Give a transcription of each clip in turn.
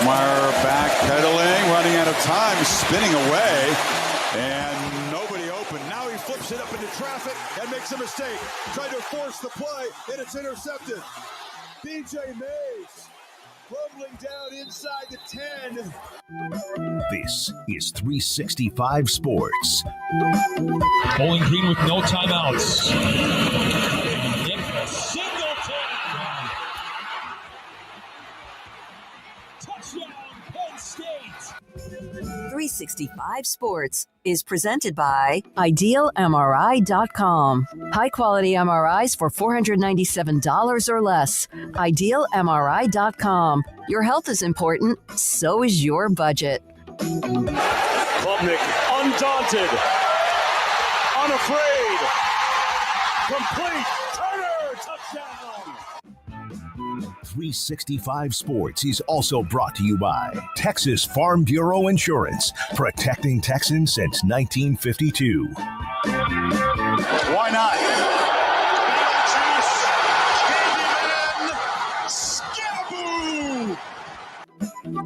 Meyer backpedaling, running out of time, spinning away, and nobody open. Now he flips it up into traffic and makes a mistake. Tried to force the play, and it's intercepted. BJ Mays rumbling down inside the 10. This is 365 Sports. Bowling Green with no timeouts. Nick Singleton. Touchdown, Penn State. 365 Sports is presented by IdealMRI.com. High-quality MRIs for $497 or less. IdealMRI.com. Your health is important, so is your budget. Klubnik, undaunted, unafraid, complete, Turner, touchdown! 365 Sports is also brought to you by Texas Farm Bureau Insurance, protecting Texans since 1952. Why not?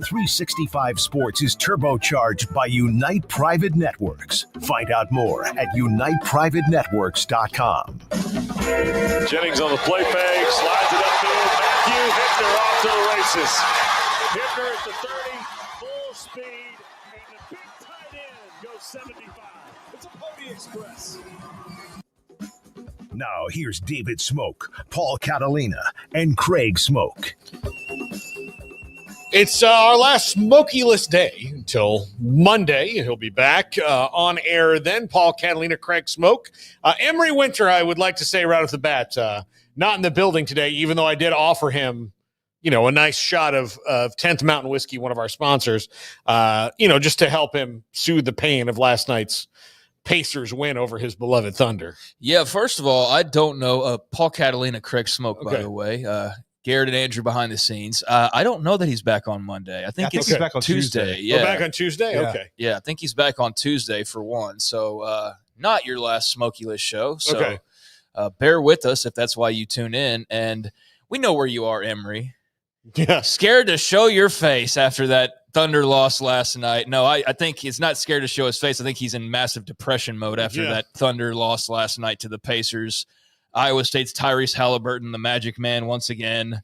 365 Sports is turbocharged by Unite Private Networks. Find out more at uniteprivatenetworks.com. Jennings on the play fake, slides it upfield. Matthew Hickner off to the races. Hickner at the 30, full speed, and the big tight end goes 75. It's a Pony Express. Now here's David Smoak, Paul Catalina, and Craig Smoak. It's our last Smoky-less day until Monday. He'll be back on air then. Paul Catalina, Craig Smoak. Emery Winter, I would like to say right off the bat, not in the building today, even though I did offer him, a nice shot of 10th Mountain Whiskey, one of our sponsors, just to help him soothe the pain of last night's Pacers win over his beloved Thunder. Yeah, first of all, I don't know. Paul Catalina, Craig Smoak, by the way. Garrett and Andrew behind the scenes. I don't know that he's back on Monday. I think he's back on Tuesday. Yeah. Oh, back on Tuesday? Yeah. Okay. Yeah, I think he's back on Tuesday for one. So not your last Smoky List show. So bear with us if that's why you tune in. And we know where you are, Emery. Yeah. Scared to show your face after that Thunder loss last night. No, I think he's not scared to show his face. I think he's in massive depression mode after that Thunder loss last night to the Pacers. Iowa State's Tyrese Halliburton, the Magic Man, once again.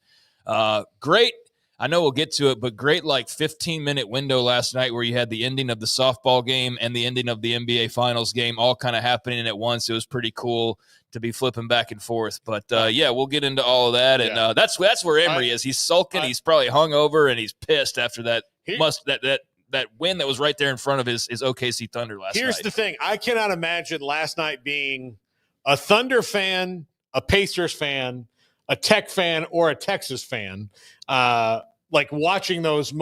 Great. I know we'll get to it, but great 15-minute window last night where you had the ending of the softball game and the ending of the NBA Finals game all kind of happening at once. It was pretty cool to be flipping back and forth. But, we'll get into all of that. And that's where Emery is. He's sulking. He's probably hungover, and he's pissed after that win that was right there in front of his OKC Thunder last night. Here's the thing. I cannot imagine last night being a Thunder fan, a Pacers fan, a Tech fan, or a Texas fan, watching those,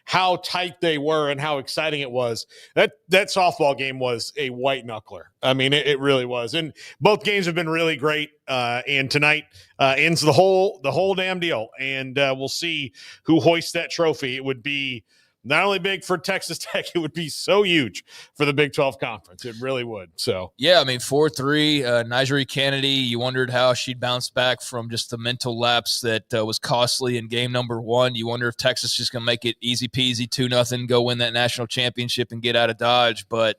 how tight they were and how exciting it was. That softball game was a white knuckler. I mean, it really was. And both games have been really great. And tonight ends the whole damn deal. And we'll see who hoists that trophy. It would be not only big for Texas Tech, it would be so huge for the Big 12 Conference. It really would. So, yeah, I mean, 4-3, Nijaree Canady, you wondered how she'd bounce back from just the mental lapse that was costly in game number one. You wonder if Texas is just going to make it easy peasy, 2-0, go win that national championship and get out of Dodge. But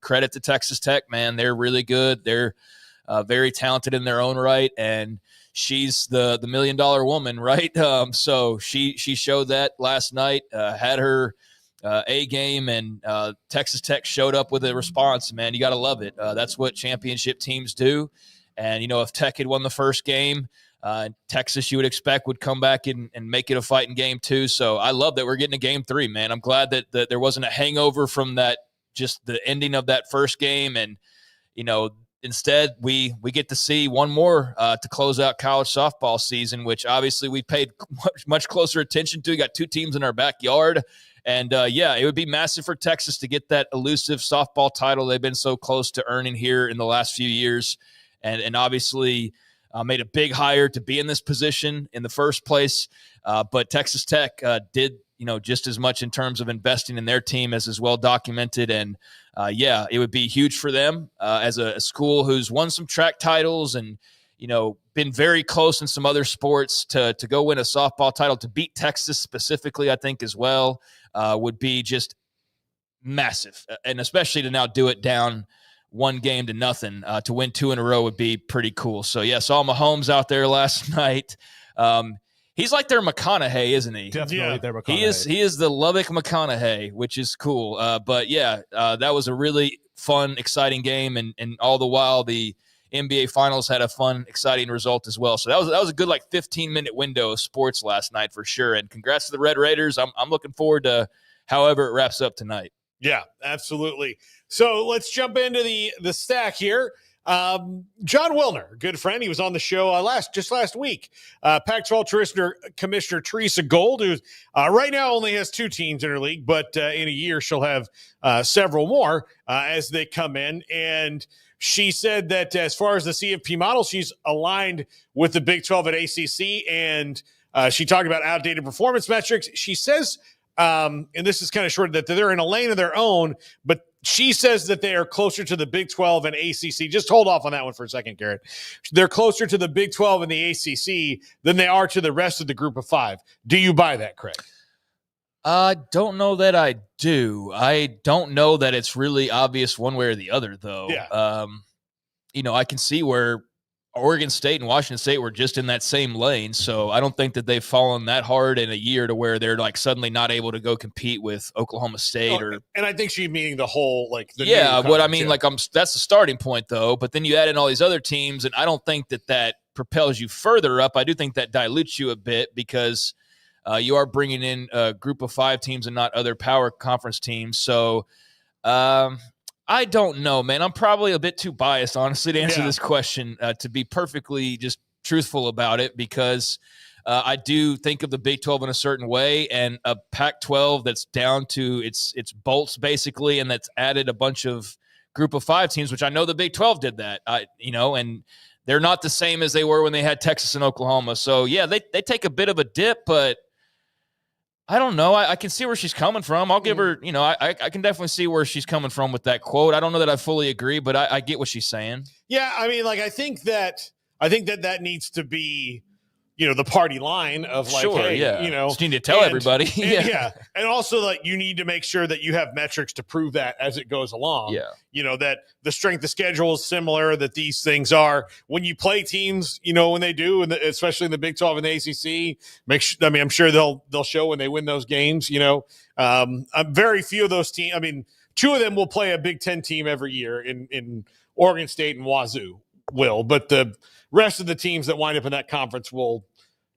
credit to Texas Tech, man. They're really good. They're very talented in their own right, and she's the $1 million woman, right? So she showed that last night, had her A game, and Texas Tech showed up with a response, man. You got to love it. That's what championship teams do. And, if Tech had won the first game, Texas, you would expect, would come back and make it a fight in game two. So I love that we're getting to game three, man. I'm glad that there wasn't a hangover from that, just the ending of that first game. And, instead, we get to see one more to close out college softball season, which obviously we paid much closer attention to. We got two teams in our backyard. And, it would be massive for Texas to get that elusive softball title they've been so close to earning here in the last few years. And obviously made a big hire to be in this position in the first place. But Texas Tech did, just as much in terms of investing in their team as is well documented. And, it would be huge for them as a school who's won some track titles and, been very close in some other sports to go win a softball title, to beat Texas specifically, I think as well, would be just massive. And especially to now do it down 1-0 to win 2 in a row would be pretty cool. So, yeah, saw Mahomes out there last night. He's like their McConaughey, isn't he? Definitely their McConaughey. He is the Lubbock McConaughey, which is cool. But, yeah, that was a really fun, exciting game. And all the while, the NBA Finals had a fun, exciting result as well. So that was a good 15-minute window of sports last night for sure. And congrats to the Red Raiders. I'm looking forward to however it wraps up tonight. Yeah, absolutely. So let's jump into the stack here. John Wilner, good friend. He was on the show just last week. Pac-12 Commissioner Teresa Gold, who right now only has 2 teams in her league, but in a year she'll have several more as they come in. And she said that as far as the CFP model, she's aligned with the Big 12 at ACC, and she talked about outdated performance metrics. She says, and this is kind of short, that they're in a lane of their own, but she says that they are closer to the Big 12 and ACC. Just hold off on that one for a second, Garrett. They're closer to the Big 12 and the ACC than they are to the rest of the group of 5. Do you buy that, Craig? I don't know that I do. I don't know that it's really obvious one way or the other, though. Yeah. I can see where Oregon State and Washington State were just in that same lane, so I don't think that they've fallen that hard in a year to where they're suddenly not able to go compete with Oklahoma State. And I think she's meaning the whole what I mean, that's the starting point though. But then you add in all these other teams, and I don't think that propels you further up. I do think that dilutes you a bit because you are bringing in a group of 5 teams and not other power conference teams. So. I don't know, man. I'm probably a bit too biased, honestly, to answer this question, to be perfectly just truthful about it, because I do think of the Big 12 in a certain way, and a Pac-12 that's down to its bolts, basically, and that's added a bunch of group of 5 teams, which I know the Big 12 did that, and they're not the same as they were when they had Texas and Oklahoma. So, yeah, they take a bit of a dip, but I don't know. I can see where she's coming from. I'll give her, I can definitely see where she's coming from with that quote. I don't know that I fully agree, but I get what she's saying. Yeah, I mean, I think that needs to be, the party line of hey, just need to tell everybody. And also you need to make sure that you have metrics to prove that as it goes along. Yeah. That the strength of schedule is similar, that these things are when you play teams, when they do, and especially in the Big 12 and the ACC, I'm sure they'll show when they win those games. Very few of those teams. I mean, 2 of them will play a Big 10 team every year in Oregon State and Wazoo will, but the rest of the teams that wind up in that conference will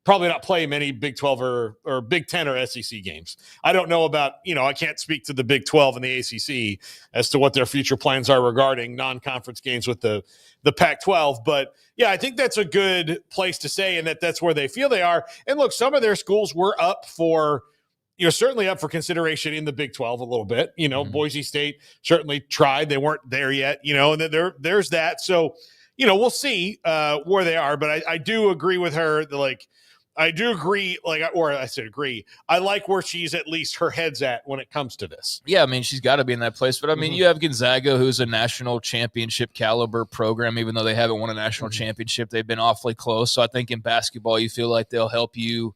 probably not play many Big 12 or Big 10 or SEC games. I don't know about, I can't speak to the Big 12 and the ACC as to what their future plans are regarding non-conference games with the Pac-12. But, yeah, I think that's a good place to say, and that's where they feel they are. And, look, some of their schools were up for certainly up for consideration in the Big 12 a little bit. Boise State certainly tried. They weren't there yet, and then there's that. So, we'll see where they are. But I do agree with her that, I do agree, agree. I like where she's at least her head's at when it comes to this. Yeah, I mean, she's got to be in that place. But, I mean, you have Gonzaga, who's a national championship caliber program. Even though they haven't won a national championship, they've been awfully close. So I think in basketball, you feel like they'll help you,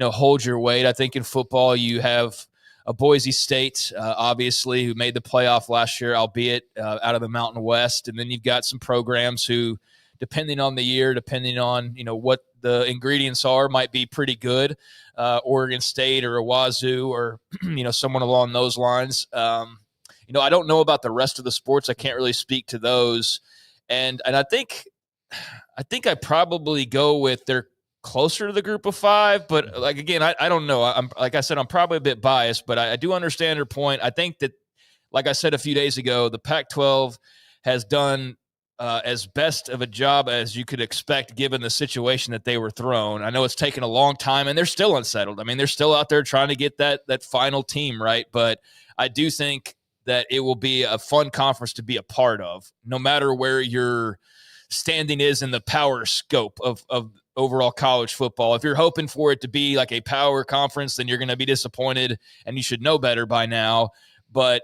hold your weight. I think in football, you have a Boise State, obviously, who made the playoff last year, albeit out of the Mountain West. And then you've got some programs who, depending on the year, depending on, what the ingredients are, might be pretty good. Oregon State or a Wazoo or, someone along those lines. I don't know about the rest of the sports. I can't really speak to those. And I think I probably go with they're closer to the group of 5, but again, I don't know. I'm like I said, I'm probably a bit biased, but I do understand her point. I think that, like I said a few days ago, the Pac-12 has done as best of a job as you could expect given the situation that they were thrown. I know it's taken a long time, and they're still unsettled. I mean, they're still out there trying to get that final team right, but I do think that it will be a fun conference to be a part of, no matter where your standing is in the power scope of overall college football. If you're hoping for it to be like a power conference, then you're going to be disappointed, and you should know better by now. But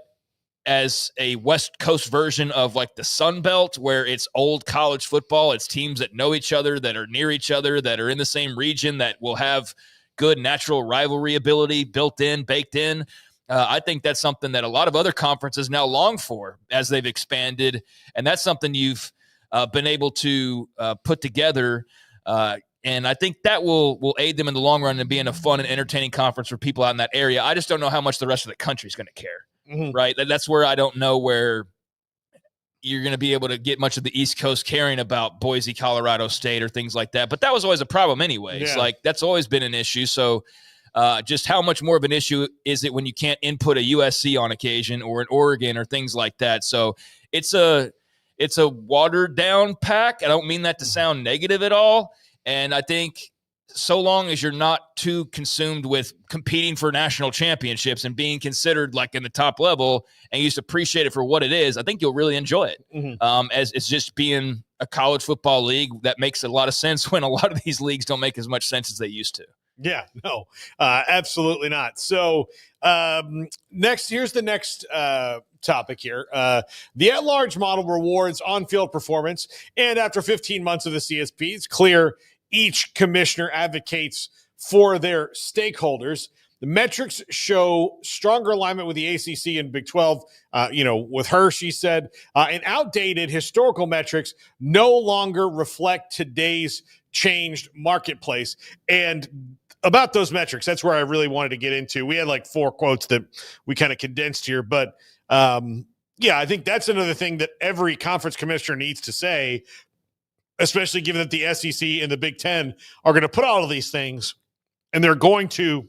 as a West Coast version of like the Sun Belt, where it's old college football. It's teams that know each other, that are near each other, that are in the same region, that will have good natural rivalry ability built in, baked in. I think that's something that a lot of other conferences now long for as they've expanded. And that's something you've been able to put together. And I think that will aid them in the long run in being a fun and entertaining conference for people out in that area. I just don't know how much the rest of the country is going to care. Right. That's where I don't know where you're going to be able to get much of the East Coast caring about Boise, Colorado State or things like that. But that was always a problem anyways. Yeah. Like that's always been an issue. So just how much more of an issue is it when you can't input a USC on occasion or an Oregon or things like that? So it's a watered down pack. I don't mean that to sound negative at all. And I think so long as you're not too consumed with competing for national championships and being considered like in the top level, and you just appreciate it for what it is, I think you'll really enjoy it. As it's just being a college football league that makes a lot of sense when a lot of these leagues don't make as much sense as they used to. Yeah, no, absolutely not. So here's the next topic here. The at-large model rewards on-field performance, and after 15 months of the CSP, it's clear each commissioner advocates for their stakeholders. The metrics show stronger alignment with the ACC and Big 12. With her, she said, and outdated historical metrics no longer reflect today's changed marketplace. And about those metrics, that's where I really wanted to get into. We had like 4 quotes that we kind of condensed here, but I think that's another thing that every conference commissioner needs to say, especially given that the SEC and the Big Ten are going to put all of these things, and they're going to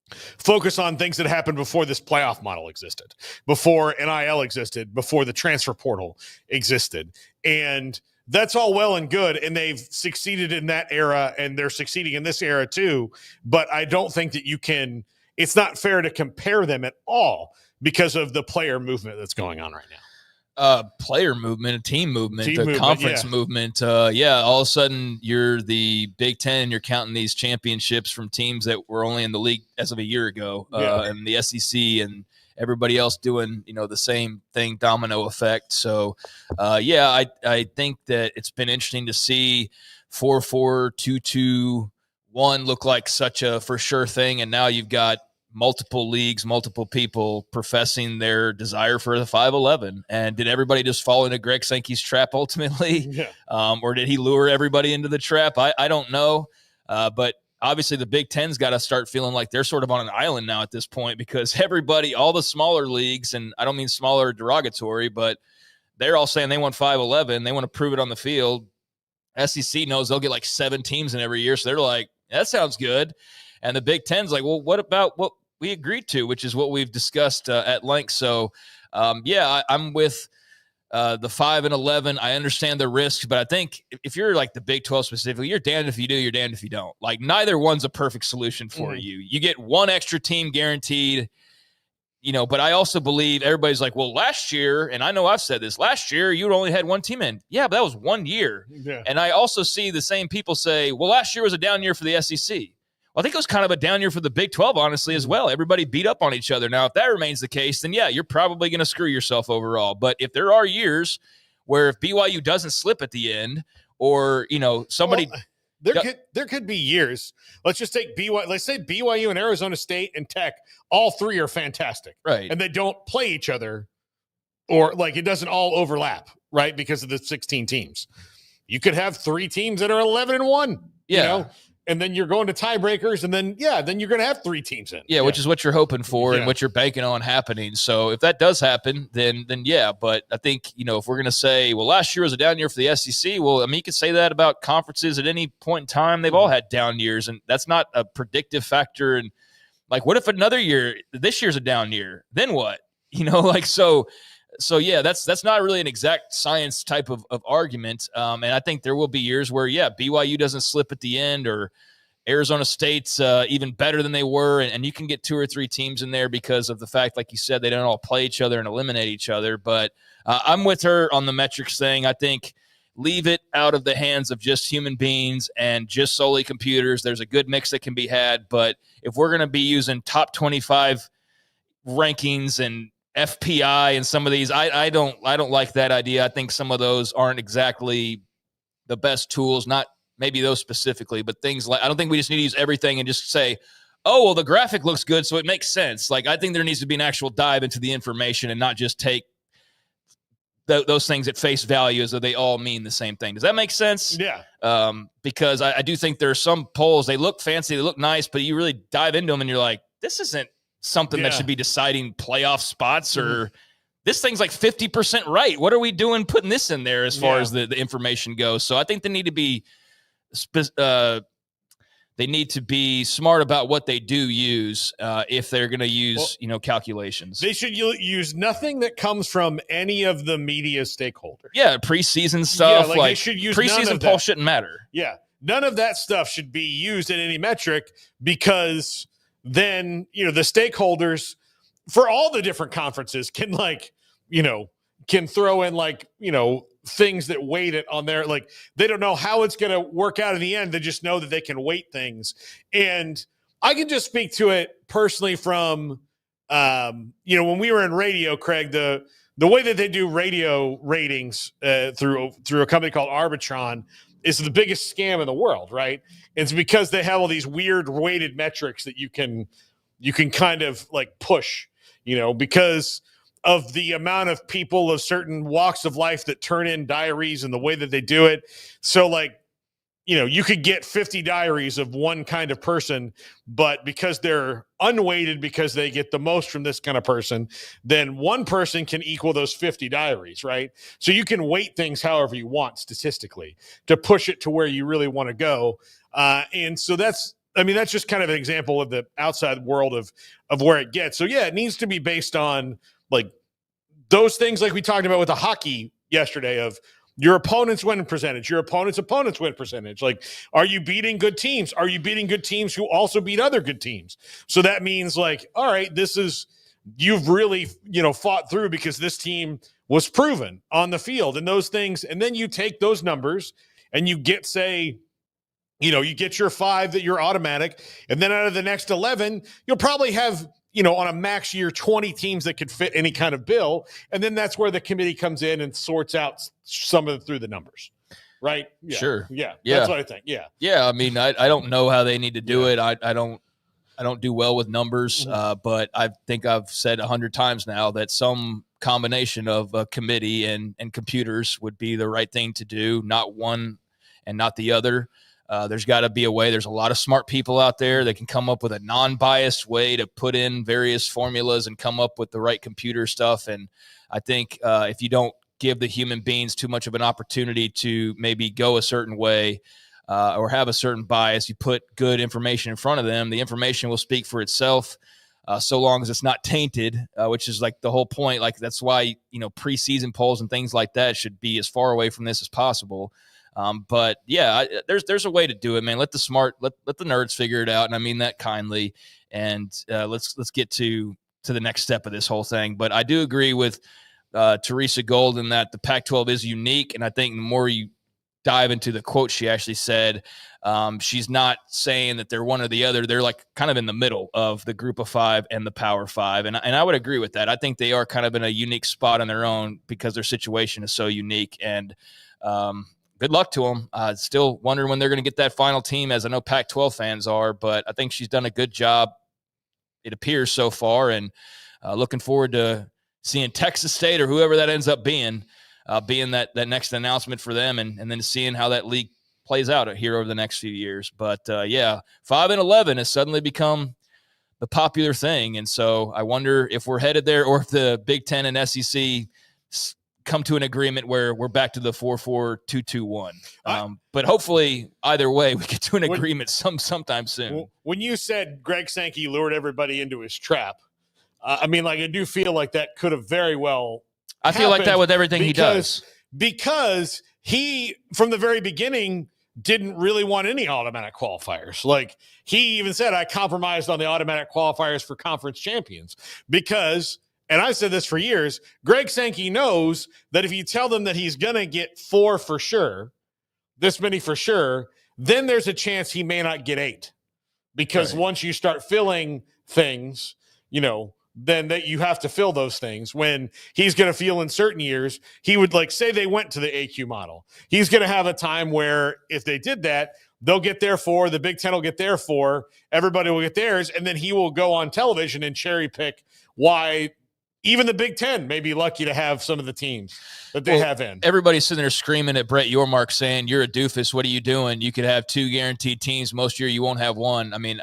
focus on things that happened before this playoff model existed, before NIL existed, before the transfer portal existed. And that's all well and good, and they've succeeded in that era, and they're succeeding in this era too. But I don't think that it's not fair to compare them at all because of the player movement that's going on right now. Player movement, a team movement, movement, conference movement. All of a sudden you're the Big Ten and you're counting these championships from teams that were only in the league as of a year ago, and the SEC and everybody else doing, the same thing, domino effect. So, I think that it's been interesting to see 4-4, 2-2, 1 look like such a for sure thing. And now you've got multiple leagues, multiple people professing their desire for the 5-11. And did everybody just fall into Greg Sankey's trap ultimately? Yeah. Or did he lure everybody into the trap? I don't know. But obviously the Big Ten's got to start feeling like they're sort of on an island now at this point, because everybody, all the smaller leagues, and I don't mean smaller derogatory, but they're all saying they want 5-11. They want to prove it on the field. SEC knows they'll get like 7 teams in every year. So they're like, that sounds good. And the Big Ten's like, well, what about what we agreed to, which is what we've discussed at length. So, I'm with the 5-11. I understand the risks, but I think if you're like the Big 12 specifically, you're damned if you do, you're damned if you don't. Like neither one's a perfect solution for you. You get 1 extra team guaranteed, but I also believe everybody's like, well, last year, and I know I've said this, last year you only had 1 team in. Yeah, but that was 1 year. Yeah. And I also see the same people say, well, last year was a down year for the SEC. Well, I think it was kind of a down year for the Big 12, honestly, as well. Everybody beat up on each other. Now, if that remains the case, then, you're probably going to screw yourself overall. But if there are years where if BYU doesn't slip at the end or, somebody there could be years. Let's just take BYU. Let's say BYU and Arizona State and Tech, all 3 are fantastic. Right. And they don't play each other, or like it doesn't all overlap, right, because of the 16 teams. You could have 3 teams that are 11-1, and then you're going to tiebreakers, and then you're going to have 3 teams in. Yeah, which is what you're hoping for and what you're banking on happening. So if that does happen, then yeah. But I think, if we're going to say, well, last year was a down year for the SEC, well, I mean, you could say that about conferences at any point in time. They've all had down years, and that's not a predictive factor. And like, what if another year, this year's a down year? Then what? So yeah, that's not really an exact science type of argument. And I think there will be years where, BYU doesn't slip at the end, or Arizona State's even better than they were. And you can get 2 or 3 teams in there because of the fact, like you said, they don't all play each other and eliminate each other. But I'm with her on the metrics thing. I think leave it out of the hands of just human beings and just solely computers. There's a good mix that can be had. But if we're going to be using top 25 rankings and FPI and some of these, I don't like that idea. I think some of those aren't exactly the best tools, not maybe those specifically, but things like, I don't think we just need to use everything and just say, oh, well, the graphic looks good, so it makes sense. Like, I think there needs to be an actual dive into the information and not just take those things at face value as though they all mean the same thing. Does that make sense? Yeah. Because I do think there are some polls, they look fancy, they look nice, but you really dive into them and you're like, this isn't something that should be deciding playoff spots, or this thing's like 50% right. What are we doing putting this in there as far as the information goes? So I think they need to be smart about what they do use if they're going to use, calculations. They should use nothing that comes from any of the media stakeholders. Yeah, preseason stuff. Yeah, like they should use preseason poll shouldn't matter. Yeah, none of that stuff should be used in any metric, because then, the stakeholders for all the different conferences can can throw in things that weight it on there. Like, they don't know how it's going to work out in the end. They just know that they can weight things. And I can just speak to it personally from, when we were in radio, Craig, the way that they do radio ratings through a company called Arbitron is the biggest scam in the world, right? It's because they have all these weird weighted metrics that you can kind of push, because of the amount of people of certain walks of life that turn in diaries and the way that they do it. So you could get 50 diaries of one kind of person, but because they're unweighted, because they get the most from this kind of person, then one person can equal those 50 diaries, right? So you can weight things however you want statistically to push it to where you really want to go. And so that's just kind of an example of the outside world of where it gets. So yeah, it needs to be based on those things like we talked about with the hockey yesterday of your opponent's win percentage, your opponent's win percentage. Like, are you beating good teams? Are you beating good teams who also beat other good teams? So that means all right, you've really, fought through because this team was proven on the field and those things. And then you take those numbers and you get, say, you get your 5 that you're automatic. And then out of the next 11, you'll probably have, on a max year, 20 teams that could fit any kind of bill. And then that's where the committee comes in and sorts out some of it through the numbers. Right? Yeah. Sure. Yeah. That's what I think. Yeah. Yeah. I mean, I don't know how they need to do it. I don't do well with numbers, but I think I've said 100 times now that some combination of a committee and computers would be the right thing to do, not one and not the other. There's got to be a way. There's a lot of smart people out there that can come up with a non-biased way to put in various formulas and come up with the right computer stuff. And I think if you don't give the human beings too much of an opportunity to maybe go a certain way or have a certain bias, you put good information in front of them, the information will speak for itself so long as it's not tainted, which is the whole point. That's why, preseason polls and things like that should be as far away from this as possible. But yeah, there's a way to do it, man. Let the nerds figure it out. And I mean that kindly. And let's get to the next step of this whole thing. But I do agree with Teresa Golden that the Pac-12 is unique. And I think the more you dive into the quote she actually said, she's not saying that they're one or the other. They're kind of in the middle of the Group of 5 and the Power 5. And I would agree with that. I think they are kind of in a unique spot on their own because their situation is so unique. And good luck to them. Still wondering when they're going to get that final team, as I know Pac-12 fans are, but I think she's done a good job, it appears, so far, and looking forward to seeing Texas State or whoever that ends up being that next announcement for them, and then seeing how that league plays out here over the next few years. But, 5-11 has suddenly become the popular thing, and so I wonder if we're headed there or if the Big Ten and SEC come to an agreement where we're back to the 4-4-2-2-1. But hopefully either way we get to an agreement sometime soon. When you said Greg Sankey lured everybody into his trap, I do feel like that could have very well I feel like that with everything he does. Because he, from the very beginning, didn't really want any automatic qualifiers. He even said, I compromised on the automatic qualifiers for conference champions because, and I've said this for years, Greg Sankey knows that if you tell them that he's going to get 4 for sure, this many for sure, then there's a chance he may not get 8. Because once you start filling things, then that you have to fill those things when he's going to feel in certain years. He would say they went to the AQ model. He's going to have a time where if they did that, they'll get their 4, the Big Ten will get their 4, everybody will get theirs, and then he will go on television and cherry pick why even the Big Ten may be lucky to have some of the teams that they have in. Everybody's sitting there screaming at Brett Yormark saying, "You're a doofus. What are you doing? You could have 2 guaranteed teams. Most year you won't have 1." I mean,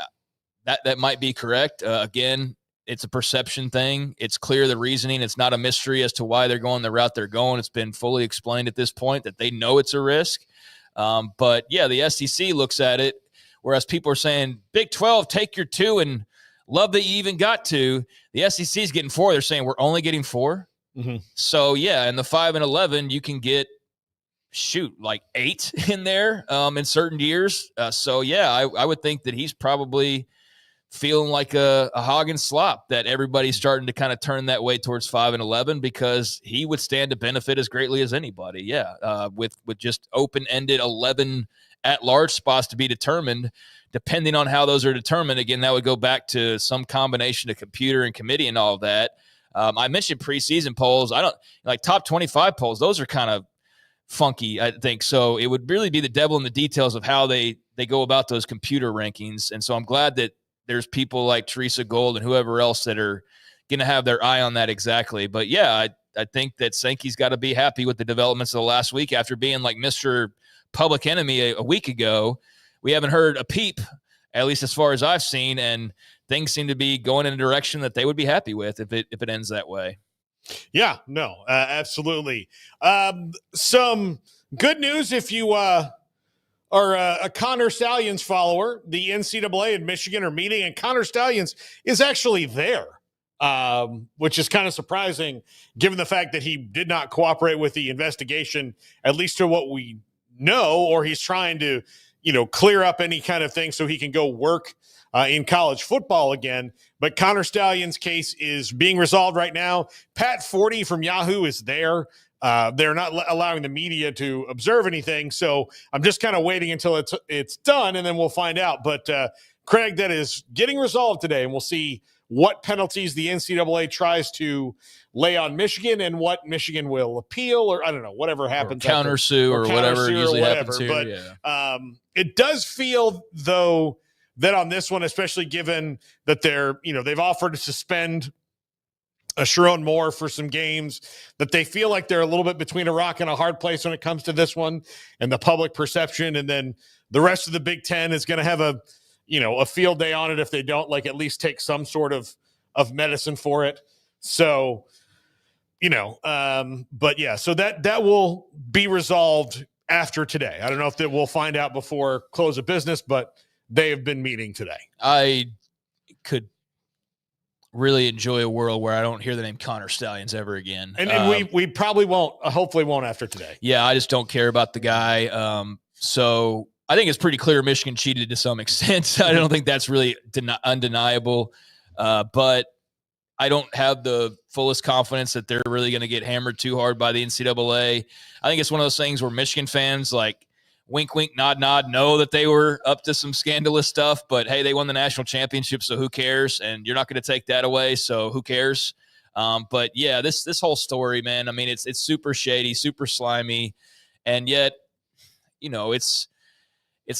that might be correct. Again, it's a perception thing. It's clear the reasoning. It's not a mystery as to why they're going the route they're going. It's been fully explained at this point that they know it's a risk. But, yeah, the SEC looks at it, whereas people are saying, Big 12, take your 2 and love that you even got 2. The SEC is getting 4. They're saying we're only getting 4. Mm-hmm. So, yeah, in the 5 and 11, you can get, 8 in there in certain years. So, yeah, I would think that he's probably feeling like a hog and slop, that everybody's starting to kind of turn that way towards 5 and 11 because he would stand to benefit as greatly as anybody. Yeah. With just open-ended 11 at-large spots to be determined, depending on how those are determined. Again, that would go back to some combination of computer and committee and all of that. I mentioned preseason polls. I don't like top 25 polls. Those are kind of funky, I think. So it would really be the devil in the details of how they go about those computer rankings. And so I'm glad that there's people like Teresa Gold and whoever else that are going to have their eye on that exactly. But, yeah, I think that Sankey's got to be happy with the developments of the last week after being like Mr. Public Enemy a week ago. We haven't heard a peep, at least as far as I've seen, and things seem to be going in a direction that they would be happy with if it ends that way. Yeah, no, absolutely. Some good news if you are a Connor Stalions follower. The NCAA and Michigan are meeting, and Connor Stalions is actually there, which is kind of surprising given the fact that he did not cooperate with the investigation, at least to what we know, or he's trying to, clear up any kind of thing so he can go work in college football again. But Connor Stalions' case is being resolved right now. Pat Forty from Yahoo is there. They're not allowing the media to observe anything, so I'm just kind of waiting until it's done, and then we'll find out. But, Craig, that is getting resolved today, and we'll see what penalties the NCAA tries to lay on Michigan and what Michigan will appeal, or I don't know, whatever happens. Or countersue or whatever usually happens here. But yeah. It does feel, though, that on this one, especially given that they've offered to suspend Sharon Moore for some games, that they feel like they're a little bit between a rock and a hard place when it comes to this one and the public perception. And then the rest of the Big Ten is going to have a field day on it if they don't at least take some sort of medicine for it. So, but yeah, so that will be resolved after today. I don't know if we'll find out before close of business, but they have been meeting today. I could really enjoy a world where I don't hear the name Connor Stalions ever again. And we probably won't, hopefully won't after today. Yeah, I just don't care about the guy. So I think it's pretty clear Michigan cheated to some extent. I don't think that's really undeniable. But I don't have the fullest confidence that they're really going to get hammered too hard by the NCAA. I think it's one of those things where Michigan fans wink, wink, nod, nod, know that they were up to some scandalous stuff, but hey, they won the national championship, so who cares? And you're not going to take that away, so who cares? But yeah, this whole story, man, I mean, it's super shady, super slimy, and yet, it's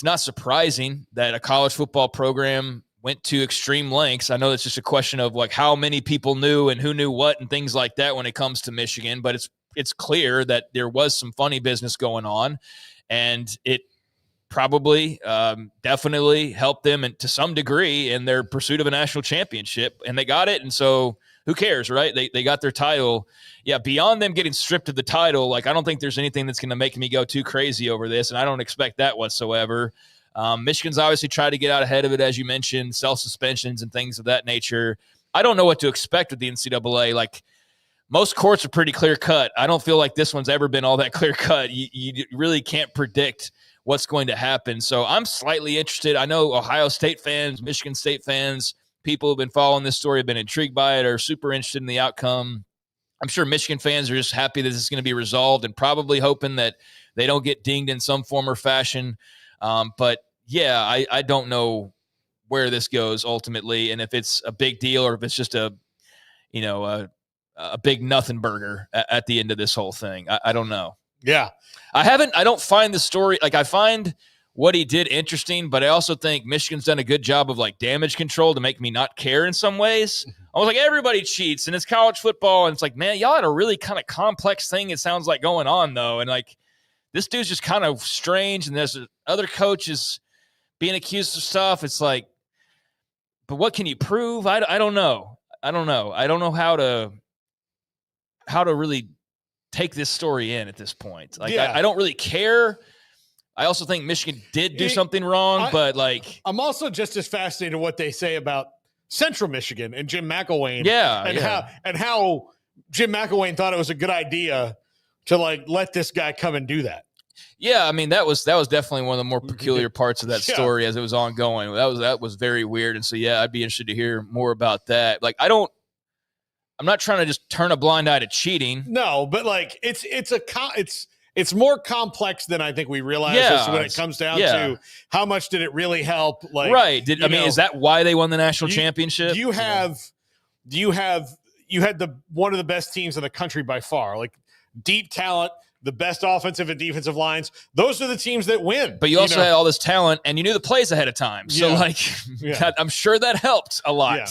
not surprising that a college football program went to extreme lengths. I know it's just a question of how many people knew and who knew what and things like that when it comes to Michigan, but it's clear that there was some funny business going on. And it probably definitely helped them to some degree in their pursuit of a national championship. And they got it. And so who cares, right? They got their title. Yeah, beyond them getting stripped of the title, I don't think there's anything that's going to make me go too crazy over this. And I don't expect that whatsoever. Michigan's obviously tried to get out ahead of it, as you mentioned, self-suspensions and things of that nature. I don't know what to expect with the NCAA. Most courts are pretty clear-cut. I don't feel like this one's ever been all that clear-cut. You really can't predict what's going to happen. So I'm slightly interested. I know Ohio State fans, Michigan State fans, people who've been following this story have been intrigued by it, are super interested in the outcome. I'm sure Michigan fans are just happy that this is going to be resolved and probably hoping that they don't get dinged in some form or fashion. But, yeah, I don't know where this goes ultimately and if it's a big deal or if it's just a a big nothing burger at the end of this whole thing. I don't know. Yeah. I don't find the story, like I find what he did interesting, but I also think Michigan's done a good job of like damage control to make me not care in some ways. I was like, everybody cheats and it's college football. And it's like, man, y'all had a really kind of complex thing, it sounds like, going on though. And like, this dude's just kind of strange. And there's other coaches being accused of stuff. It's like, but what can you prove? I don't know. I don't know how to really take this story in at this point. Like, I don't really care. I also think Michigan did do something wrong, but like, I'm also just as fascinated with what they say about Central Michigan and Jim McElwain. How Jim McElwain thought it was a good idea to like let this guy come and do that. Yeah, I mean, that was definitely one of the more peculiar parts of that story as it was ongoing. That was very weird. And so, yeah, I'd be interested to hear more about that. Like, I'm not trying to just turn a blind eye to cheating. No, but like it's more complex than I think we realize when it comes down to how much did it really help? Like, right. Is that why they won the national championship? You had one of the best teams in the country by far, like deep talent, the best offensive and defensive lines. Those are the teams that win. But you also had all this talent and you knew the plays ahead of time. So I'm sure that helped a lot. Yeah.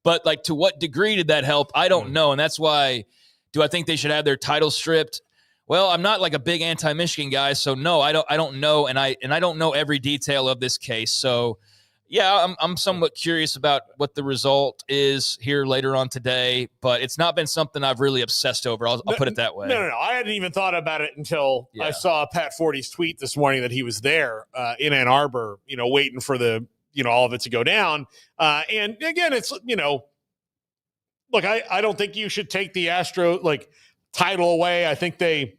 But like, to what degree did that help? I don't know. And that's why, do I think they should have their title stripped? Well, I'm not like a big anti-Michigan guy, so no, I don't know, and I don't know every detail of this case. So, yeah, I'm somewhat curious about what the result is here later on today, but it's not been something I've really obsessed over. I'll put it that way. No. I hadn't even thought about it until I saw Pat Forty's tweet this morning that he was there in Ann Arbor, waiting for the all of it to go down. And again, it's look, I don't think you should take the Astro title away. I think that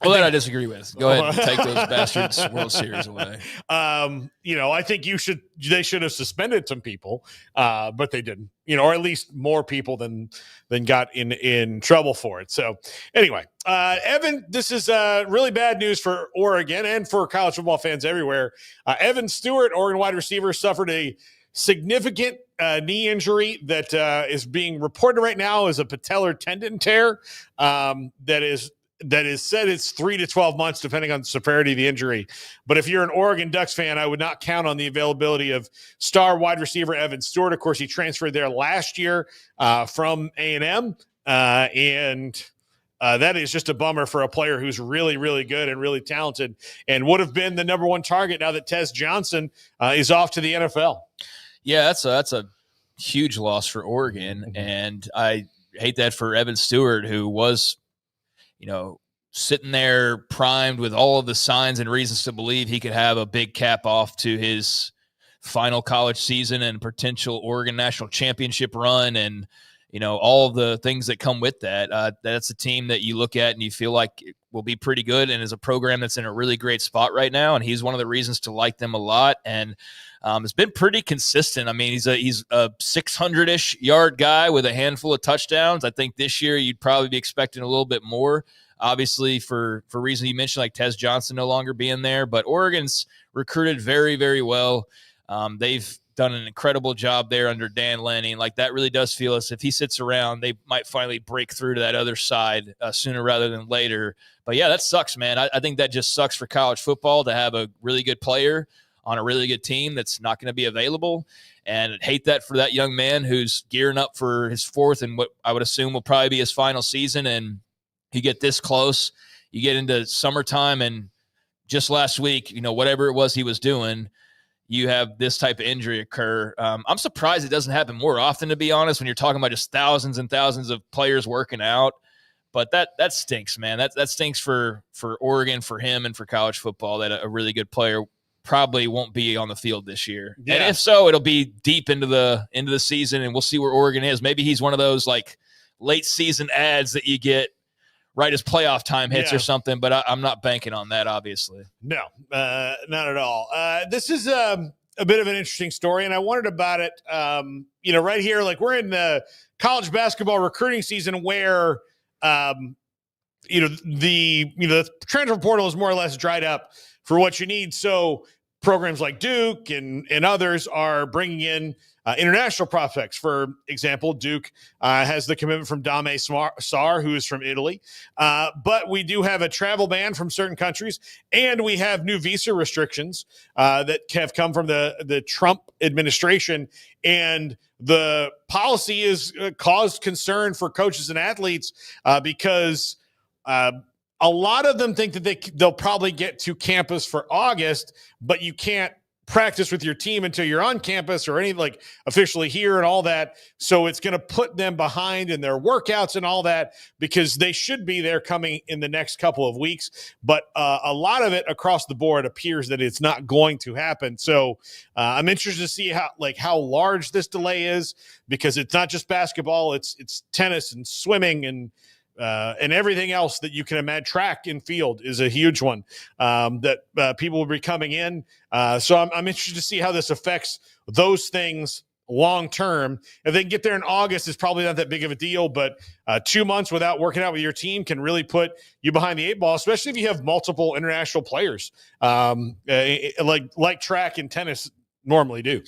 I disagree with. Go ahead and take those bastards World Series away. I think they should have suspended some people, but they didn't, or at least more people than got in trouble for it. So anyway, Evan, this is really bad news for Oregon and for college football fans everywhere. Evan Stewart, Oregon wide receiver, suffered a significant knee injury that is being reported right now as a patellar tendon tear. That is said it's 3 to 12 months, depending on the severity of the injury. But if you're an Oregon Ducks fan, I would not count on the availability of star wide receiver Evan Stewart. Of course, he transferred there last year from A&M, and that is just a bummer for a player who's really, really good and really talented and would have been the number one target now that Tez Johnson is off to the NFL. Yeah, that's a huge loss for Oregon, and I hate that for Evan Stewart, who was sitting there primed with all of the signs and reasons to believe he could have a big cap off to his final college season and potential Oregon national championship run. And, all of the things that come with that. That's a team that you look at and you feel like it will be pretty good and is a program that's in a really great spot right now. And he's one of the reasons to like them a lot. And it's been pretty consistent. I mean, he's a 600-ish yard guy with a handful of touchdowns. I think this year you'd probably be expecting a little bit more, obviously for reasons you mentioned, like Tez Johnson no longer being there. But Oregon's recruited very, very well. They've done an incredible job there under Dan Lanning. Like, that really does feel as if he sits around, they might finally break through to that other side sooner rather than later. But yeah, that sucks, man. I think that just sucks for college football to have a really good player on a really good team that's not going to be available. And I'd hate that for that young man who's gearing up for his fourth and what I would assume will probably be his final season. And you get this close, you get into summertime, and just last week, whatever it was he was doing, you have this type of injury occur. I'm surprised it doesn't happen more often, to be honest, when you're talking about just thousands and thousands of players working out. But that stinks, man. That stinks for Oregon, for him, and for college football, that a really good player probably won't be on the field this year. Yeah. And if so, it'll be deep into the season, and we'll see where Oregon is. Maybe he's one of those like late season ads that you get right as playoff time hits or something, but I'm not banking on that, obviously. No, not at all. This is a bit of an interesting story, and I wondered about it, right here. Like, we're in the college basketball recruiting season where, the transfer portal is more or less dried up for what you need. So programs like Duke and others are bringing in international prospects. For example, Duke has the commitment from Dame Sar, who is from Italy. But we do have a travel ban from certain countries, and we have new visa restrictions that have come from the Trump administration. And the policy has caused concern for coaches and athletes because a lot of them think that they'll probably get to campus for August, but you can't practice with your team until you're on campus or any like officially here and all that. So it's going to put them behind in their workouts and all that because they should be there coming in the next couple of weeks. But a lot of it across the board appears that it's not going to happen. So I'm interested to see how large this delay is, because it's not just basketball, it's tennis and swimming and everything else that you can imagine. Track and field is a huge one that people will be coming in. So I'm interested to see how this affects those things long term. If they can get there in August, it's probably not that big of a deal, but 2 months without working out with your team can really put you behind the eight ball, especially if you have multiple international players like track and tennis normally do.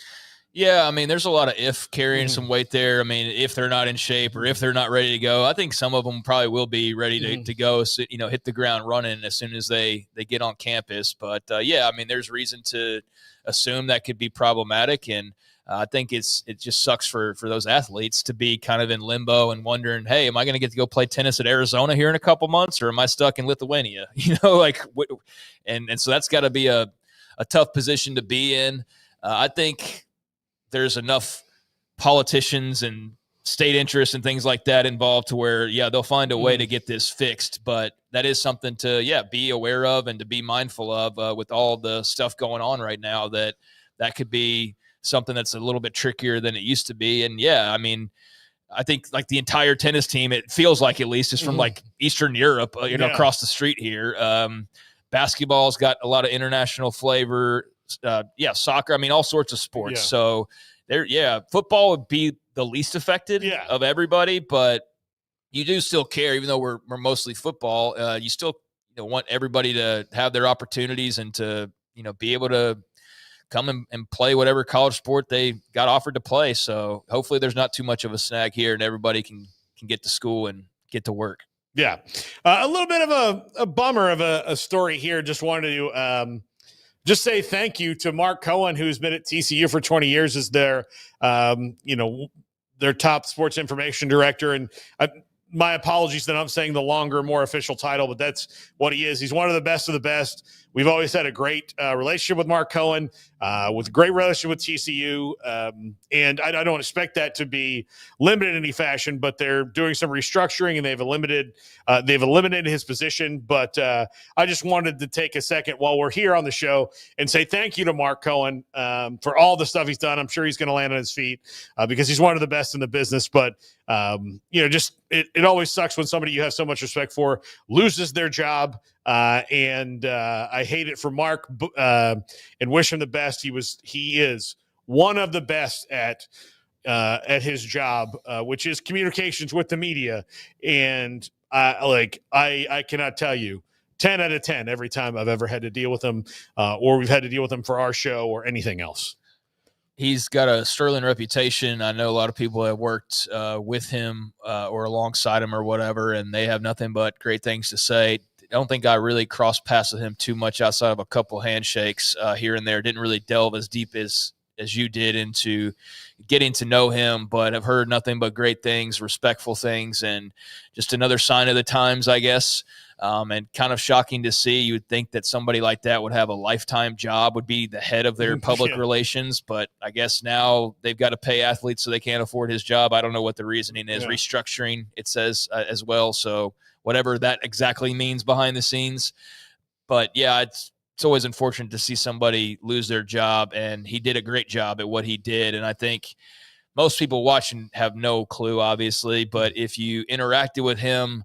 Yeah, I mean, there's a lot of if carrying some weight there. I mean, if they're not in shape or if they're not ready to go, I think some of them probably will be ready to go, so, hit the ground running as soon as they get on campus. But, yeah, I mean, there's reason to assume that could be problematic. And I think it just sucks for those athletes to be kind of in limbo and wondering, hey, am I going to get to go play tennis at Arizona here in a couple months, or am I stuck in Lithuania? And so that's got to be a tough position to be in. I think there's enough politicians and state interests and things like that involved to where, they'll find a way to get this fixed. But that is something to, be aware of and to be mindful of with all the stuff going on right now, that could be something that's a little bit trickier than it used to be. And, I mean, I think like the entire tennis team, it feels like at least, is from like Eastern Europe, across the street here. Basketball's got a lot of international flavor. Soccer, I mean, all sorts of sports. Yeah. So football would be the least affected of everybody, but you do still care, even though we're mostly football. You still want everybody to have their opportunities and to be able to come and play whatever college sport they got offered to play. So hopefully there's not too much of a snag here and everybody can get to school and get to work. Yeah, a little bit of a bummer of a story here. Just wanted to just say thank you to Mark Cohen, who's been at TCU for 20 years as their top sports information director. And my apologies that I'm saying the longer, more official title, but that's what he is. He's one of the best. We've always had a great relationship with Mark Cohen, with a great relationship with TCU. And I don't expect that to be limited in any fashion, but they're doing some restructuring and they've eliminated his position. But I just wanted to take a second while we're here on the show and say thank you to Mark Cohen for all the stuff he's done. I'm sure he's going to land on his feet because he's one of the best in the business. But, it always sucks when somebody you have so much respect for loses their job. And I hate it for Mark and wish him the best. He is one of the best at his job, which is communications with the media. And I cannot tell you 10 out of 10 every time I've ever had to deal with him or we've had to deal with him for our show or anything else. He's got a sterling reputation. I know a lot of people have worked with him or alongside him or whatever, and they have nothing but great things to say. I don't think I really crossed paths with him too much outside of a couple handshakes here and there. Didn't really delve as deep as you did into getting to know him, but I've heard nothing but great things, respectful things, and just another sign of the times, I guess. And kind of shocking to see. You would think that somebody like that would have a lifetime job, would be the head of their public relations, but I guess now they've got to pay athletes so they can't afford his job. I don't know what the reasoning is. Restructuring, it says as well. So whatever that exactly means behind the scenes. But it's always unfortunate to see somebody lose their job, and he did a great job at what he did. And I think most people watching have no clue, obviously, but if you interacted with him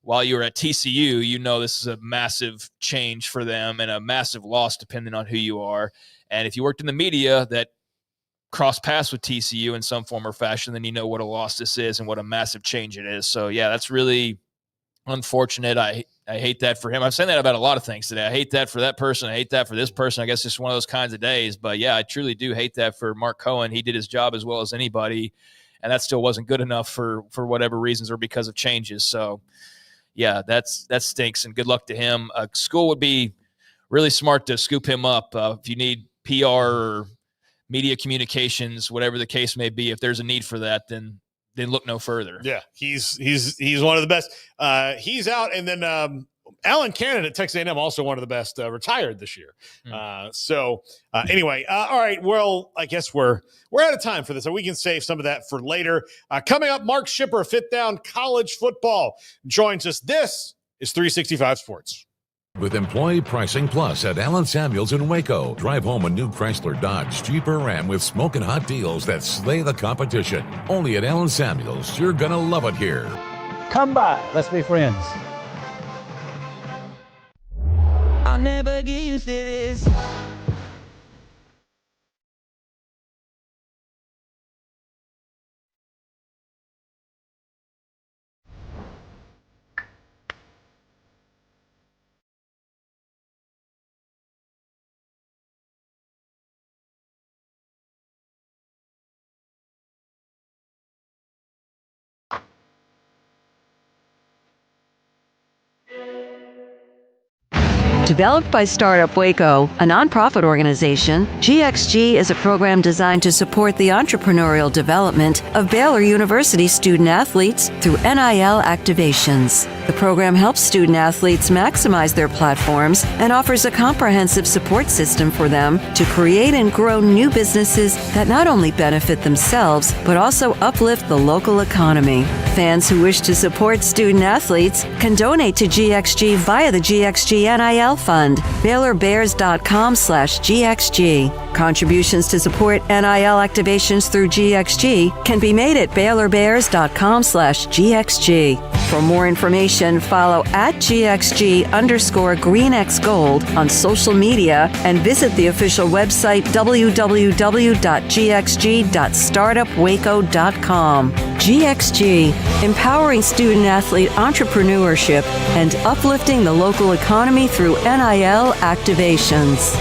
while you were at TCU, this is a massive change for them and a massive loss depending on who you are. And if you worked in the media that crossed paths with TCU in some form or fashion, then you know what a loss this is and what a massive change it is. So, that's really unfortunate. I hate that for him. I'm saying that about a lot of things today. I hate that for that person. I hate that for this person. I guess it's one of those kinds of days. But, yeah, I truly do hate that for Mark Cohen. He did his job as well as anybody, and that still wasn't good enough for whatever reasons or because of changes. So, yeah, that stinks, and good luck to him. School would be really smart to scoop him up if you need PR or media communications, whatever the case may be. If there's a need for that, then look no further. Yeah, he's one of the best. He's out, and then Alan Cannon at Texas A&M, also one of the best, retired this year. Anyway, all right. Well, I guess we're out of time for this, so we can save some of that for later. Coming up, Mark Schipper, Fifth Down College Football, joins us. This is 365 Sports. With Employee Pricing Plus at Allen Samuels in Waco. Drive home a new Chrysler, Dodge, Jeep, or Ram with smoking hot deals that slay the competition. Only at Allen Samuels. You're going to love it here. Come by. Let's be friends. I'll never get used to this. Developed by Startup Waco, a nonprofit organization, GXG is a program designed to support the entrepreneurial development of Baylor University student athletes through NIL activations. The program helps student athletes maximize their platforms and offers a comprehensive support system for them to create and grow new businesses that not only benefit themselves, but also uplift the local economy. Fans who wish to support student athletes can donate to GXG via the GXG NIL Fund, BaylorBears.com/GXG. Contributions to support NIL activations through GXG can be made at BaylorBears.com/GXG. For more information, follow @GXG_GreenXGold on social media and visit the official website www.gxg.startupwaco.com. GXG, empowering student-athlete entrepreneurship and uplifting the local economy through NIL activations.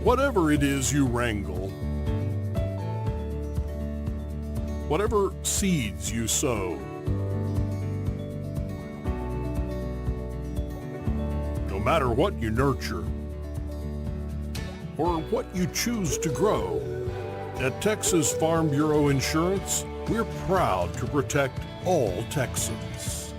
Whatever it is you wrangle, whatever seeds you sow, no matter what you nurture or what you choose to grow, at Texas Farm Bureau Insurance, we're proud to protect all Texans.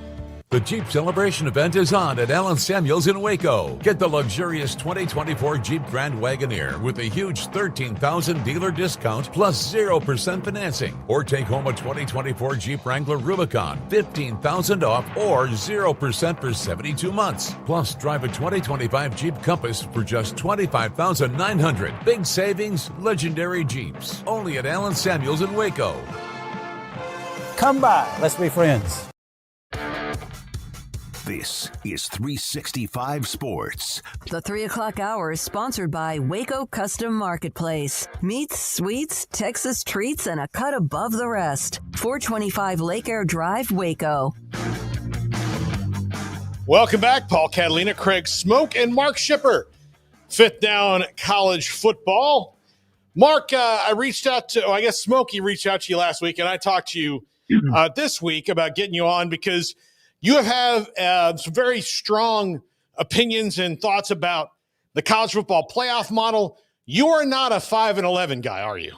The Jeep Celebration event is on at Allen Samuels in Waco. Get the luxurious 2024 Jeep Grand Wagoneer with a huge $13,000 dealer discount plus 0% financing. Or take home a 2024 Jeep Wrangler Rubicon, $15,000 off or 0% for 72 months. Plus, drive a 2025 Jeep Compass for just $25,900. Big savings, legendary Jeeps. Only at Allen Samuels in Waco. Come by. Let's be friends. This is 365 Sports. The 3 o'clock hour is sponsored by Waco Custom Marketplace. Meats, sweets, Texas treats, and a cut above the rest. 425 Lake Air Drive, Waco. Welcome back. Paul Catalina, Craig Smoak, and Mark Schipper. Fifth Down College Football. Mark, I reached out to, I guess Smokey reached out to you last week, and I talked to you this week about getting you on because you have some very strong opinions and thoughts about the college football playoff model. You are not a 5-11 guy, are you?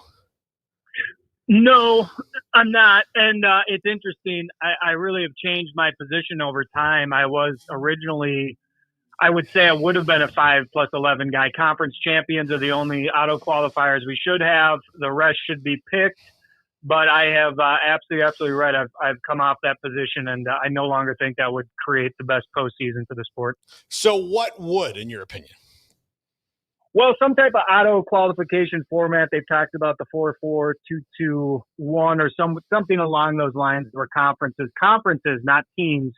No, I'm not. And it's interesting. I really have changed my position over time. I was originally I would say it would have been a 5+11 guy. Conference champions are the only auto qualifiers we should have. The rest should be picked. But I have absolutely right. I've come off that position, and I no longer think that would create the best postseason for the sport. So what would, in your opinion? Well, some type of auto qualification format. They've talked about the 4-4, 2-2-1, or something along those lines where conferences, not teams,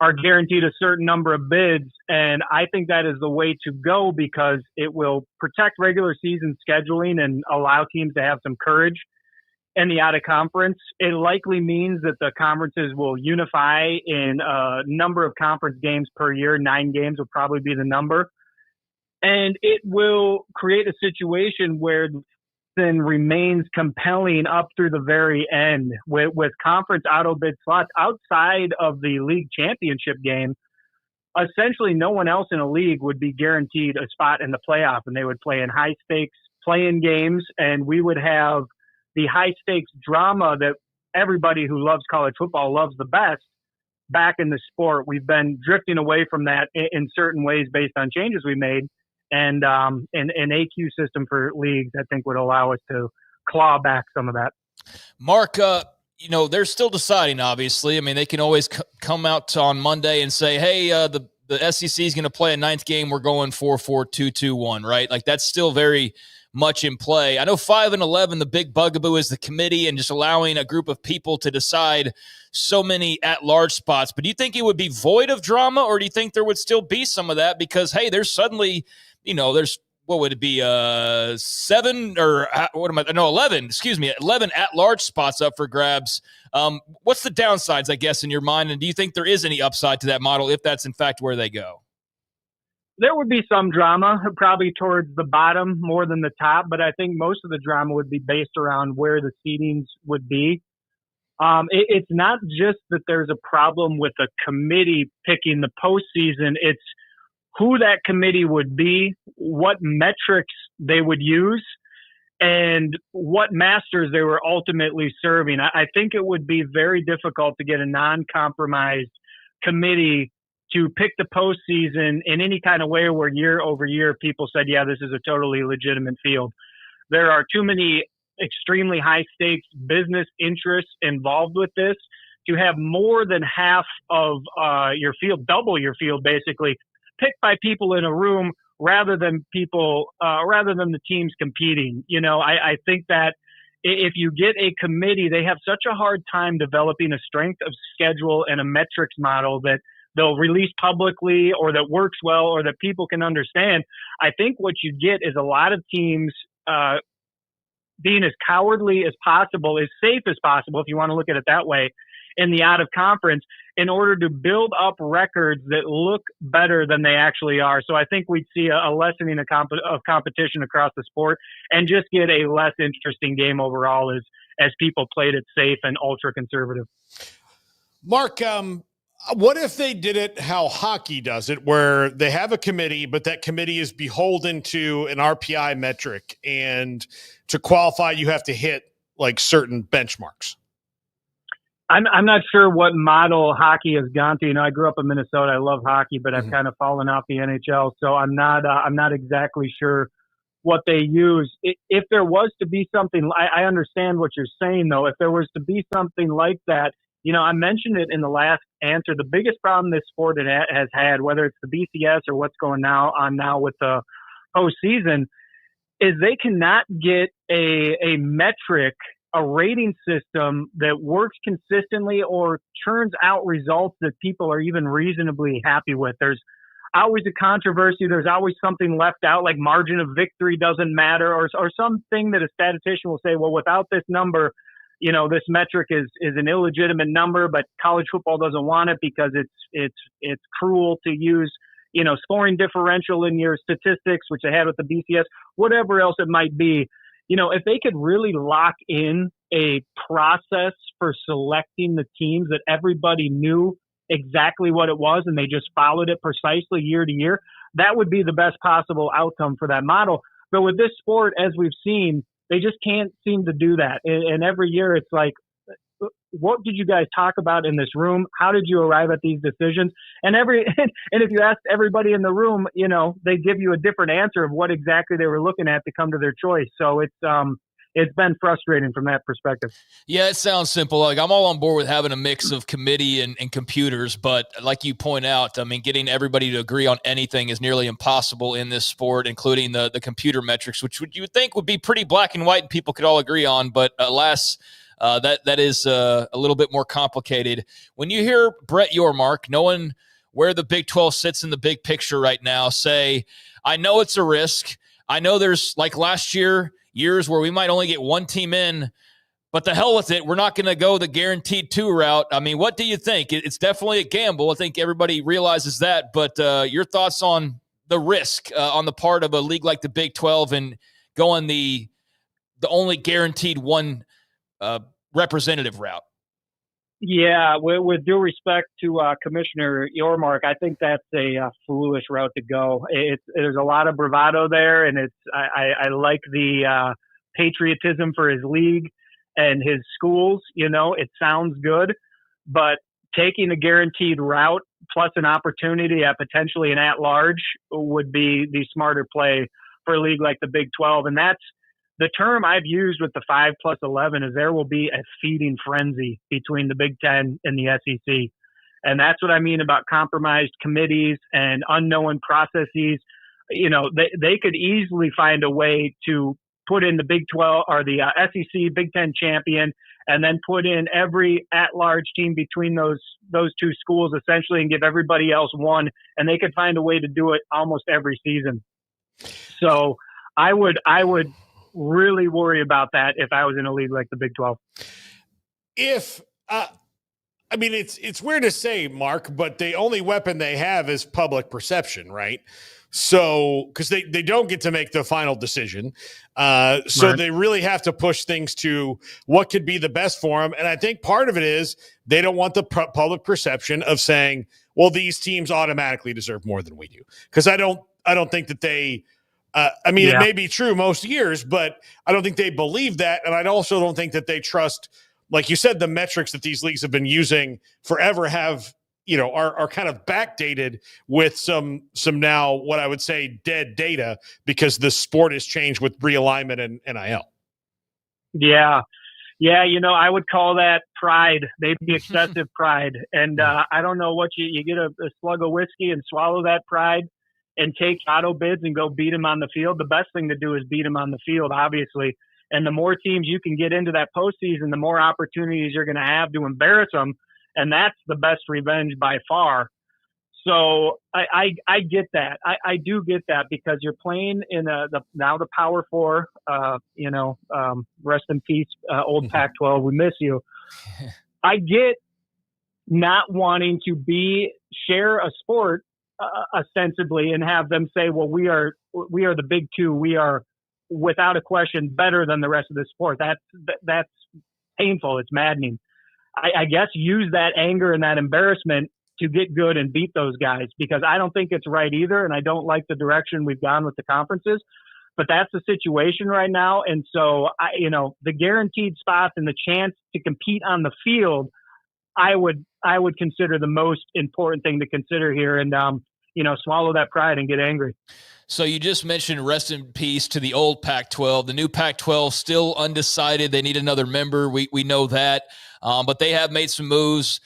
are guaranteed a certain number of bids. And I think that is the way to go because it will protect regular season scheduling and allow teams to have some courage in the out of conference. It likely means that the conferences will unify in a number of conference games per year. 9 games will probably be the number. And it will create a situation where then remains compelling up through the very end with conference auto bid slots outside of the league championship game. Essentially, no one else in a league would be guaranteed a spot in the playoff, and they would play in high stakes play-in games, and we would have the high stakes drama that everybody who loves college football loves the best back in the sport. We've been drifting away from that in certain ways based on changes we made. And an AQ system for leagues, I think, would allow us to claw back some of that. Mark, they're still deciding, obviously. I mean, they can always come out on Monday and say, hey, the SEC is going to play a 9th game. We're going 4-4, 2-2-1, right? Like, that's still very much in play. I know 5 and 11, the big bugaboo is the committee and just allowing a group of people to decide so many at-large spots. But do you think it would be void of drama, or do you think there would still be some of that? Because, hey, there's suddenly – there's, what would it be, 11 at-large spots up for grabs. What's the downsides, I guess, in your mind? And do you think there is any upside to that model if that's, in fact, where they go? There would be some drama, probably towards the bottom more than the top, but I think most of the drama would be based around where the seedings would be. It's not just that there's a problem with a committee picking the postseason. It's who that committee would be, what metrics they would use, and what masters they were ultimately serving. I think it would be very difficult to get a non-compromised committee to pick the postseason in any kind of way where year over year people said, yeah, this is a totally legitimate field. There are too many extremely high stakes business interests involved with this to have more than half of your field, double your field basically, picked by people in a room rather than the teams competing. I think that if you get a committee, they have such a hard time developing a strength of schedule and a metrics model that they'll release publicly or that works well or that people can understand. I think what you get is a lot of teams being as cowardly as possible, as safe as possible, if you want to look at it that way, in the out of conference in order to build up records that look better than they actually are. So I think we'd see a lessening of competition across the sport and just get a less interesting game overall as people played it safe and ultra conservative. Mark, what if they did it how hockey does it, where they have a committee, but that committee is beholden to an RPI metric, and to qualify, you have to hit like certain benchmarks? I'm not sure what model hockey has gone to. I grew up in Minnesota. I love hockey, but I've kind of fallen off the NHL, so I'm not exactly sure what they use. If there was to be something, I understand what you're saying, though. If there was to be something like that, I mentioned it in the last answer. The biggest problem this sport has had, whether it's the BCS or what's going on now with the postseason, is they cannot get a metric, a rating system that works consistently or churns out results that people are even reasonably happy with. There's always a controversy. There's always something left out, like margin of victory doesn't matter, or something that a statistician will say, well, without this number, this metric is an illegitimate number, but college football doesn't want it because it's cruel to use, scoring differential in your statistics, which they had with the BCS, whatever else it might be. If they could really lock in a process for selecting the teams that everybody knew exactly what it was and they just followed it precisely year to year, that would be the best possible outcome for that model. But with this sport, as we've seen, they just can't seem to do that. And every year it's like, what did you guys talk about in this room? How did you arrive at these decisions? And and if you asked everybody in the room, they give you a different answer of what exactly they were looking at to come to their choice. So it's been frustrating from that perspective. Yeah, it sounds simple. Like, I'm all on board with having a mix of committee and computers, but like you point out, I mean, getting everybody to agree on anything is nearly impossible in this sport, including the computer metrics, which you would think would be pretty black and white and people could all agree on. But alas, that is a little bit more complicated. When you hear Brett Yormark, knowing where the Big 12 sits in the big picture right now, say, I know it's a risk. I know there's, like last year, years where we might only get one team in, but the hell with it. We're not going to go the guaranteed 2 route. I mean, what do you think? It's definitely a gamble. I think everybody realizes that, but your thoughts on the risk on the part of a league like the Big 12 and going the only guaranteed one representative route? Yeah, with due respect to Commissioner Yormark, I think that's a foolish route to go. There's a lot of bravado there, and I like the patriotism for his league and his schools. It sounds good, but taking a guaranteed route plus an opportunity at potentially an at-large would be the smarter play for a league like the Big 12, and that's the term I've used with the 5+11 is there will be a feeding frenzy between the Big Ten and the SEC. And that's what I mean about compromised committees and unknown processes. They could easily find a way to put in the Big 12 or the SEC Big Ten champion and then put in every at-large team between those 2 schools essentially and give everybody else one. And they could find a way to do it almost every season. So I would really worry about that if I was in a league like the Big 12. It's weird to say, Mark, but the only weapon they have is public perception, right? So, because they don't get to make the final decision. So right. They really have to push things to what could be the best for them. And I think part of it is they don't want the public perception of saying, well, these teams automatically deserve more than we do. Because I don't think that they It may be true most years, but I don't think they believe that. And I also don't think that they trust, like you said, the metrics that these leagues have been using forever have, are kind of backdated with some now what I would say dead data because the sport has changed with realignment and NIL. Yeah. Yeah. I would call that pride, maybe excessive pride. And I don't know what you get a slug of whiskey and swallow that pride and take auto bids and go beat them on the field. The best thing to do is beat them on the field, obviously. And the more teams you can get into that postseason, the more opportunities you're going to have to embarrass them. And that's the best revenge by far. So I get that. I do get that because you're playing in now the Power Four, rest in peace, old Pac-12. We miss you. I get not wanting to share a sport ostensibly and have them say, well, we are the Big Two. We are without a question better than the rest of the sport. That's painful. It's maddening. I guess use that anger and that embarrassment to get good and beat those guys because I don't think it's right either. And I don't like the direction we've gone with the conferences, but that's the situation right now. And so the guaranteed spots and the chance to compete on the field, I would consider the most important thing to consider here and, swallow that pride and get angry. So you just mentioned rest in peace to the old Pac-12. The new Pac-12 still undecided. They need another member. We know that. But they have made some moves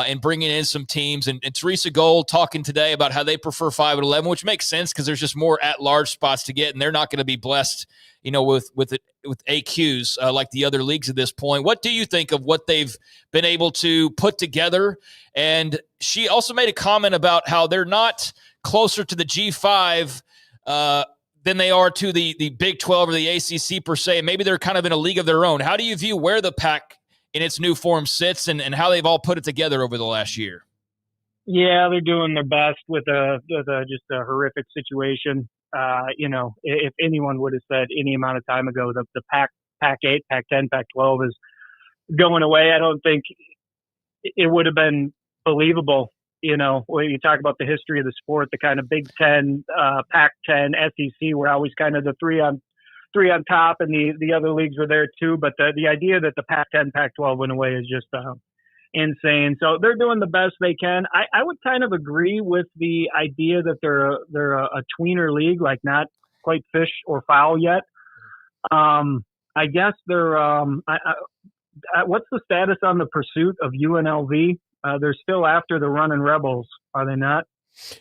in bringing in some teams. And Teresa Gold talking today about how they prefer 5-11, which makes sense because there's just more at-large spots to get, and they're not going to be blessed, with AQs like the other leagues at this point. What do you think of what they've been able to put together? And she also made a comment about how they're not closer to the G5 than they are to the Big 12 or the ACC per se. Maybe they're kind of in a league of their own. How do you view where the Pac in its new form sits and how they've all put it together over the last year? Yeah, they're doing their best with just a horrific situation. If anyone would have said any amount of time ago the Pac-8, Pac-10, Pac-12 is going away, I don't think it would have been believable. When you talk about the history of the sport, the kind of Big 10, Pac-10, SEC were always kind of the three on top, and the other leagues were there too. But the idea that the Pac-10, Pac-12 went away is just insane. So they're doing the best they can. I would kind of agree with the idea that they're a tweener league, like not quite fish or fowl yet. I guess they're what's the status on the pursuit of UNLV? They're still after the Running Rebels, are they not?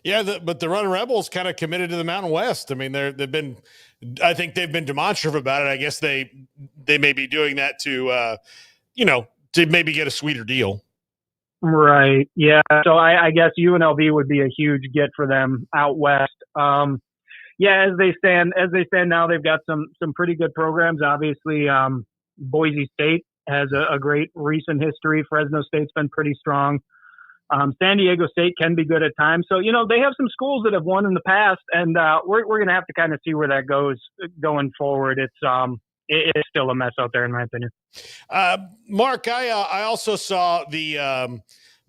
Yeah, but the Running Rebels kind of committed to the Mountain West. I mean, I think they've been demonstrative about it. I guess they may be doing that to maybe get a sweeter deal. Right. Yeah. So I guess UNLV would be a huge get for them out west. Yeah, as they stand now, they've got some pretty good programs. Obviously, Boise State has a great recent history. Fresno State's been pretty strong. San Diego State can be good at times. So, they have some schools that have won in the past, and we're going to have to kind of see where that goes going forward. It's still a mess out there, in my opinion. Mark, I also saw the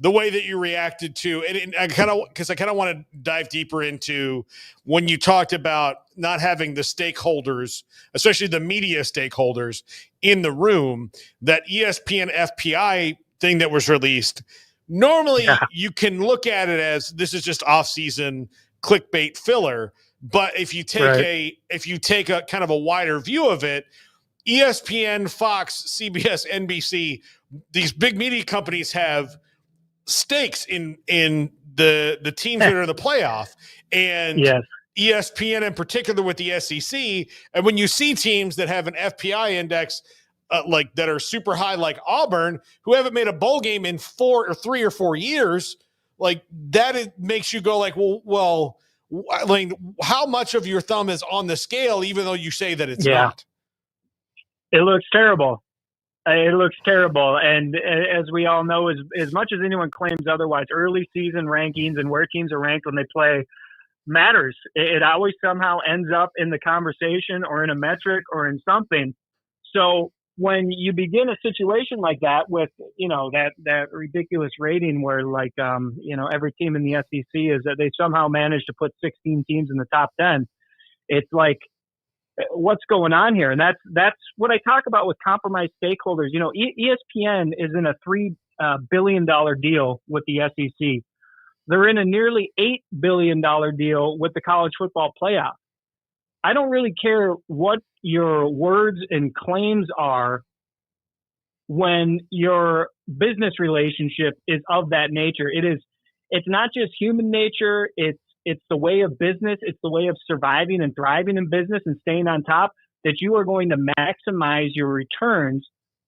way that you reacted to, and I kind of want to dive deeper into when you talked about not having the stakeholders, especially the media stakeholders, in the room. That ESPN FPI thing that was released. Normally, you can look at it as this is just off-season clickbait filler, but if you take a kind of a wider view of it, ESPN, Fox, CBS, NBC, these big media companies have stakes in the teams that are in the playoff, and ESPN in particular with the SEC. And when you see teams that have an FPI index like that are super high, like Auburn, who haven't made a bowl game in 3 or 4 years, like that, it makes you go like, well, like how much of your thumb is on the scale, even though you say that it's not? It looks terrible. It looks terrible. And as we all know, as much as anyone claims otherwise, early season rankings and where teams are ranked when they play matters. It always somehow ends up in the conversation or in a metric or in something. So when you begin a situation like that with, that ridiculous rating where every team in the SEC is that they somehow managed to put 16 teams in the top 10, it's like, what's going on here? And that's what I talk about with compromised stakeholders. ESPN is in a $3 billion deal with the SEC. They're in a nearly $8 billion deal with the college football playoff. I don't really care what your words and claims are when your business relationship is of that nature. It's not just human nature. It's the way of business. It's the way of surviving and thriving in business and staying on top, that you are going to maximize your returns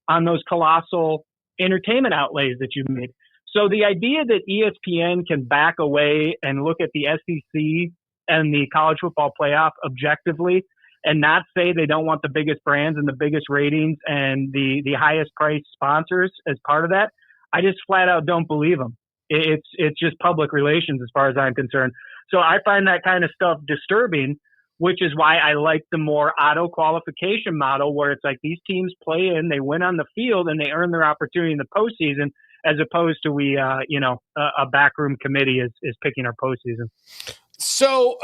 on those colossal entertainment outlays that you've made. So the idea that ESPN can back away and look at the SEC and the college football playoff objectively and not say they don't want the biggest brands and the biggest ratings and the highest priced sponsors as part of that, I just flat out don't believe them. It's just public relations as far as I'm concerned. So I find that kind of stuff disturbing, which is why I like the more auto qualification model, where it's like these teams play in, they win on the field, and they earn their opportunity in the postseason, as opposed to a backroom committee is picking our postseason. So,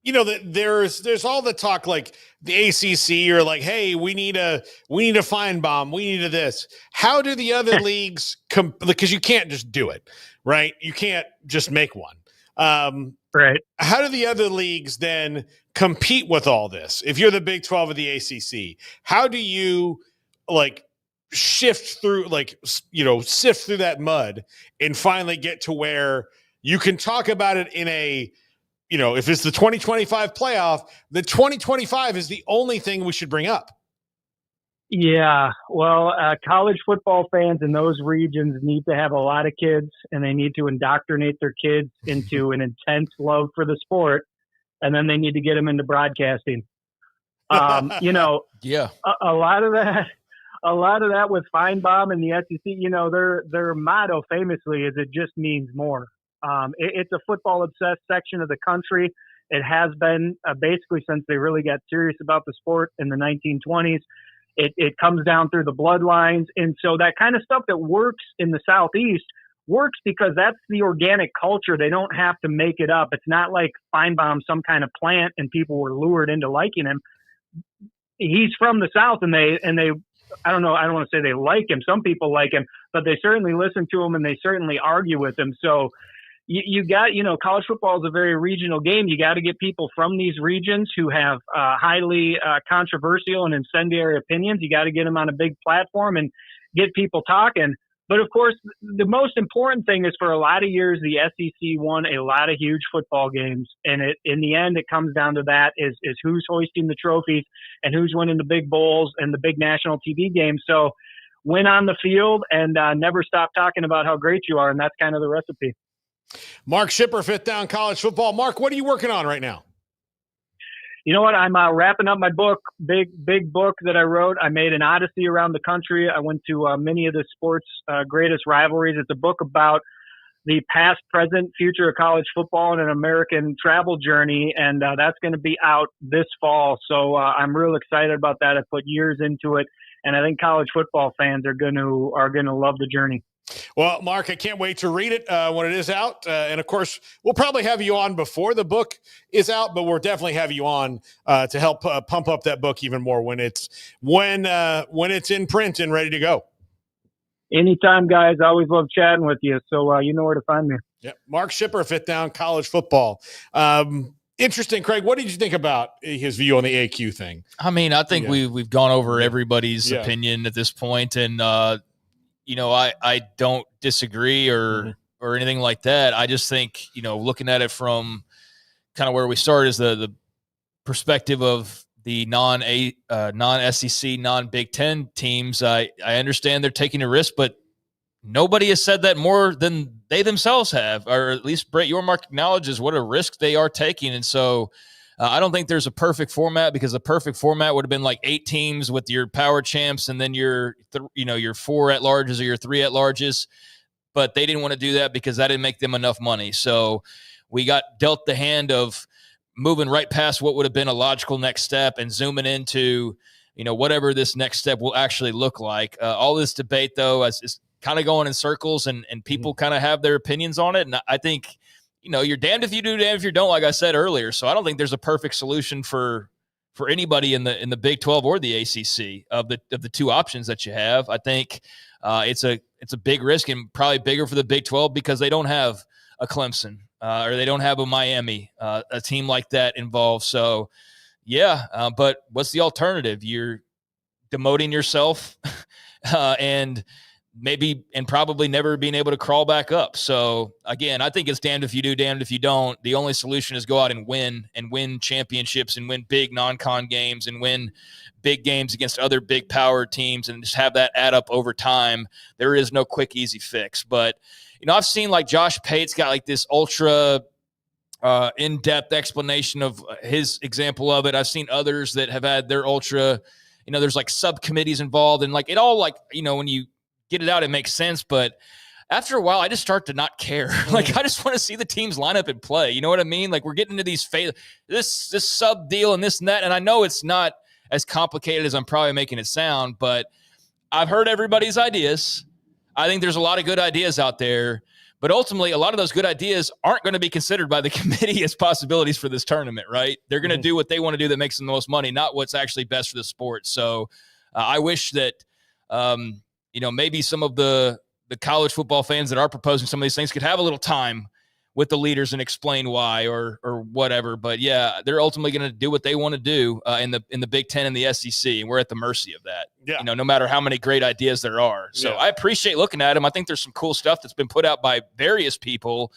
there's all the talk like the ACC or like, hey, we need a Feinbaum, we need a this. How do the other leagues because you can't just do it, right? You can't just make one. Right. How do the other leagues then compete with all this? If you're the Big 12 of the ACC, how do you sift through that mud and finally get to where you can talk about it in a, if it's the 2025 playoff, the 2025 is the only thing we should bring up. Yeah, well, college football fans in those regions need to have a lot of kids, and they need to indoctrinate their kids into an intense love for the sport, and then they need to get them into broadcasting. Yeah, a lot of that with Feinbaum and the SEC, their motto famously is it just means more. It's a football obsessed section of the country. It has been basically since they really got serious about the sport in the 1920s. It comes down through the bloodlines. And so that kind of stuff that works in the Southeast works because that's the organic culture. They don't have to make it up. It's not like Feinbaum, some kind of plant, and people were lured into liking him. he's from the South, and they I don't know, I don't want to say they like him. Some people like him, but they certainly listen to him and they certainly argue with him. So you got, college football is a very regional game. You got to get people from these regions who have highly controversial and incendiary opinions. You got to get them on a big platform and get people talking. But of course, the most important thing is, for a lot of years, the SEC won a lot of huge football games. And in the end, it comes down to that is who's hoisting the trophies and who's winning the big bowls and the big national TV games. So win on the field and never stop talking about how great you are. And that's kind of the recipe. Mark Schipper, Fifth Down College Football. Mark, what are you working on right now? You know what? I'm wrapping up my book, big book that I wrote. I made an odyssey around the country. I went to many of the sports' greatest rivalries. It's a book about the past, present, future of college football and an American travel journey, and that's going to be out this fall. So I'm real excited about that. I put years into it, and I think college football fans are going to love the journey. Well, Mark, I can't wait to read it when it is out. And, of course, we'll probably have you on before the book is out, but we'll definitely have you on to help pump up that book even more when it's in print and ready to go. Anytime, guys. I always love chatting with you, so you know where to find me. Yeah, Mark Schipper, Fifth Down College Football. Interesting, Craig. What did you think about his view on the AQ thing? I mean, I think we've gone over everybody's opinion at this point, and I don't disagree or anything like that. I just think, looking at it from kind of where we started is the perspective of the non-SEC, non-Big Ten teams. I understand they're taking a risk, but nobody has said that more than they themselves have, or at least Brett Yormark acknowledges what a risk they are taking. And so I don't think there's a perfect format, because the perfect format would have been like 8 teams with your power champs and then your 4 at-larges or your 3 at-larges. But they didn't want to do that because that didn't make them enough money. So we got dealt the hand of moving right past what would have been a logical next step and zooming into, whatever this next step will actually look like. All this debate, though, is kind of going in circles, and people kind of have their opinions on it. And I think – you're damned if you do, damned if you don't, like I said earlier. So I don't think there's a perfect solution for anybody in the Big 12 or the ACC of the 2 options that you have. I think it's a big risk, and probably bigger for the Big 12 because they don't have a Clemson or they don't have a Miami, a team like that involved. So but what's the alternative? You're demoting yourself and probably never being able to crawl back up. So again, I think it's damned if you do, damned if you don't. The only solution is go out and win championships and win big non-con games and win big games against other big power teams and just have that add up over time. There is no quick, easy fix. But, I've seen like Josh Pate's got like this ultra in-depth explanation of his example of it. I've seen others that have had their ultra, there's like subcommittees involved, and like it all, like, when you get it out, it makes sense. But after a while, I just start to not care. Like, I just want to see the teams line up and play. You know what I mean? Like, we're getting into these this sub deal and this and that. And I know it's not as complicated as I'm probably making it sound, but I've heard everybody's ideas. I think there's a lot of good ideas out there, but ultimately a lot of those good ideas aren't going to be considered by the committee as possibilities for this tournament, right? They're going to do what they want to do that makes them the most money, not what's actually best for the sport. So I wish that, maybe some of the college football fans that are proposing some of these things could have a little time with the leaders and explain why or whatever. But yeah, they're ultimately going to do what they want to do in the Big Ten and the SEC, and we're at the mercy of that. Yeah. No matter how many great ideas there are. So I appreciate looking at them. I think there's some cool stuff that's been put out by various people.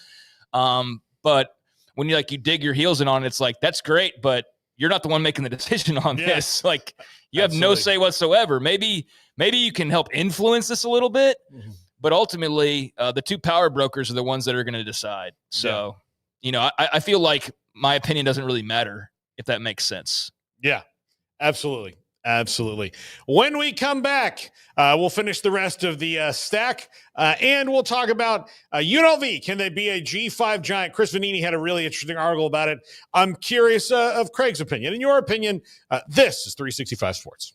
But when you dig your heels in on it, it's like, that's great, but you're not the one making the decision on this. Like, you have no say whatsoever. Maybe you can help influence this a little bit, but ultimately the 2 power brokers are the ones that are going to decide. So, I feel like my opinion doesn't really matter, if that makes sense. Yeah, absolutely. Absolutely. When we come back, we'll finish the rest of the stack, and we'll talk about UNLV. Can they be a G5 giant? Chris Vanini had a really interesting article about it. I'm curious of Craig's opinion. In your opinion, this is 365 Sports.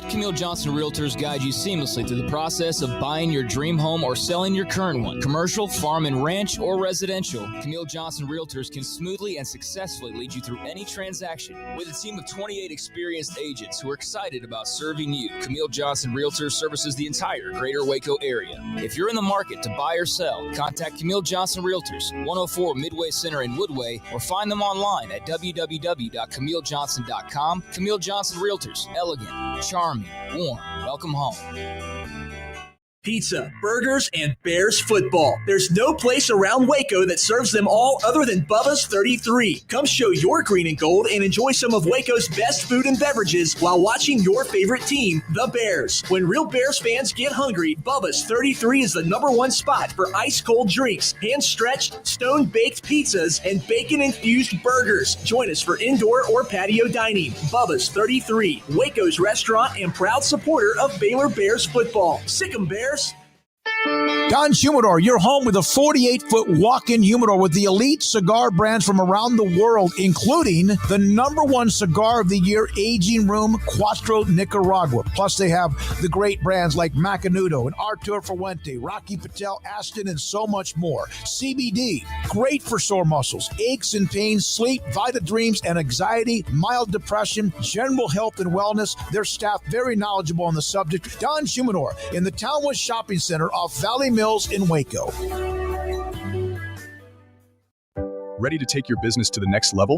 Let Camille Johnson Realtors guide you seamlessly through the process of buying your dream home or selling your current one. Commercial, farm and ranch, or residential, Camille Johnson Realtors can smoothly and successfully lead you through any transaction. With a team of 28 experienced agents who are excited about serving you, Camille Johnson Realtors services the entire greater Waco area. If you're in the market to buy or sell, contact Camille Johnson Realtors, 104 Midway Center in Woodway, or find them online at www.camillejohnson.com. Camille Johnson Realtors, elegant, charming, warm. Welcome home. Pizza, burgers, and Bears football. There's no place around Waco that serves them all other than Bubba's 33. Come show your green and gold and enjoy some of Waco's best food and beverages while watching your favorite team, the Bears. When real Bears fans get hungry, Bubba's 33 is the #1 spot for ice-cold drinks, hand-stretched, stone-baked pizzas, and bacon-infused burgers. Join us for indoor or patio dining. Bubba's 33, Waco's restaurant and proud supporter of Baylor Bears football. Sick 'em, Bears. Don's Humidor, your home with a 48-foot walk-in humidor with the elite cigar brands from around the world, including the #1 cigar of the year, Aging Room Cuatro Nicaragua. Plus, they have the great brands like Macanudo and Artur Fuente, Rocky Patel, Aston, and so much more. CBD, great for sore muscles, aches and pains, sleep, Vita Dreams, and anxiety, mild depression, general health and wellness. Their staff very knowledgeable on the subject. Don's Humidor in the Townwood Shopping Center off Valley Mills in Waco. Ready to take your business to the next level?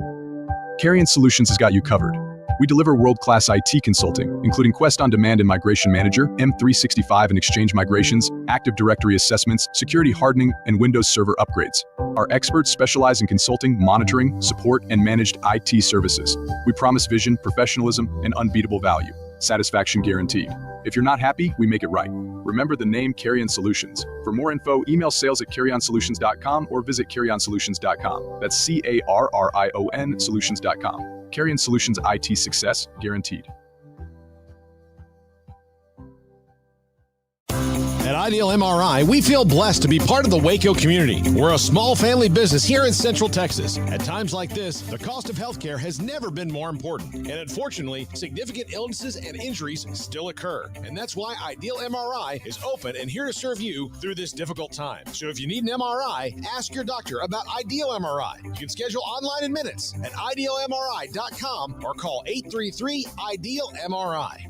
Carrion Solutions has got you covered. We deliver world-class IT consulting, including Quest On Demand and Migration Manager, M365 and Exchange migrations, Active Directory assessments, security hardening, and Windows Server upgrades. Our experts specialize in consulting, monitoring, support, and managed IT services. We promise vision, professionalism, and unbeatable value. Satisfaction guaranteed. If you're not happy, we make it right. Remember the name Carrion Solutions. For more info, email sales@carrionsolutions.com or visit carrionsolutions.com. That's CARRION solutions.com. Carrion Solutions, IT success guaranteed. At Ideal MRI, we feel blessed to be part of the Waco community. We're a small family business here in Central Texas. At times like this, the cost of healthcare has never been more important. And unfortunately, significant illnesses and injuries still occur. And that's why Ideal MRI is open and here to serve you through this difficult time. So if you need an MRI, ask your doctor about Ideal MRI. You can schedule online in minutes at idealmri.com or call 833-IDEAL-MRI.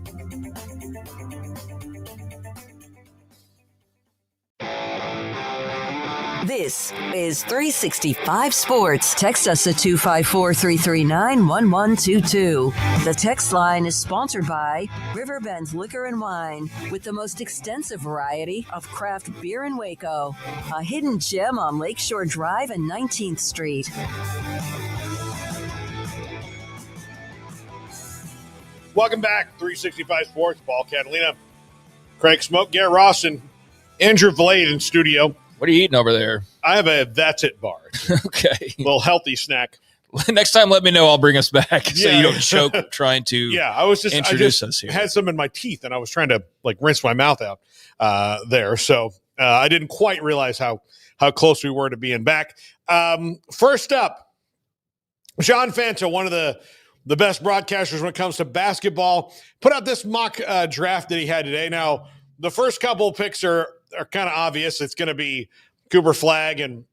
This is 365 Sports. Text us at 254-339-1122. The text line is sponsored by Riverbend Liquor and Wine, with the most extensive variety of craft beer in Waco. A hidden gem on Lakeshore Drive and 19th Street. Welcome back, 365 Sports, Ball Catalina. Craig Smoak, Garrett Ross, and Andrew Vlade in studio. What are you eating over there? I have a That's It bar. Okay. A little healthy snack. Next time, let me know. I'll bring us back so you don't choke trying to introduce us here. I had some in my teeth, and I was trying to rinse my mouth out there. So I didn't quite realize how close we were to being back. First up, John Fanta, one of the best broadcasters when it comes to basketball, put out this mock draft that he had today. Now, the first couple of picks are kind of obvious. It's going to be Cooper Flagg and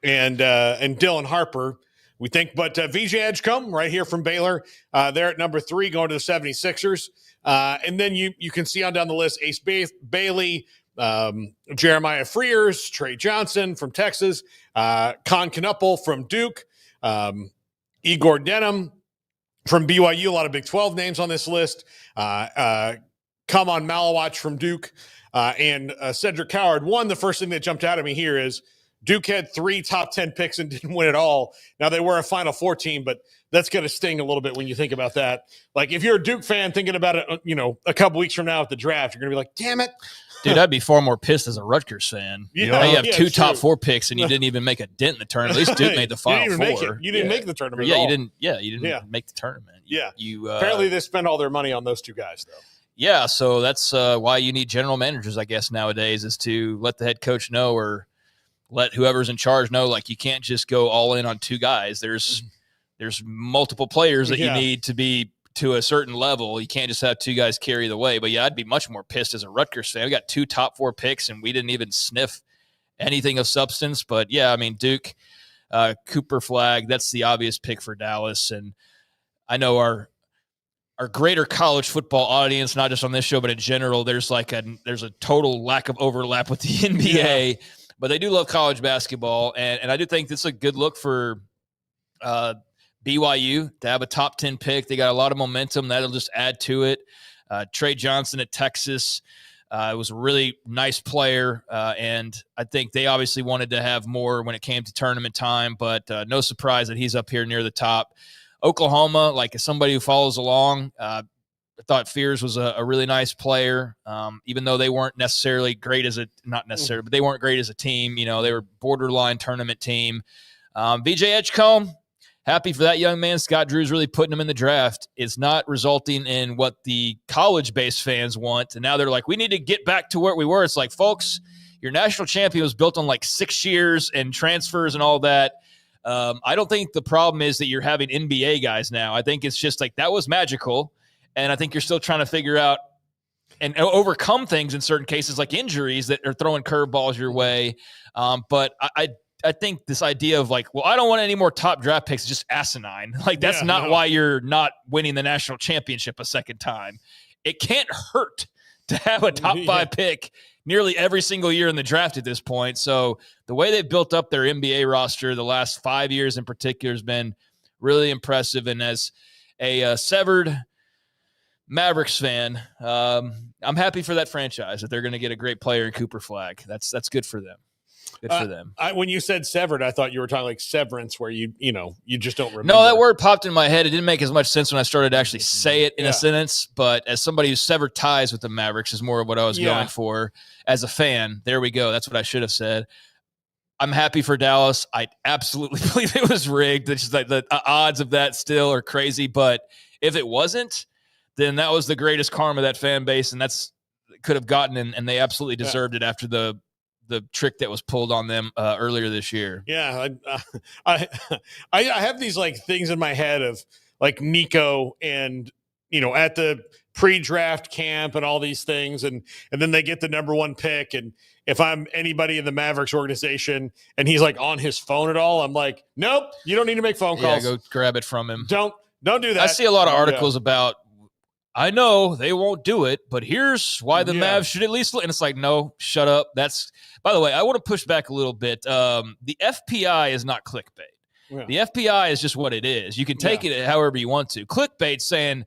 Dylan Harper, we think. But VJ Edgecombe, right here from Baylor, they're at number 3, going to the 76ers. And then you can see on down the list, Ace Bailey, Jeremiah Frears, Trey Johnson from Texas, Con Knuppel from Duke, Igor Denham from BYU, a lot of Big 12 names on this list. Come on Malawach from Duke. And Cedric Coward. The first thing that jumped out at me here is Duke had 3 top 10 picks and didn't win at all. Now, they were a Final Four team, but that's going to sting a little bit when you think about that. Like, if you're a Duke fan thinking about it, a couple weeks from now at the draft, you're going to be like, damn it. Dude, I'd be far more pissed as a Rutgers fan. You have 2 top 4 picks and you didn't even make a dent in the tournament. At least Duke made the Final Four. You didn't make the tournament at all. You didn't make the tournament. Apparently they spend all their money on those 2 guys, though. Yeah, so that's why you need general managers, I guess, nowadays, is to let the head coach know or let whoever's in charge know, like, you can't just go all in on 2 guys. There's multiple players that you need to be to a certain level. You can't just have two guys carry the way. But, yeah, I'd be much more pissed as a Rutgers fan. We got 2 top 4 picks, and we didn't even sniff anything of substance. But, yeah, I mean, Duke, Cooper Flag, that's the obvious pick for Dallas. And I know our greater college football audience, not just on this show, but in general, there's a total lack of overlap with the NBA, but they do love college basketball. And I do think this is a good look for BYU to have a top 10 pick. They got a lot of momentum. That'll just add to it. Trey Johnson at Texas was a really nice player. And I think they obviously wanted to have more when it came to tournament time, but no surprise that he's up here near the top. Oklahoma, like as somebody who follows along, I thought Fears was a really nice player, even though they weren't necessarily great but they weren't great as a team. They were borderline tournament team. VJ Edgecombe, happy for that young man. Scott Drew's really putting him in the draft. It's not resulting in what the college-based fans want. And now they're like, we need to get back to where we were. It's like, folks, your national champion was built on like 6 years and transfers and all that. I don't think the problem is that you're having NBA guys now. I think it's just like that was magical, and I think you're still trying to figure out and overcome things in certain cases like injuries that are throwing curveballs your way. But I think this idea of like, well, I don't want any more top draft picks is just asinine. Like that's why you're not winning the national championship a second time. It can't hurt to have a top 5 pick nearly every single year in the draft at this point. So the way they've built up their NBA roster the last 5 years in particular has been really impressive. And as a severed Mavericks fan, I'm happy for that franchise that they're going to get a great player in Cooper Flag. That's good for them. Good for them. When you said severed, I thought you were talking like severance, where you just don't remember. No, that word popped in my head. It didn't make as much sense when I started to actually say it in a sentence. But as somebody who's severed ties with the Mavericks is more of what I was going for. As a fan, there we go. That's what I should have said. I'm happy for Dallas. I absolutely believe it was rigged. It's just like the odds of that still are crazy. But if it wasn't, then that was the greatest karma of that fan base, and that's could have gotten, and they absolutely deserved it after the trick that was pulled on them earlier this year. Yeah. I have these like things in my head of like Nico and, at the pre-draft camp and all these things. And then they get the number 1 pick. And if I'm anybody in the Mavericks organization and he's like on his phone at all, I'm like, nope, you don't need to make phone calls. Yeah, go grab it from him. Don't do that. I see a lot of articles about, I know they won't do it, but here's why the Mavs should at least look. And it's like, no, shut up. That's, by the way, I want to push back a little bit. The FPI is not clickbait. Yeah. The FPI is just what it is. You can take it however you want to. Clickbait saying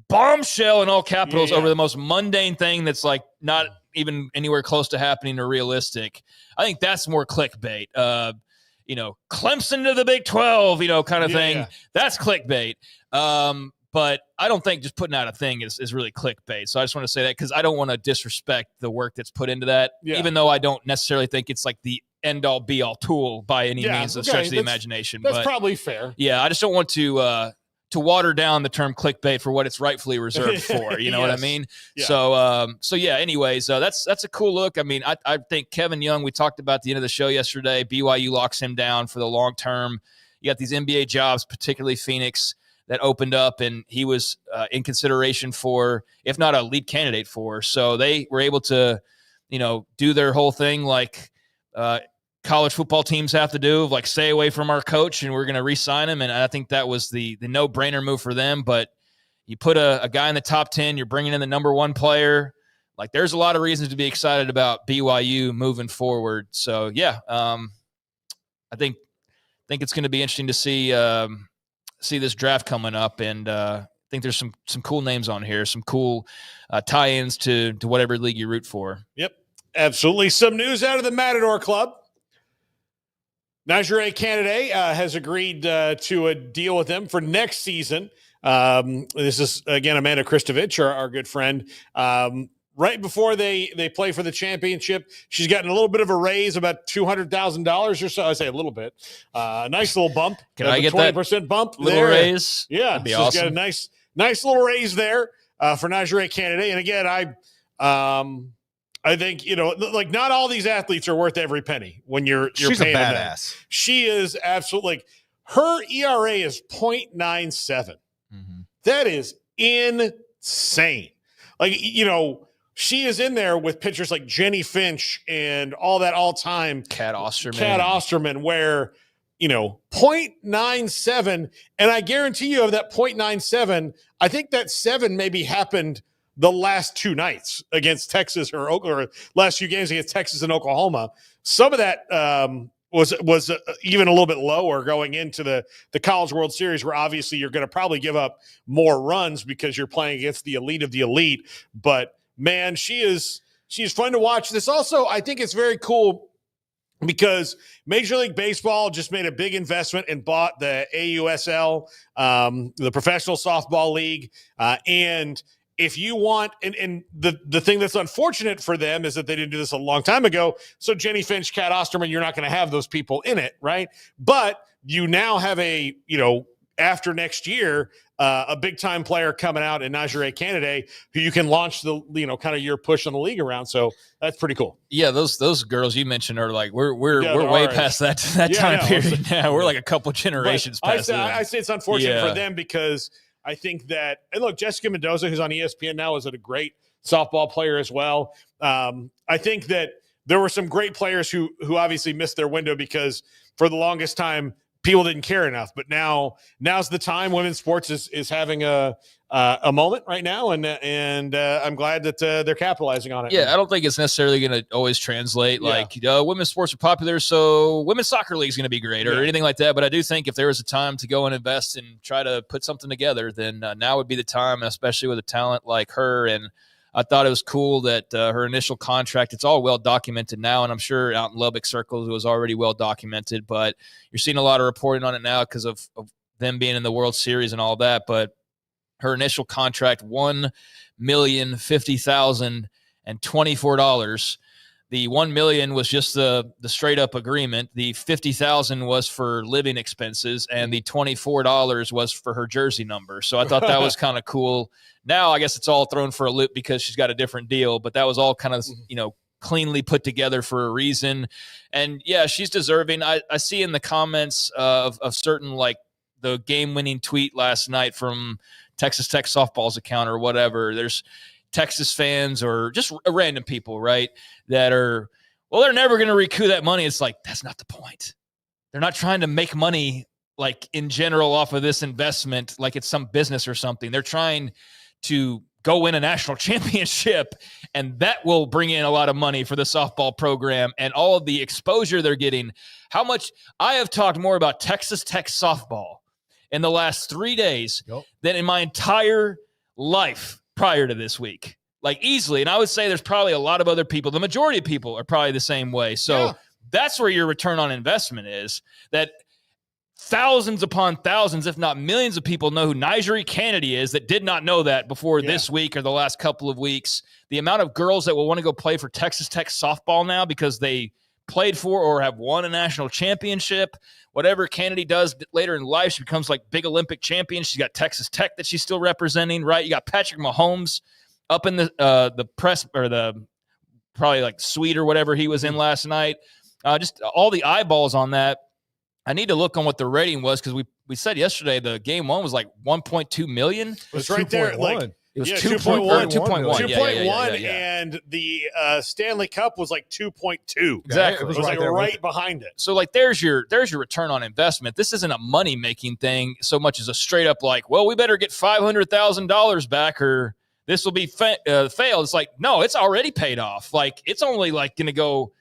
bombshell in all capitals over the most mundane thing that's like not even anywhere close to happening or realistic. I think that's more clickbait. Clemson to the Big 12, kind of thing. Yeah. That's clickbait. But I don't think just putting out a thing is really clickbait. So I just want to say that because I don't want to disrespect the work that's put into that, even though I don't necessarily think it's like the end-all, be-all tool by any means of stretch of the imagination. That's probably fair. Yeah, I just don't want to water down the term clickbait for what it's rightfully reserved for. You know what I mean? Yeah. So anyways, that's a cool look. I mean, I think Kevin Young, we talked about at the end of the show yesterday, BYU locks him down for the long term. You got these NBA jobs, particularly Phoenix, that opened up, and he was in consideration for, if not a lead candidate for. So they were able to, do their whole thing like college football teams have to do, like stay away from our coach, and we're going to re-sign him. And I think that was the no-brainer move for them. But you put a guy in the top 10, you're bringing in the number 1 player. Like there's a lot of reasons to be excited about BYU moving forward. So I think it's going to be interesting to see this draft coming up, and I think there's some cool names on here, some cool tie-ins to whatever league you root for. Yep, absolutely. Some news out of the Matador Club. Nijaree Canady has agreed to a deal with them for next season. This is, again, Amanda Kristovich, our good friend. Right before they play for the championship, she's gotten a little bit of a raise, about $200,000 or so. I say a little bit. Nice little bump. Can I get 20% bump? Little there. Raise? Yeah. That'd be she's awesome. got a nice little raise there for Nijaree Canady. And again, I think, like not all these athletes are worth every penny when you're she's paying a badass. them. She is absolutely, like, her ERA is 0.97. Mm-hmm. That is insane. Like, she is in there with pitchers like Jenny Finch and all that all-time Cat Osterman, where, 0.97, and I guarantee you of that 0.97, I think that 7 maybe happened the last 2 nights against Texas or last few games against Texas and Oklahoma. Some of that was even a little bit lower going into the College World Series, where obviously you're going to probably give up more runs because you're playing against the elite of the elite. But man, she's fun to watch. This also, I think it's very cool because Major League Baseball just made a big investment and bought the AUSL, the Professional Softball League. And if you want, and the thing that's unfortunate for them is that they didn't do this a long time ago. So Jenny Finch, Cat Osterman, you're not going to have those people in it, right? But you now have after next year, a big time player coming out in Nijaree Canady, who you can launch the kind of your push on the league around. So that's pretty cool. Yeah, those girls you mentioned are like we're way past that time period now. We're like a couple generations past that. I say it's unfortunate for them because I think that, and look, Jessica Mendoza, who's on ESPN now, is a great softball player as well. I think that there were some great players who obviously missed their window because for the longest time people didn't care enough. But now's the time. Women's sports is having a moment right now, and I'm glad that they're capitalizing on it. Yeah, I don't think it's necessarily going to always translate women's sports are popular, so women's soccer league is going to be great or anything like that. But I do think if there was a time to go and invest and try to put something together, then now would be the time, especially with a talent like her. And I thought it was cool that her initial contract, it's all well documented now, and I'm sure out in Lubbock circles it was already well documented, but you're seeing a lot of reporting on it now because of them being in the World Series and all that. But her initial contract, $1,050,024. The $1 million was just the straight up agreement. The $50,000 was for living expenses, and the $24 was for her jersey number. So I thought that was kind of cool. Now I guess it's all thrown for a loop because she's got a different deal, but that was all kind of cleanly put together for a reason. And yeah, she's deserving. I see in the comments of certain, like the game-winning tweet last night from Texas Tech softball's account or whatever. There's Texas fans or just random people, right, that are, well, they're never going to recoup that money. It's like, that's not the point. They're not trying to make money, like in general, off of this investment, like it's some business or something. They're trying to go win a national championship, and that will bring in a lot of money for the softball program and all of the exposure they're getting. How much I have talked more about Texas Tech softball in the last 3 days than in my entire life prior to this week, like easily. And I would say there's probably a lot of other people. The majority of people are probably the same way. So that's where your return on investment is, that thousands upon thousands, if not millions of people know who Nijaree Canady is that did not know that before this week or the last couple of weeks. The amount of girls that will want to go play for Texas Tech softball now because they played for or have won a national championship. Whatever Canady does later in life, she becomes like big Olympic champion. She's got Texas Tech that she's still representing, right? You got Patrick Mahomes up in the press or the probably like suite or whatever he was in last night. Just all the eyeballs on that. I need to look on what the rating was because we said yesterday the game one was like 1.2 million. It's right there. Like, it was 2.1. 2.1, and the Stanley Cup was like 2.2. Exactly. It was like right behind it. So like there's your return on investment. This isn't a money-making thing so much as a straight up like, well, we better get $500,000 back or this will be failed. It's like, no, it's already paid off. Like it's only like going to go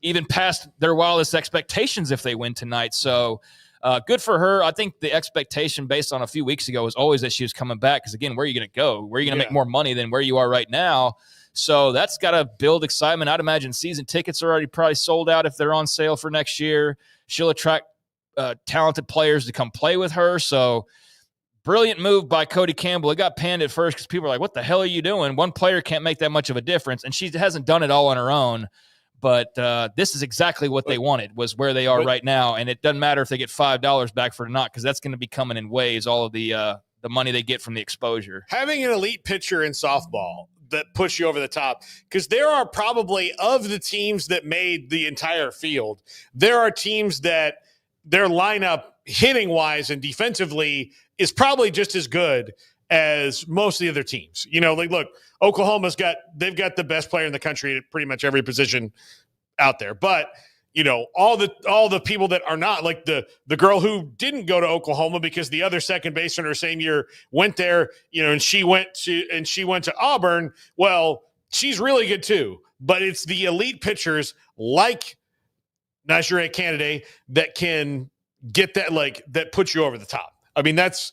even past their wildest expectations if they win tonight. So good for her. I think the expectation based on a few weeks ago was always that she was coming back because, again, where are you going to go? Where are you going to make more money than where you are right now? So that's got to build excitement. I'd imagine season tickets are already probably sold out if they're on sale for next year. She'll attract talented players to come play with her. So brilliant move by Cody Campbell. It got panned at first because people are like, what the hell are you doing? One player can't make that much of a difference, and she hasn't done it all on her own. But this is exactly what they wanted, was where they are right now. And it doesn't matter if they get $5 back for it or not, because that's going to be coming in waves, all of the money they get from the exposure. Having an elite pitcher in softball that push you over the top, because there are probably, of the teams that made the entire field, there are teams that their lineup hitting-wise and defensively is probably just as good as most of the other teams. Like, look, Oklahoma's they've got the best player in the country at pretty much every position out there. But, all the people that are not, like the girl who didn't go to Oklahoma because the other second baseman her same year went there, and she went to Auburn. Well, she's really good too. But it's the elite pitchers like Nijaree Canady that can get that, like, that puts you over the top. I mean, that's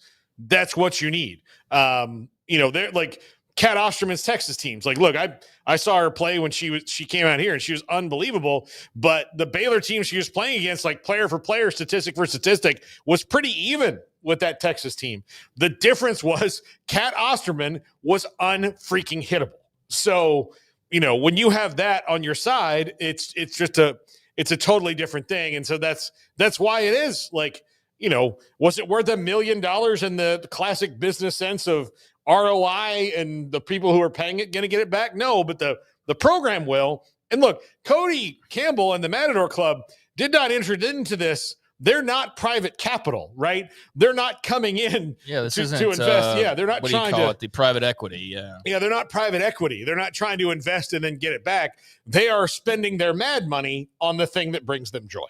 what you need. They're like Kat Osterman's Texas teams. Like, look, I saw her play when she came out here, and she was unbelievable. But the Baylor team she was playing against, like player for player, statistic for statistic, was pretty even with that Texas team. The difference was Kat Osterman was unfreaking hittable. So, when you have that on your side, it's a totally different thing. And so that's why it is like, was it worth $1 million in the classic business sense of ROI and the people who are paying it going to get it back? No, but the program will. And look, Cody Campbell and the Matador Club did not enter into this. They're not private capital, right? They're not coming in to invest. They're not what trying do you call it? The private equity. Yeah, they're not private equity. They're not trying to invest and then get it back. They are spending their mad money on the thing that brings them joy.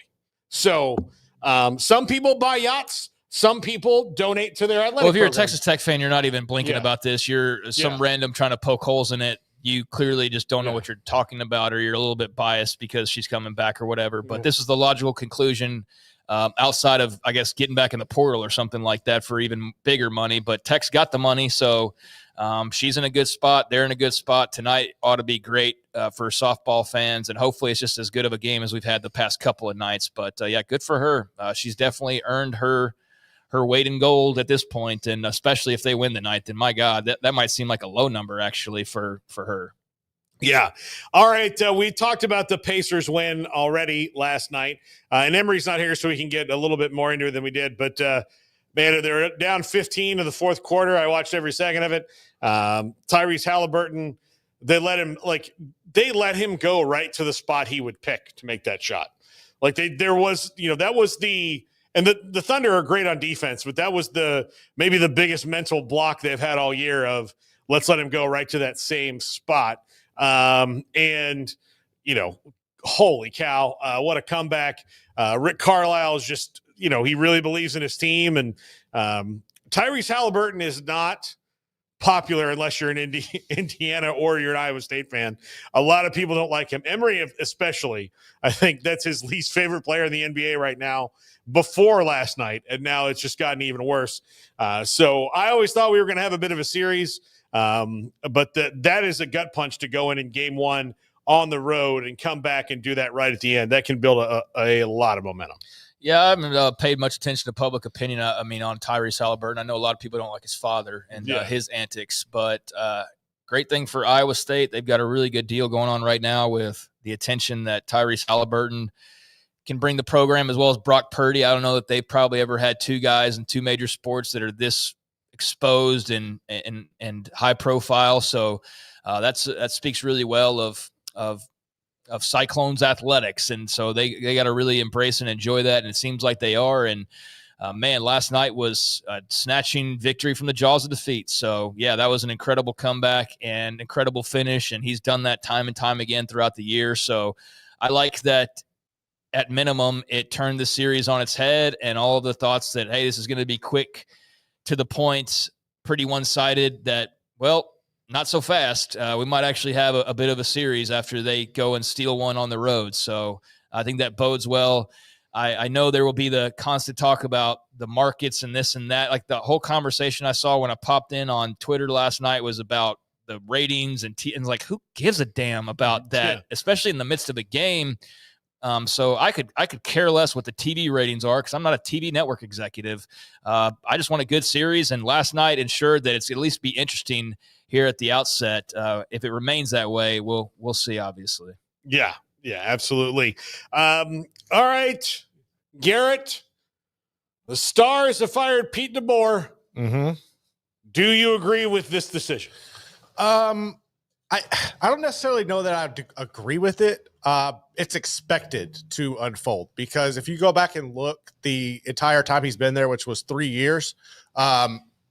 So some people buy yachts. Some people donate to their athletic Well, if you're program. a Texas Tech fan, you're not even blinking about this. You're some random trying to poke holes in it. You clearly just don't know what you're talking about, or you're a little bit biased because she's coming back or whatever. But this is the logical conclusion outside of, I guess, getting back in the portal or something like that for even bigger money. But Tech's got the money, so she's in a good spot. They're in a good spot. Tonight ought to be great for softball fans, and hopefully it's just as good of a game as we've had the past couple of nights. But, good for her. She's definitely earned her weight in gold at this point, and especially if they win the night, then my God, that might seem like a low number actually for her. Yeah. All right. We talked about the Pacers win already last night, and Emery's not here, so we can get a little bit more into it than we did. But, man, they're down 15 in the fourth quarter. I watched every second of it. Tyrese Halliburton, they let him go right to the spot he would pick to make that shot. Like that was the – and the Thunder are great on defense, but that was maybe the biggest mental block they've had all year of let's let him go right to that same spot. Holy cow, what a comeback. Rick Carlisle is just, he really believes in his team. And Tyrese Halliburton is not popular unless you're an Indiana or you're an Iowa State fan. A lot of people don't like him. Emery especially, I think that's his least favorite player in the NBA right now before last night, and now it's just gotten even worse. So I always thought we were going to have a bit of a series, but that is a gut punch to go in game one on the road and come back and do that right at the end. That can build a lot of momentum. Yeah, I haven't paid much attention to public opinion, on Tyrese Halliburton. I know a lot of people don't like his father and his antics, but great thing for Iowa State. They've got a really good deal going on right now with the attention that Tyrese Halliburton can bring the program, as well as Brock Purdy. I don't know that they've probably ever had two guys in two major sports that are this exposed and high profile. So that speaks really well of Cyclones athletics. And so they got to really embrace and enjoy that. And it seems like they are. And man, last night was snatching victory from the jaws of defeat. So yeah, that was an incredible comeback and incredible finish. And he's done that time and time again throughout the year. So I like that. At minimum, it turned the series on its head, and all of the thoughts that, hey, this is going to be quick to the point, pretty one-sided, that, well, not so fast. We might actually have a bit of a series after they go and steal one on the road. So I think that bodes well. I know there will be the constant talk about the markets and this and that. Like the whole conversation I saw when I popped in on Twitter last night was about the ratings and like, who gives a damn about that, especially in the midst of a game. So I could care less what the TV ratings are because I'm not a TV network executive. I just want a good series, and last night ensured that it's at least be interesting here at the outset. If it remains that way, we'll see, obviously. Yeah, absolutely. All right, Garrett, the Stars have fired Pete DeBoer. Mm-hmm. Do you agree with this decision? I don't necessarily know that I agree with it. It's expected to unfold because if you go back and look the entire time he's been there, which was 3 years,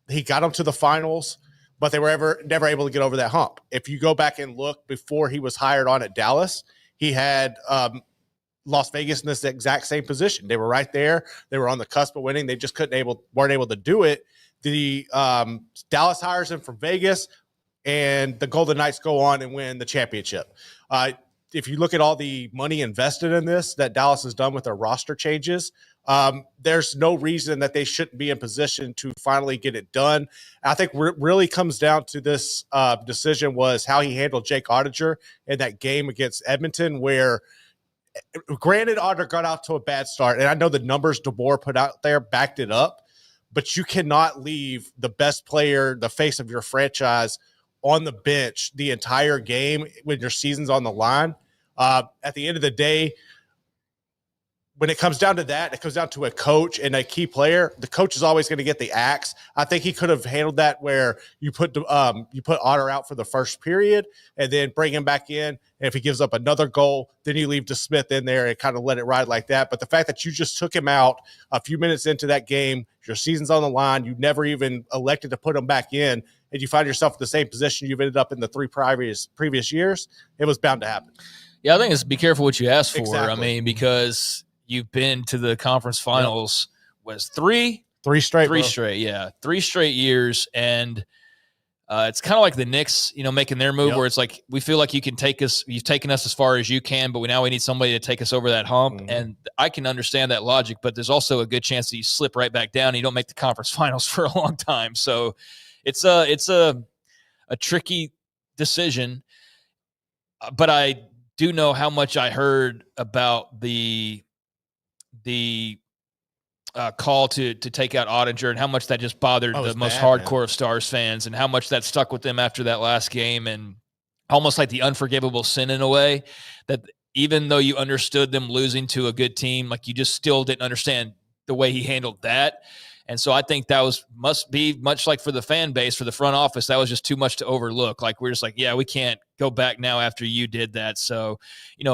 he got them to the finals, but they were never able to get over that hump. If you go back and look before he was hired on at Dallas, he had Las Vegas in this exact same position. They were right there. They were on the cusp of winning. They just weren't able to do it. The Dallas hires him from Vegas, and the Golden Knights go on and win the championship. If you look at all the money invested in this that Dallas has done with their roster changes, there's no reason that they shouldn't be in position to finally get it done. I think what it really comes down to this decision was how he handled Jake Ottinger in that game against Edmonton, where granted Ottinger got out to a bad start, and I know the numbers DeBoer put out there backed it up, but you cannot leave the best player, the face of your franchise, on the bench the entire game when your season's on the line. At the end of the day, when it comes down to that, it comes down to a coach and a key player. The coach is always going to get the axe. I think he could have handled that where you put Otter out for the first period and then bring him back in. And if he gives up another goal, then you leave DeSmith in there and kind of let it ride like that. But the fact that you just took him out a few minutes into that game, your season's on the line, you never even elected to put him back in, and you find yourself in the same position you've ended up in the three previous years, it was bound to happen. Yeah, I think it's be careful what you ask for. Exactly. I mean, because you've been to the conference finals, was three straight, yeah, 3 straight years, and it's kind of like the Knicks, making their move where it's like we feel like you've taken us as far as you can, but we need somebody to take us over that hump, and I can understand that logic, but there's also a good chance that you slip right back down and you don't make the conference finals for a long time. So it's a tricky decision, but I do know how much I heard about the call to take out Ottinger and how much that just bothered the most hardcore of Stars fans and how much that stuck with them after that last game, and almost like the unforgivable sin in a way that even though you understood them losing to a good team, like you just still didn't understand the way he handled that. And so I think that must be much like for the fan base, for the front office, that was just too much to overlook. Like, we're just like, yeah, we can't go back now after you did that. So,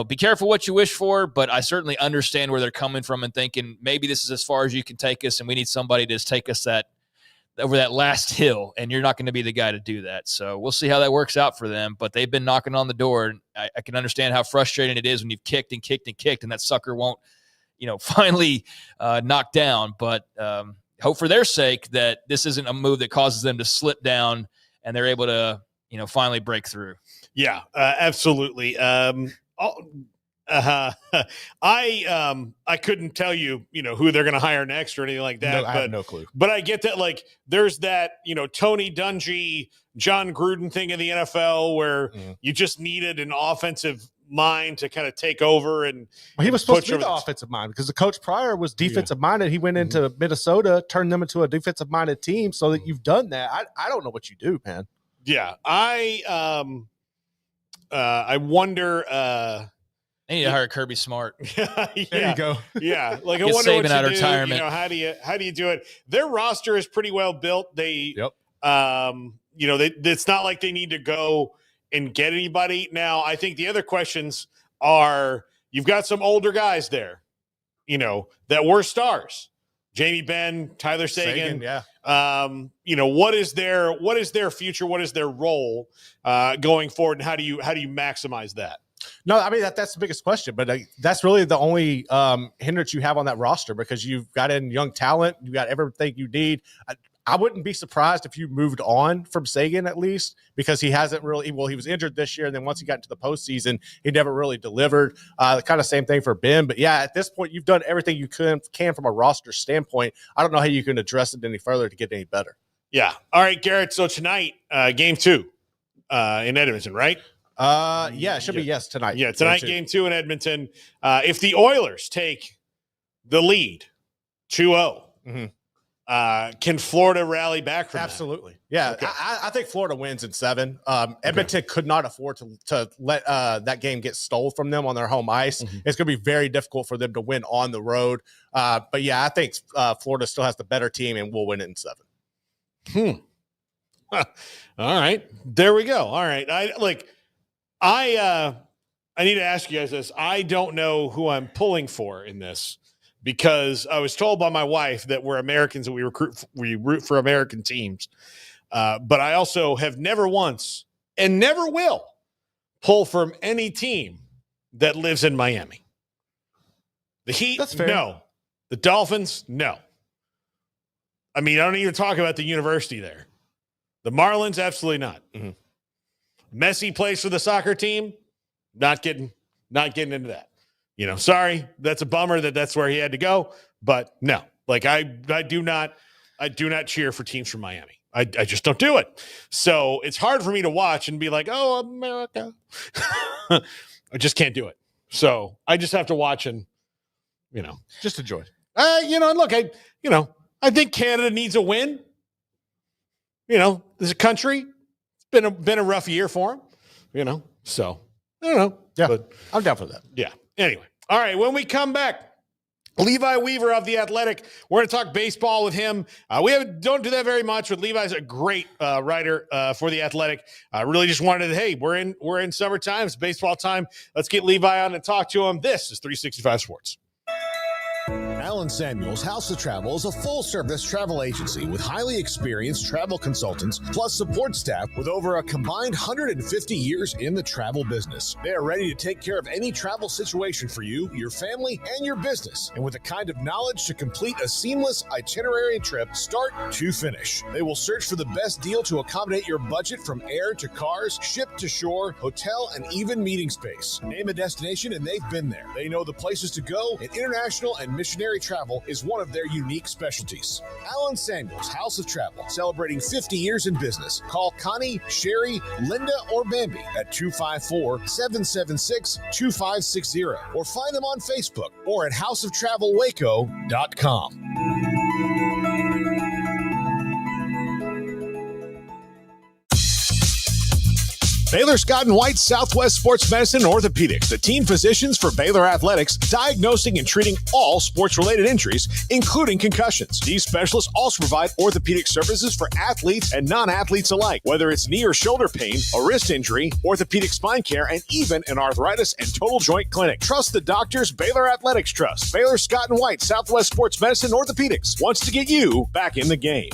be careful what you wish for, but I certainly understand where they're coming from and thinking maybe this is as far as you can take us, and we need somebody to just take us over that last hill, and you're not going to be the guy to do that. So we'll see how that works out for them, but they've been knocking on the door, and I can understand how frustrating it is when you've kicked and kicked and kicked, and that sucker won't, finally knock down. But hope for their sake that this isn't a move that causes them to slip down and they're able to, finally break through. Yeah, absolutely. I couldn't tell you, who they're going to hire next or anything like that. No, I have no clue. But I get that, like, there's that, Tony Dungy, John Gruden thing in the NFL where you just needed an offensive mind to kind of take over. And he was supposed to be the offensive mind because the coach prior was defensive minded. He went into Minnesota, turned them into a defensive minded team. So that you've done that. I don't know what you do, man. Yeah. I wonder, they need to hire Kirby Smart. There you go. Yeah. Like, I Get wonder Saban what you out of do. retirement. How do you do it? Their roster is pretty well built. It's not like they need to go and get anybody. Now, I think the other questions are, you've got some older guys there, that were stars. Jamie Benn, Tyler Seguin. What is their future? What is their role going forward? And how do you maximize that? No, I mean, that's the biggest question, but that's really the only hindrance you have on that roster because you've got in young talent. You got everything you need. I wouldn't be surprised if you moved on from Seguin at least because he hasn't really, he was injured this year. And then once he got into the postseason, he never really delivered. Kind of same thing for Ben. But yeah, at this point, you've done everything you can from a roster standpoint. I don't know how you can address it any further to get any better. Yeah. All right, Garrett. So tonight, game 2 in Edmonton, right? Yeah, it should be tonight. Yeah, tonight, game 2 in Edmonton. If the Oilers take the lead 2-0, can Florida rally back from Absolutely. that? Yeah, Okay. I think Florida wins in 7. Edmonton could not afford to let that game get stole from them on their home ice. It's going to be very difficult for them to win on the road. But yeah, I think Florida still has the better team and will win it in 7. All right, there we go. All right, I need to ask you guys this. I don't know who I'm pulling for in this because I was told by my wife that we're Americans and we root for American teams. But I also have never once and never will pull from any team that lives in Miami. The Heat, That's fair. No. The Dolphins, no. I mean, I don't even talk about the university there. The Marlins, absolutely not. Mm-hmm. Messi plays for the soccer team, not getting into that. Sorry, that's a bummer that's where he had to go, but no. Like I do not cheer for teams from Miami. I just don't do it. So it's hard for me to watch and be like, oh, America. I just can't do it. So I just have to watch and, just enjoy it. And look, I think Canada needs a win. There's a country. It's been a rough year for them, so I don't know. Yeah, but I'm down for that. Yeah. Anyway. All right. When we come back, Levi Weaver of The Athletic. We're going to talk baseball with him. Don't do that very much, but Levi's a great writer for The Athletic. I really just wanted to, hey, we're in summertime. It's baseball time. Let's get Levi on and talk to him. This is 365 Sports. Alan Samuels House of Travel is a full-service travel agency with highly experienced travel consultants plus support staff with over a combined 150 years in the travel business. They are ready to take care of any travel situation for you, your family, and your business, and with the kind of knowledge to complete a seamless itinerary trip start to finish. They will search for the best deal to accommodate your budget from air to cars, ship to shore, hotel, and even meeting space. Name a destination and they've been there. They know the places to go, and international and missionary travel is one of their unique specialties. Alan Samuels House of Travel, celebrating 50 years in business. Call Connie, Sherry, Linda, or Bambi at 254-776-2560 or find them on Facebook or at houseoftravelwaco.com. Baylor Scott & White Southwest Sports Medicine and Orthopedics, the team physicians for Baylor Athletics, diagnosing and treating all sports-related injuries, including concussions. These specialists also provide orthopedic services for athletes and non-athletes alike, whether it's knee or shoulder pain, a wrist injury, orthopedic spine care, and even an arthritis and total joint clinic. Trust the doctors Baylor Athletics trust. Baylor Scott & White Southwest Sports Medicine and Orthopedics wants to get you back in the game.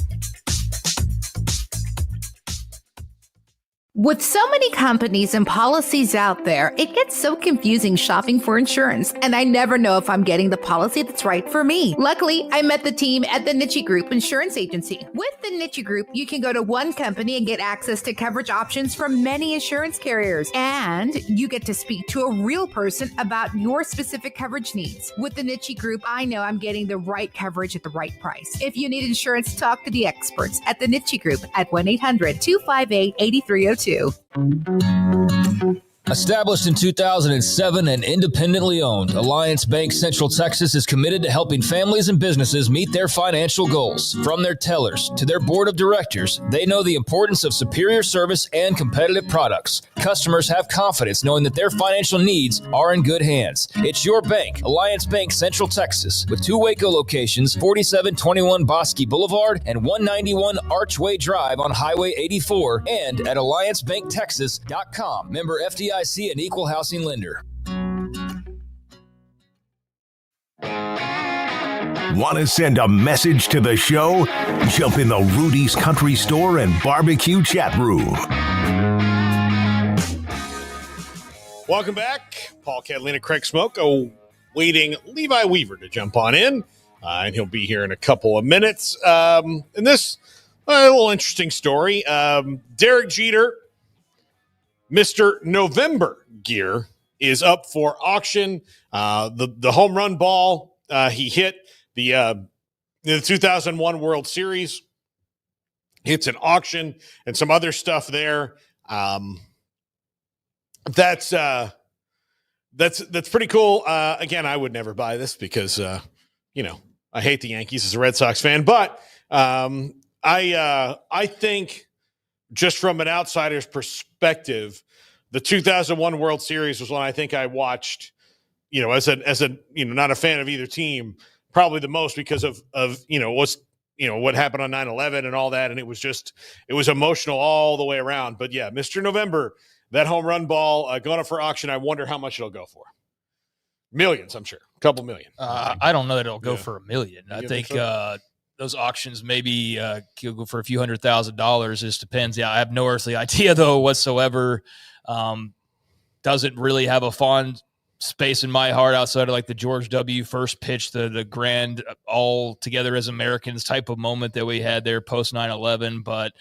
With so many companies and policies out there, it gets so confusing shopping for insurance, and I never know if I'm getting the policy that's right for me. Luckily, I met the team at the Nijaree Group Insurance Agency. With the Nijaree Group, you can go to one company and get access to coverage options from many insurance carriers, and you get to speak to a real person about your specific coverage needs. With the Nijaree Group, I know I'm getting the right coverage at the right price. If you need insurance, talk to the experts at the Nijaree Group at 1-800-258-8302. Established in 2007 and independently owned, Alliance Bank Central Texas is committed to helping families and businesses meet their financial goals. From their tellers to their board of directors, they know the importance of superior service and competitive products. Customers have confidence knowing that their financial needs are in good hands. It's your bank, Alliance Bank Central Texas, with 2 Waco locations, 4721 Bosque Boulevard and 191 Archway Drive on Highway 84, and at alliancebanktexas.com. Member FDIC and equal housing lender. Want to send a message to the show? Jump in the Rudy's Country Store and Barbecue chat room. Welcome back. Paul, Catalina, Craig Smoak awaiting Levi Weaver to jump on in, and he'll be here in a couple of minutes. And this, a little interesting story. Derek Jeter, Mr. November gear, is up for auction. The home run ball he hit the 2001 World Series. It's an auction and some other stuff there. That's pretty cool. Again, I would never buy this because I hate the Yankees as a Red Sox fan, but I think, just from an outsider's perspective, the 2001 World Series was one I think I watched, as a not a fan of either team, probably the most because of what happened on 9/11 and all that, and it was emotional all the way around. But yeah, Mr. November, that home run ball going up for auction. I wonder how much it'll go for. Millions, I'm sure. Couple million. I don't know that it'll go for $1 million. I You think so? those auctions maybe could go for a few $100,000. Just depends. Yeah, I have no earthly idea though whatsoever. Doesn't really have a fond space in my heart outside of like the George W. first pitch, the grand all together as Americans type of moment that we had there post 9/11. But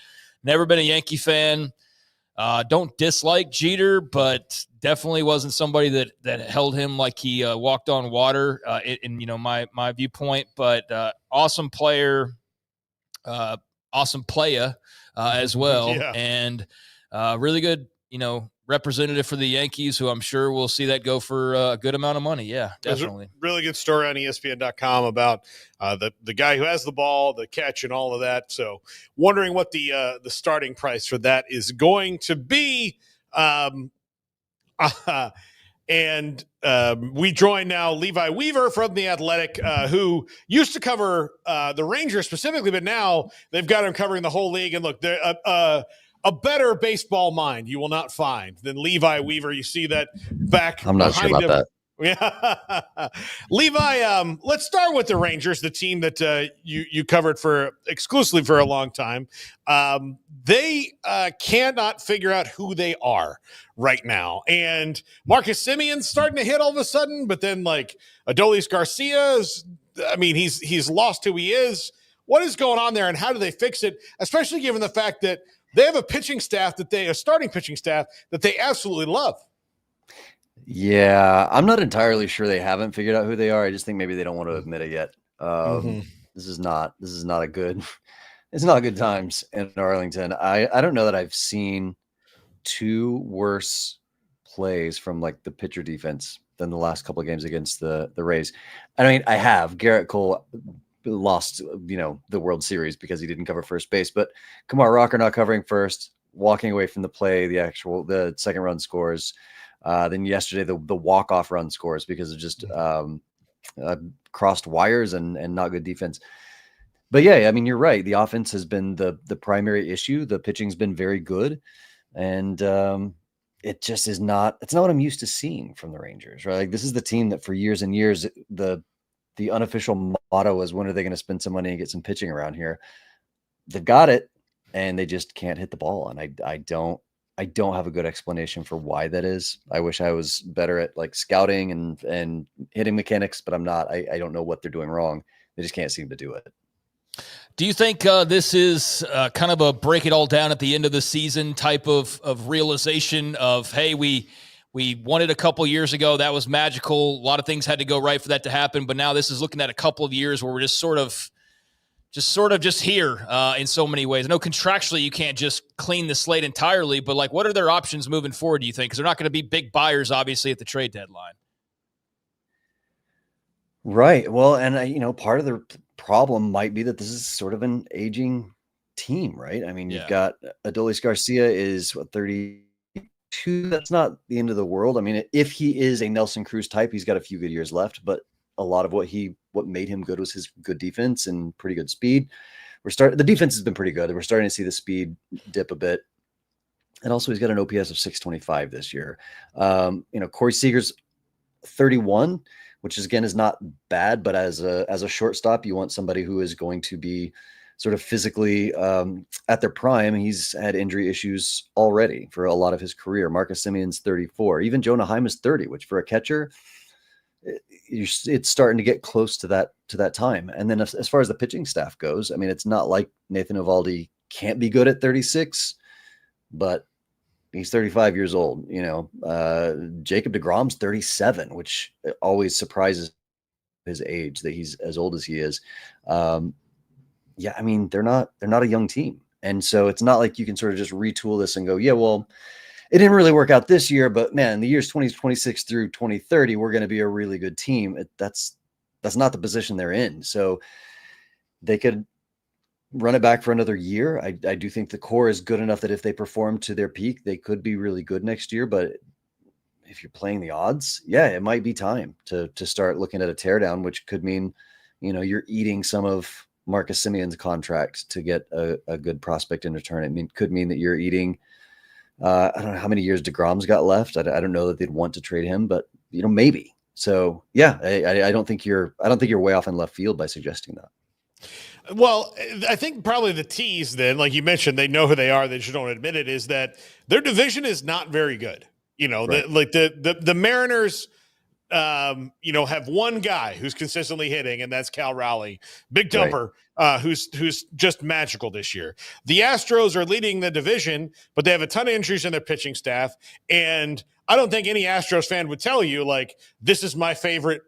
never been a Yankee fan. Don't dislike Jeter, but definitely wasn't somebody that held him like he walked on water in my viewpoint. But awesome player, awesome playa as well, Yeah. and really good representative for the Yankees, who I'm sure will see that go for a good amount of money. Yeah, definitely. There's a really good story on ESPN.com about the guy who has the ball, the catch, and all of that. So, wondering what the starting price for that is going to be. And we join now Levi Weaver from The Athletic, who used to cover the Rangers specifically, but now they've got him covering the whole league. And look, they're a better baseball mind you will not find than Levi Weaver. You see that back. I'm not sure about him. that. Yeah. Levi, let's start with the Rangers, the team that you covered exclusively for a long time. They cannot figure out who they are right now. And Marcus Semion's starting to hit all of a sudden, but then like Adolis Garcia he's lost who he is. What is going on there and how do they fix it? Especially given the fact that they have a starting pitching staff that they absolutely love. Yeah, I'm not entirely sure they haven't figured out who they are. I just think maybe they don't want to admit it yet. This is not a good, it's not good times in Arlington. I don't know that I've seen two worse plays from like the pitcher defense than the last couple of games against the Rays. I mean, I have. Garrett Cole lost, the World Series because he didn't cover first base, but Kumar Rocker not covering first, walking away from the play, the second run scores. Then yesterday, the walk-off run scores because of just crossed wires and not good defense. But yeah, I mean, you're right. The offense has been the primary issue. The pitching's been very good. And it just is not, it's not what I'm used to seeing from the Rangers, right? Like this is the team that for years and years, the unofficial motto was, when are they going to spend some money and get some pitching around here? They've got it and they just can't hit the ball. And I don't have a good explanation for why that is. I wish I was better at like scouting and hitting mechanics, but I'm not. I don't know what they're doing wrong. They just can't seem to do it. Do you think this is kind of a break it all down at the end of the season type of realization of, hey, we won it a couple years ago. That was magical. A lot of things had to go right for that to happen. But now this is looking at a couple of years where we're just sort of here in so many ways. I know contractually you can't just clean the slate entirely, but like, what are their options moving forward, do you think? Because they're not going to be big buyers, obviously, at the trade deadline. Right. Well, and part of the problem might be that this is sort of an aging team, right? I mean, you've got Adolis Garcia is 32. That's not the end of the world. I mean, if he is a Nelson Cruz type, he's got a few good years left, but a lot of what made him good was his good defense and pretty good speed. The defense has been pretty good. We're starting to see the speed dip a bit. And also he's got an OPS of 625 this year. Corey Seager's 31, which again is not bad, but as a shortstop, you want somebody who is going to be sort of physically at their prime. He's had injury issues already for a lot of his career. Marcus Semion's 34. Even Jonah Heim is 30, which for a catcher, it's starting to get close to that time. And then as far as the pitching staff goes, I mean, it's not like Nathan Eovaldi can't be good at 36, but he's 35 years old. Jacob deGrom's 37, which always surprises his age that he's as old as he is. Yeah, I mean, they're not a young team. And so it's not like you can sort of just retool this and go, yeah, well, it didn't really work out this year, but man, the years 2026 through 2030, we're going to be a really good team. That's not the position they're in. So they could run it back for another year. I do think the core is good enough that if they perform to their peak, they could be really good next year. But if you're playing the odds, yeah, it might be time to start looking at a teardown, which could mean, you're eating some of Marcus Semion's contract to get a good prospect in return. It could mean that you're eating, I don't know how many years deGrom's got left. I don't know that they'd want to trade him, but maybe. So yeah, I don't think you're way off in left field by suggesting that. Well, I think probably the tease then, like you mentioned, they know who they are. They just don't admit it. Is that their division is not very good. You know, Right. the Mariners, have one guy who's consistently hitting, and that's Cal Raleigh, big dumper, who's just magical this year. The Astros are leading the division, but they have a ton of injuries in their pitching staff, and I don't think any Astros fan would tell you like this is my favorite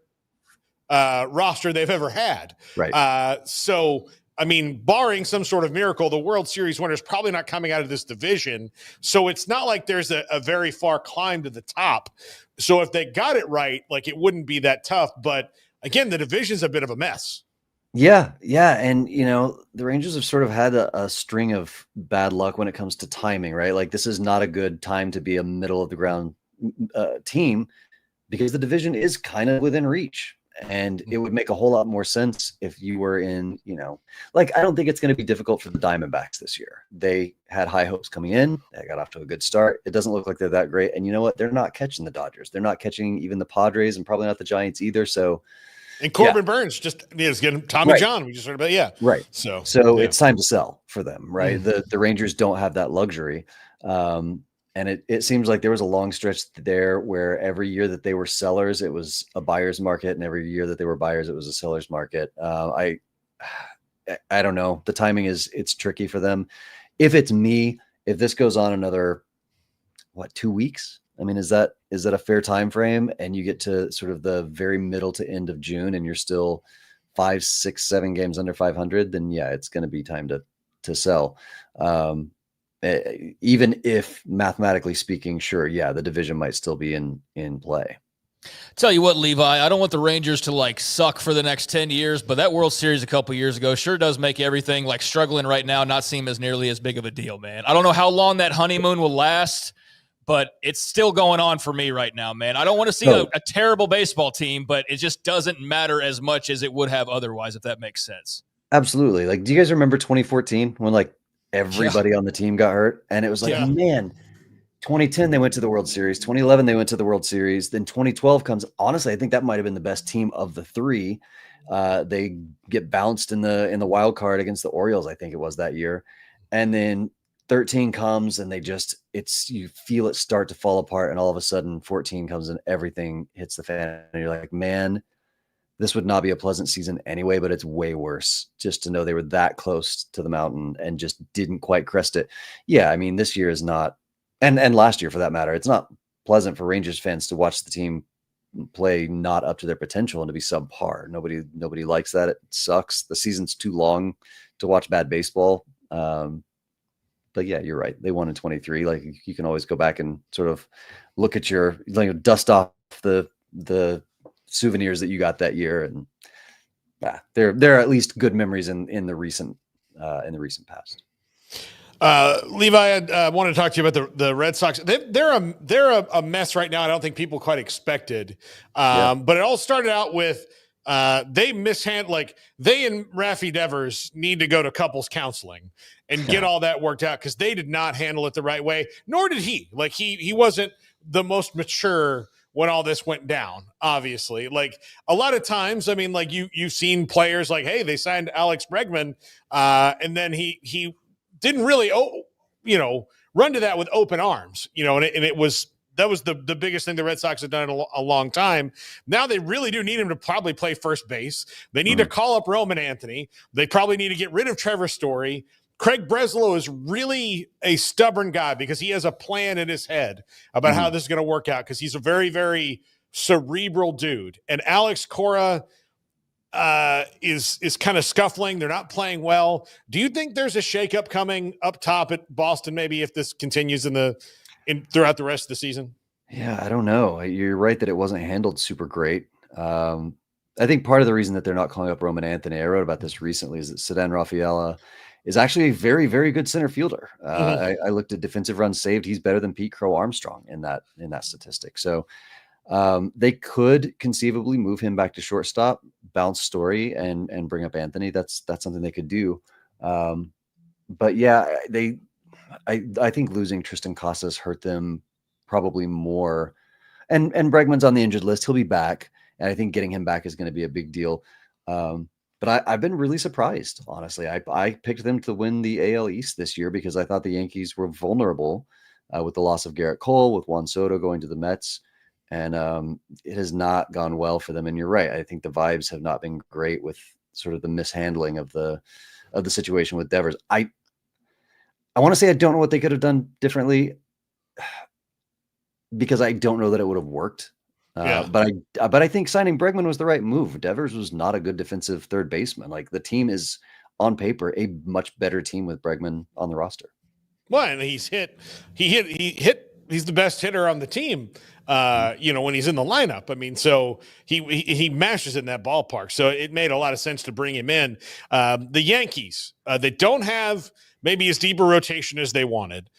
roster they've ever had. Right. So, I mean, barring some sort of miracle, the World Series winner is probably not coming out of this division. So it's not like there's a very far climb to the top. So if they got it right, like it wouldn't be that tough. But again, the division's a bit of a mess. Yeah. And, the Rangers have sort of had a string of bad luck when it comes to timing, right? Like this is not a good time to be a middle of the ground team because the division is kind of within reach. And it would make a whole lot more sense if you were in, I don't think it's going to be difficult for the Diamondbacks this year. They had high hopes coming in. They got off to a good start. It doesn't look like they're that great. And you know what? They're not catching the Dodgers. They're not catching even the Padres and probably not the Giants either. So, and Corbin Burns just is getting Tommy John. We just heard about, Right. So it's time to sell for them, right? The Rangers don't have that luxury. And it seems like there was a long stretch there where every year that they were sellers, it was a buyer's market. And every year that they were buyers, it was a seller's market. I don't know. The timing it's tricky for them. If it's me, if this goes on another, 2 weeks? I mean, is that a fair time frame? And you get to sort of the very middle to end of June and you're still 5, 6, 7 games under 500, then yeah, it's going to be time to sell. Even if mathematically speaking, sure, yeah, the division might still be in play. Tell you what, Levi, I don't want the Rangers to suck for the next 10 years, but that World Series a couple years ago sure does make everything struggling right now not seem as nearly as big of a deal, man. I don't know how long that honeymoon will last, but it's still going on for me right now, man. I don't want to see a terrible baseball team, but it just doesn't matter as much as it would have otherwise, if that makes sense. Absolutely. Do you guys remember 2014 when everybody on the team got hurt? And it was man, 2010, they went to the World Series. 2011, they went to the World Series. Then 2012 comes. Honestly, I think that might have been the best team of the three. They get bounced in the wild card against the Orioles, I think it was that year. And then 13 comes and you feel it start to fall apart. And all of a sudden 14 comes and everything hits the fan. And you're like, man, this would not be a pleasant season anyway, but it's way worse just to know they were that close to the mountain and just didn't quite crest it. Yeah. I mean, this year is not, and last year for that matter, it's not pleasant for Rangers fans to watch the team play not up to their potential and to be subpar. Nobody likes that. It sucks. The season's too long to watch bad baseball. But yeah, you're right. They won in 23. You can always go back and sort of look at your, dust off the souvenirs that you got that year, and there are at least good memories in the recent past. Levi, I want to talk to you about the Red Sox. They're a mess right now. I don't think people quite expected, but it all started out with they mishandled. They and Rafi Devers need to go to couples counseling and get all that worked out because they did not handle it the right way. Nor did he. He wasn't the most mature when all this went down, obviously. A lot of times, I mean, you've seen players hey, they signed Alex Bregman, and then he didn't really, run to that with open arms, that was the biggest thing the Red Sox have done in a long time. Now they really do need him to probably play first base. They need to call up Roman Anthony. They probably need to get rid of Trevor Story. Craig Breslow is really a stubborn guy because he has a plan in his head about how this is going to work out because he's a very, very cerebral dude. And Alex Cora is kind of scuffling. They're not playing well. Do you think there's a shakeup coming up top at Boston maybe if this continues throughout the rest of the season? Yeah, I don't know. You're right that it wasn't handled super great. I think part of the reason that they're not calling up Roman Anthony, I wrote about this recently, is that Ceddanne Rafaela is actually a very, very good center fielder. I looked at defensive runs saved. He's better than Pete Crow Armstrong in that statistic. So they could conceivably move him back to shortstop, bounce Story, and bring up Anthony. That's something they could do. But yeah, I think losing Tristan Casas hurt them probably more. And Bregman's on the injured list. He'll be back, and I think getting him back is going to be a big deal. But I've been really surprised, honestly. I picked them to win the AL East this year because I thought the Yankees were vulnerable with the loss of Garrett Cole, with Juan Soto going to the Mets. And it has not gone well for them. And you're right. I think the vibes have not been great with sort of the mishandling of the situation with Devers. I want to say I don't know what they could have done differently because I don't know that it would have worked. But I think signing Bregman was the right move. Devers was not a good defensive third baseman. Like, the team is on paper a much better team with Bregman on the roster. Well, and he's the best hitter on the team. When he's in the lineup. I mean, so he mashes in that ballpark. So it made a lot of sense to bring him in. The Yankees, they don't have maybe as deep a rotation as they wanted.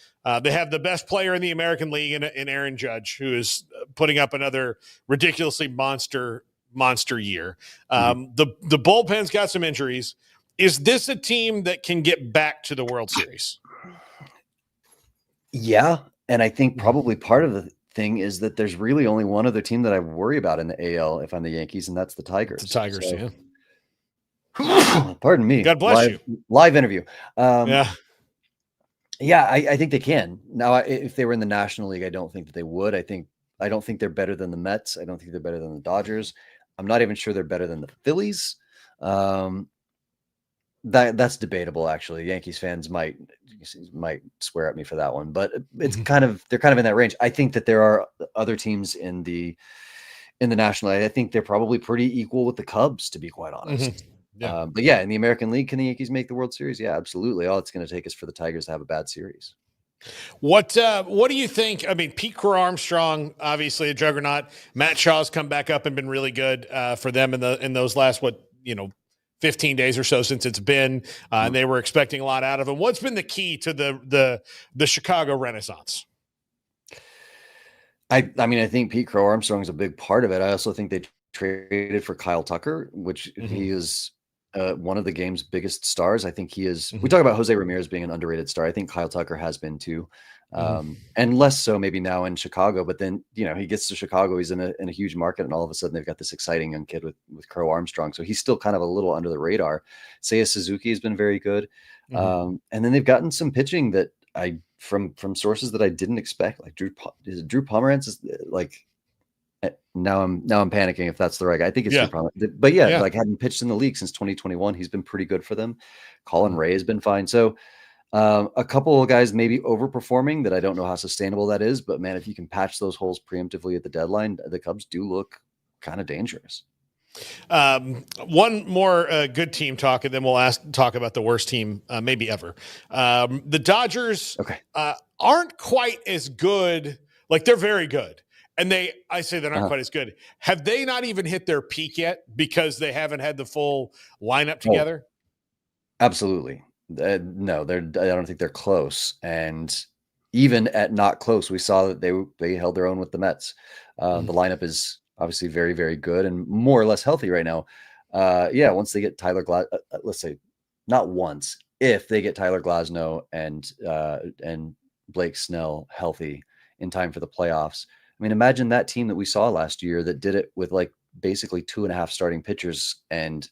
They have the best player in the American League in Aaron Judge, who is putting up another ridiculously monster year. The bullpen's got some injuries. Is this a team that can get back to the World Series? Yeah, and I think probably part of the thing is that there's really only one other team that I worry about in the AL if I'm the Yankees, and that's the Tigers. The Tigers, yeah. Pardon me. God bless you. Live interview. Yeah, I think they can. Now, if they were in the National League, I don't think that they would. I don't think they're better than the Mets. I don't think they're better than the Dodgers. I'm not even sure they're better than the Phillies. That's debatable, actually. Yankees fans might swear at me for that one, but it's they're kind of in that range. I think that there are other teams in the National League. I think they're probably pretty equal with the Cubs, to be quite honest. Yeah. But yeah, in the American League, can the Yankees make the World Series? Yeah, absolutely. All it's going to take is for the Tigers to have a bad series. What do you think? I mean, Pete Crow-Armstrong, obviously a juggernaut. Matt Shaw's come back up and been really good for them in those last 15 days or so since it's been, and they were expecting a lot out of him. What's been the key to the Chicago Renaissance? I think Pete Crow-Armstrong is a big part of it. I also think they traded for Kyle Tucker, which he is one of the game's biggest stars. I think he is. We talk about Jose Ramirez being an underrated star. I think Kyle Tucker has been too, and less so maybe now in Chicago. But then he gets to Chicago, he's in a huge market, and all of a sudden they've got this exciting young kid with Crow-Armstrong. So he's still kind of a little under the radar. Seiya Suzuki has been very good, and then they've gotten some pitching that from sources that I didn't expect. Like Drew Pomeranz is like. Now I'm panicking if that's the right guy. I think it's Drew Pomeranz. But like hadn't pitched in the league since 2021. He's been pretty good for them. Colin Ray has been fine. So a couple of guys maybe overperforming that I don't know how sustainable that is. But man, if you can patch those holes preemptively at the deadline, the Cubs do look kind of dangerous. One more good team talk, and then we'll talk about the worst team maybe ever. The Dodgers aren't quite as good. Like, they're very good. And I say they're not quite as good. Have they not even hit their peak yet because they haven't had the full lineup together? Absolutely. No, I don't think they're close. And even at not close, we saw that they held their own with the Mets. The lineup is obviously very, very good and more or less healthy right now. Once they get Tyler let's say not once, if they get Tyler Glasnow and Blake Snell healthy in time for the playoffs. I mean, imagine that team that we saw last year that did it with like basically 2.5 starting pitchers and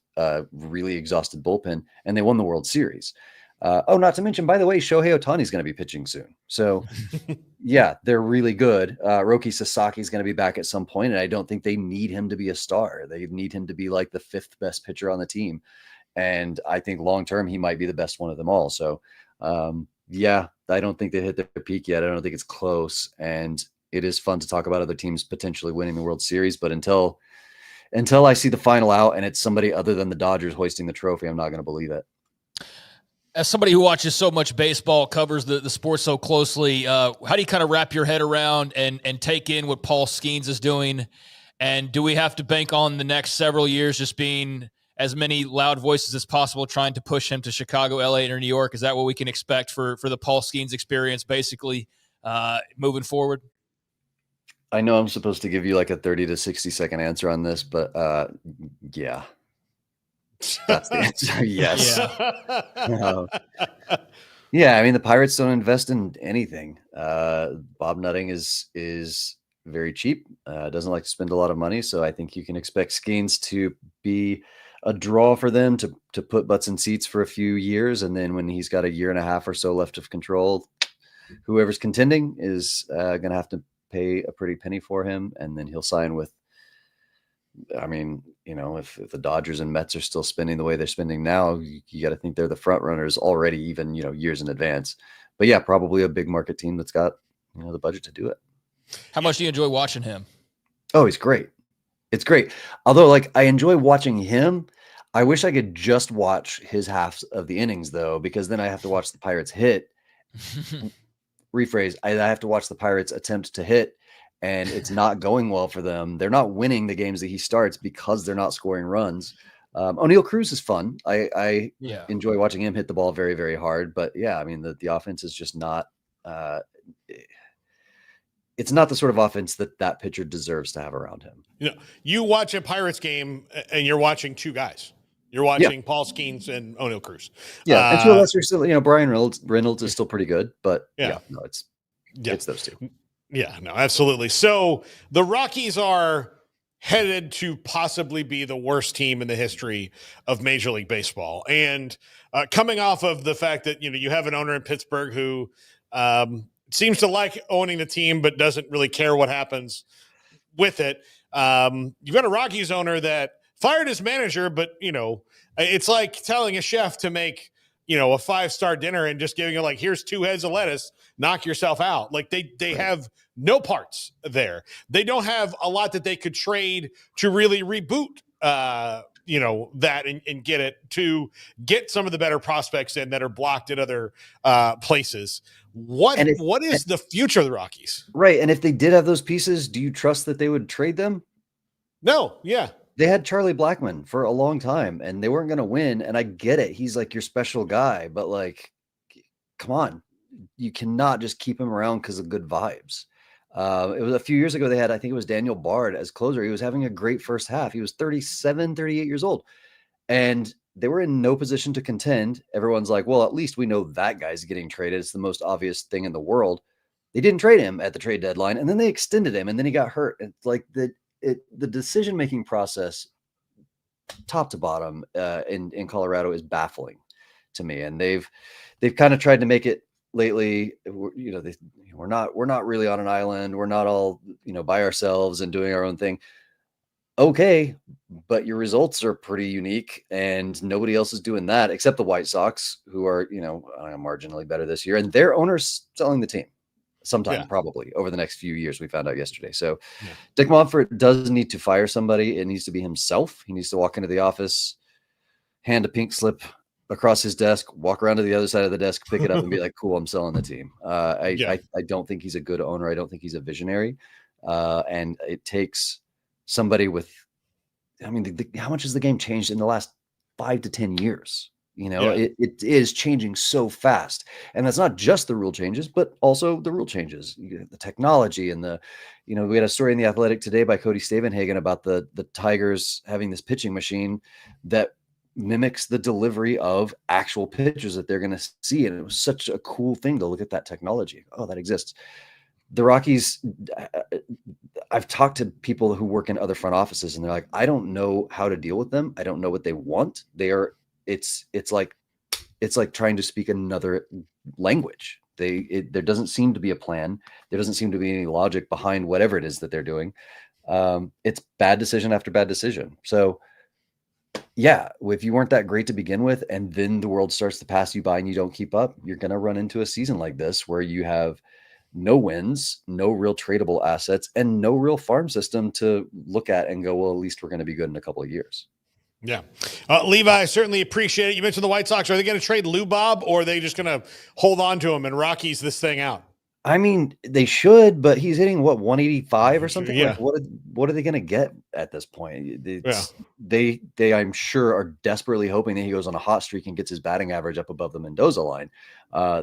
really exhausted bullpen, and they won the World Series. Not to mention, by the way, Shohei Ohtani is going to be pitching soon. So yeah, they're really good. Roki Sasaki is going to be back at some point, and I don't think they need him to be a star. They need him to be like the 5th best pitcher on the team. And I think long-term, he might be the best one of them all. So I don't think they hit their peak yet. I don't think it's close. And it is fun to talk about other teams potentially winning the World Series, but until I see the final out and it's somebody other than the Dodgers hoisting the trophy, I'm not going to believe it. As somebody who watches so much baseball, covers the sport so closely, how do you kind of wrap your head around and take in what Paul Skenes is doing? And do we have to bank on the next several years just being as many loud voices as possible trying to push him to Chicago, LA, or New York? Is that what we can expect for the Paul Skenes experience basically moving forward? I know I'm supposed to give you like a 30 to 60 second answer on this, but yeah, that's the answer. Yes. I mean, the Pirates don't invest in anything. Bob Nutting is very cheap. Doesn't like to spend a lot of money. So I think you can expect Skenes to be a draw for them to put butts in seats for a few years. And then when he's got a year and a half or so left of control, whoever's contending is going to have to pay a pretty penny for him. And then he'll sign with, I mean, if the Dodgers and Mets are still spending the way they're spending now, you got to think they're the front runners already, even, years in advance. But yeah, probably a big market team that's got, the budget to do it. How much do you enjoy watching him? Oh, he's great. It's great. Although, I enjoy watching him. I wish I could just watch his halves of the innings, though, because then I have to watch the Pirates hit. Rephrase, I have to watch the Pirates attempt to hit, and it's not going well for them. They're not winning the games that he starts because they're not scoring runs. O'Neal Cruz is fun. I enjoy watching him hit the ball very, very hard. But yeah, I mean, the offense is just not it's not the sort of offense that pitcher deserves to have around him. You watch a Pirates game and you're watching two guys. You're watching Paul Skenes and O'Neal Cruz. Yeah, and to a lesser extent, Brian Reynolds is still pretty good, but it's those two. Yeah, no, absolutely. So the Rockies are headed to possibly be the worst team in the history of Major League Baseball. And coming off of the fact that, you have an owner in Pittsburgh who seems to like owning the team, but doesn't really care what happens with it. You've got a Rockies owner that fired his manager, but, it's like telling a chef to make, a 5-star dinner and just giving it here's 2 heads of lettuce, knock yourself out. They have no parts there. They don't have a lot that they could trade to really reboot, that and get it to get some of the better prospects in that are blocked at other places. What is the future of the Rockies? Right. And if they did have those pieces, do you trust that they would trade them? No. Yeah. They had Charlie Blackmon for a long time and they weren't going to win. And I get it. He's your special guy, but come on, you cannot just keep him around because of good vibes. It was a few years ago. They had, I think it was Daniel Bard as closer. He was having a great first half. He was 37, 38 years old and they were in no position to contend. Everyone's like, well, at least we know that guy's getting traded. It's the most obvious thing in the world. They didn't trade him at the trade deadline and then they extended him and then he got hurt. It's the decision-making process top to bottom in Colorado is baffling to me. And they've kind of tried to make it lately. We're not really on an island. We're not all, by ourselves and doing our own thing. Okay. But your results are pretty unique and nobody else is doing that except the White Sox, who are, marginally better this year, and their owner's selling the team. Sometime probably over the next few years, we found out yesterday. So Dick Monfort does need to fire somebody. It needs to be himself. He needs to walk into the office, hand a pink slip across his desk, walk around to the other side of the desk, pick it up and be like, cool, I'm selling the team. I don't think he's a good owner. I don't think he's a visionary. And it takes somebody with, how much has the game changed in the last 5 to 10 years? It is changing so fast, and that's not just the rule changes, but also the rule changes, the technology and we had a story in The Athletic today by Cody Stavenhagen about the Tigers having this pitching machine that mimics the delivery of actual pitches that they're going to see. And it was such a cool thing to look at that technology. Oh, that exists. The Rockies, I've talked to people who work in other front offices and they're like, I don't know how to deal with them. I don't know what they want. It's like trying to speak another language. There doesn't seem to be a plan. There doesn't seem to be any logic behind whatever it is that they're doing. It's bad decision after bad decision. So yeah, if you weren't that great to begin with, and then the world starts to pass you by and you don't keep up, you're going to run into a season like this where you have no wins, no real tradable assets, and no real farm system to look at and go, well, at least we're going to be good in a couple of years. Yeah. Levi, I certainly appreciate it. You mentioned the White Sox. Are they going to trade Lou Bob, or are they just going to hold on to him and Rockies this thing out? They should, but he's hitting 185 or something. Yeah. What are they going to get at this point? They I'm sure are desperately hoping that he goes on a hot streak and gets his batting average up above the Mendoza line.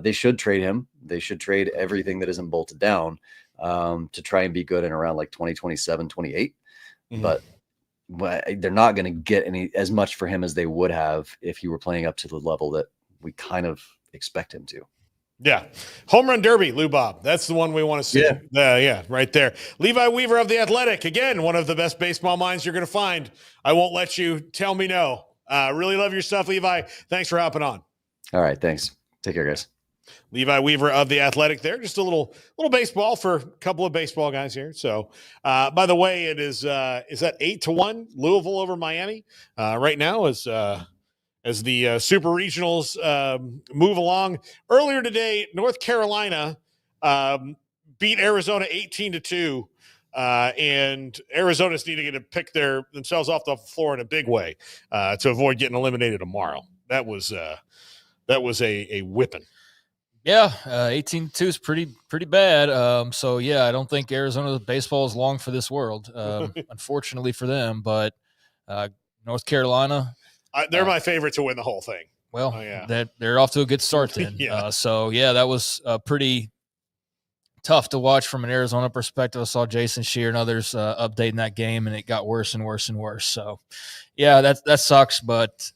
They should trade him. They should trade everything that isn't bolted down to try and be good in around 2027, 28. Mm-hmm. But they're not going to get as much for him as they would have if he were playing up to the level that we kind of expect him to. Yeah. Home run derby, Lou Bob. That's the one we want to see. Yeah, right there. Levi Weaver of The Athletic. Again, one of the best baseball minds you're going to find. I won't let you tell me no. Really love your stuff, Levi. Thanks for hopping on. All right. Thanks. Take care, guys. Levi Weaver of The Athletic there. Just a little baseball for a couple of baseball guys here. So, by the way, it is that 8-1 Louisville over Miami right now as the Super Regionals move along. Earlier today, North Carolina beat Arizona 18-2, and Arizona's needing to pick themselves off the floor in a big way to avoid getting eliminated tomorrow. That was a whipping. Yeah, 18-2 is pretty bad. So yeah, I don't think Arizona baseball is long for this world, unfortunately for them. But North Carolina. They're my favorite to win the whole thing. Well, they're off to a good start then. That was pretty tough to watch from an Arizona perspective. I saw Jason Shear and others updating that game, and it got worse and worse and worse. So, yeah, that sucks. But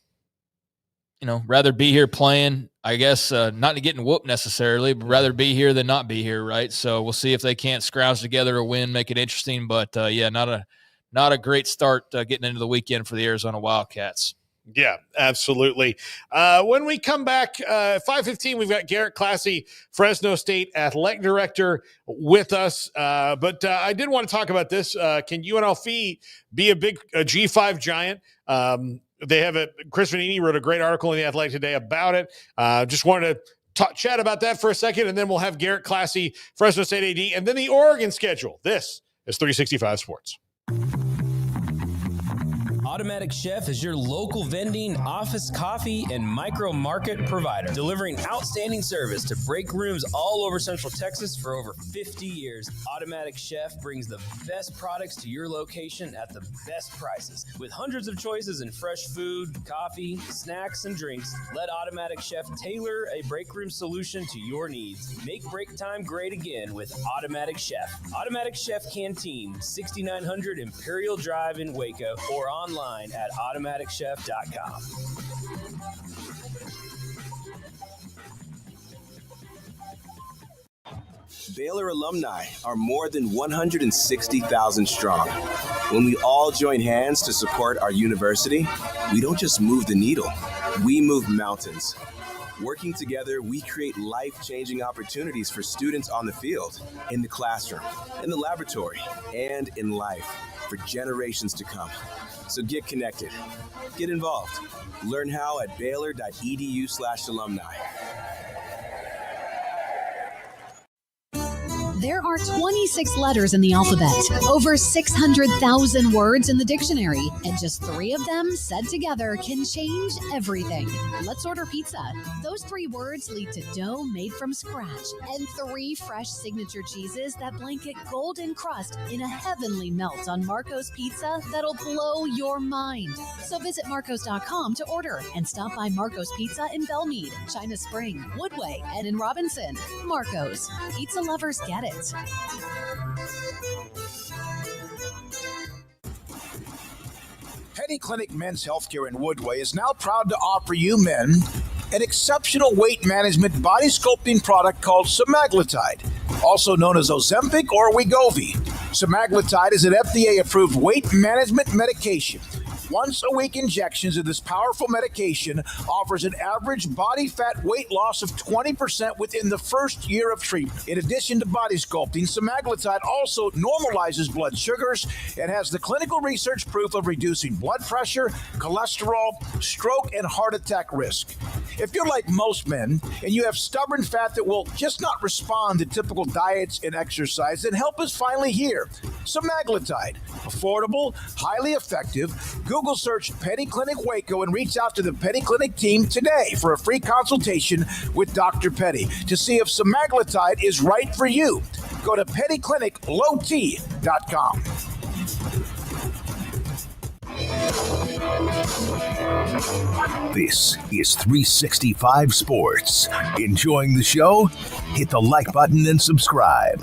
rather be here playing. I guess not getting whooped necessarily, but rather be here than not be here, right? So we'll see if they can't scrounge together a win, make it interesting. But not a great start getting into the weekend for the Arizona Wildcats. Yeah, absolutely. When we come back, 5:15, we've got Garrett Klassy, Fresno State Athletic Director, with us. But I did want to talk about this. Can UNLV be a G5 giant? They have Chris Vanini wrote a great article in The Athletic today about it. Just wanted to chat about that for a second, and then we'll have Garrett Klassy, Fresno State AD, and then the Oregon schedule. This is 365 Sports. Automatic Chef is your local vending, office coffee, and micro market provider, delivering outstanding service to break rooms all over Central Texas for over 50 years. Automatic Chef brings the best products to your location at the best prices. With hundreds of choices in fresh food, coffee, snacks, and drinks, let Automatic Chef tailor a break room solution to your needs. Make break time great again with Automatic Chef. Automatic Chef Canteen, 6900 Imperial Drive in Waco, or online at automaticchef.com. Baylor alumni are more than 160,000 strong. When we all join hands to support our university, we don't just move the needle, we move mountains. Working together, we create life-changing opportunities for students on the field, in the classroom, in the laboratory, and in life for generations to come. So get connected, get involved, learn how at baylor.edu/alumni. There are 26 letters in the alphabet, over 600,000 words in the dictionary, and just 3 of them said together can change everything. Let's order pizza. Those 3 words lead to dough made from scratch and 3 fresh signature cheeses that blanket golden crust in a heavenly melt on Marco's Pizza that'll blow your mind. So visit marcos.com to order and stop by Marco's Pizza in Belmead, China Spring, Woodway, and in Robinson. Marco's. Pizza lovers get it. Penny Clinic Men's Healthcare in Woodway is now proud to offer you men an exceptional weight management body sculpting product called semaglutide, also known as Ozempic or Wegovy. Semaglutide is an FDA-approved weight management medication. Once-a-week injections of this powerful medication offers an average body fat weight loss of 20% within the first year of treatment. In addition to body sculpting, semaglutide also normalizes blood sugars and has the clinical research proof of reducing blood pressure, cholesterol, stroke, and heart attack risk. If you're like most men and you have stubborn fat that will just not respond to typical diets and exercise, then help is finally here. Semaglutide, affordable, highly effective. Google search Penny Clinic Waco and reach out to the Penny Clinic team today for a free consultation with Dr. Petty to see if semaglutide is right for you. Go to pennycliniclowt.com. This is 365 Sports. Enjoying the show? Hit the like button and subscribe.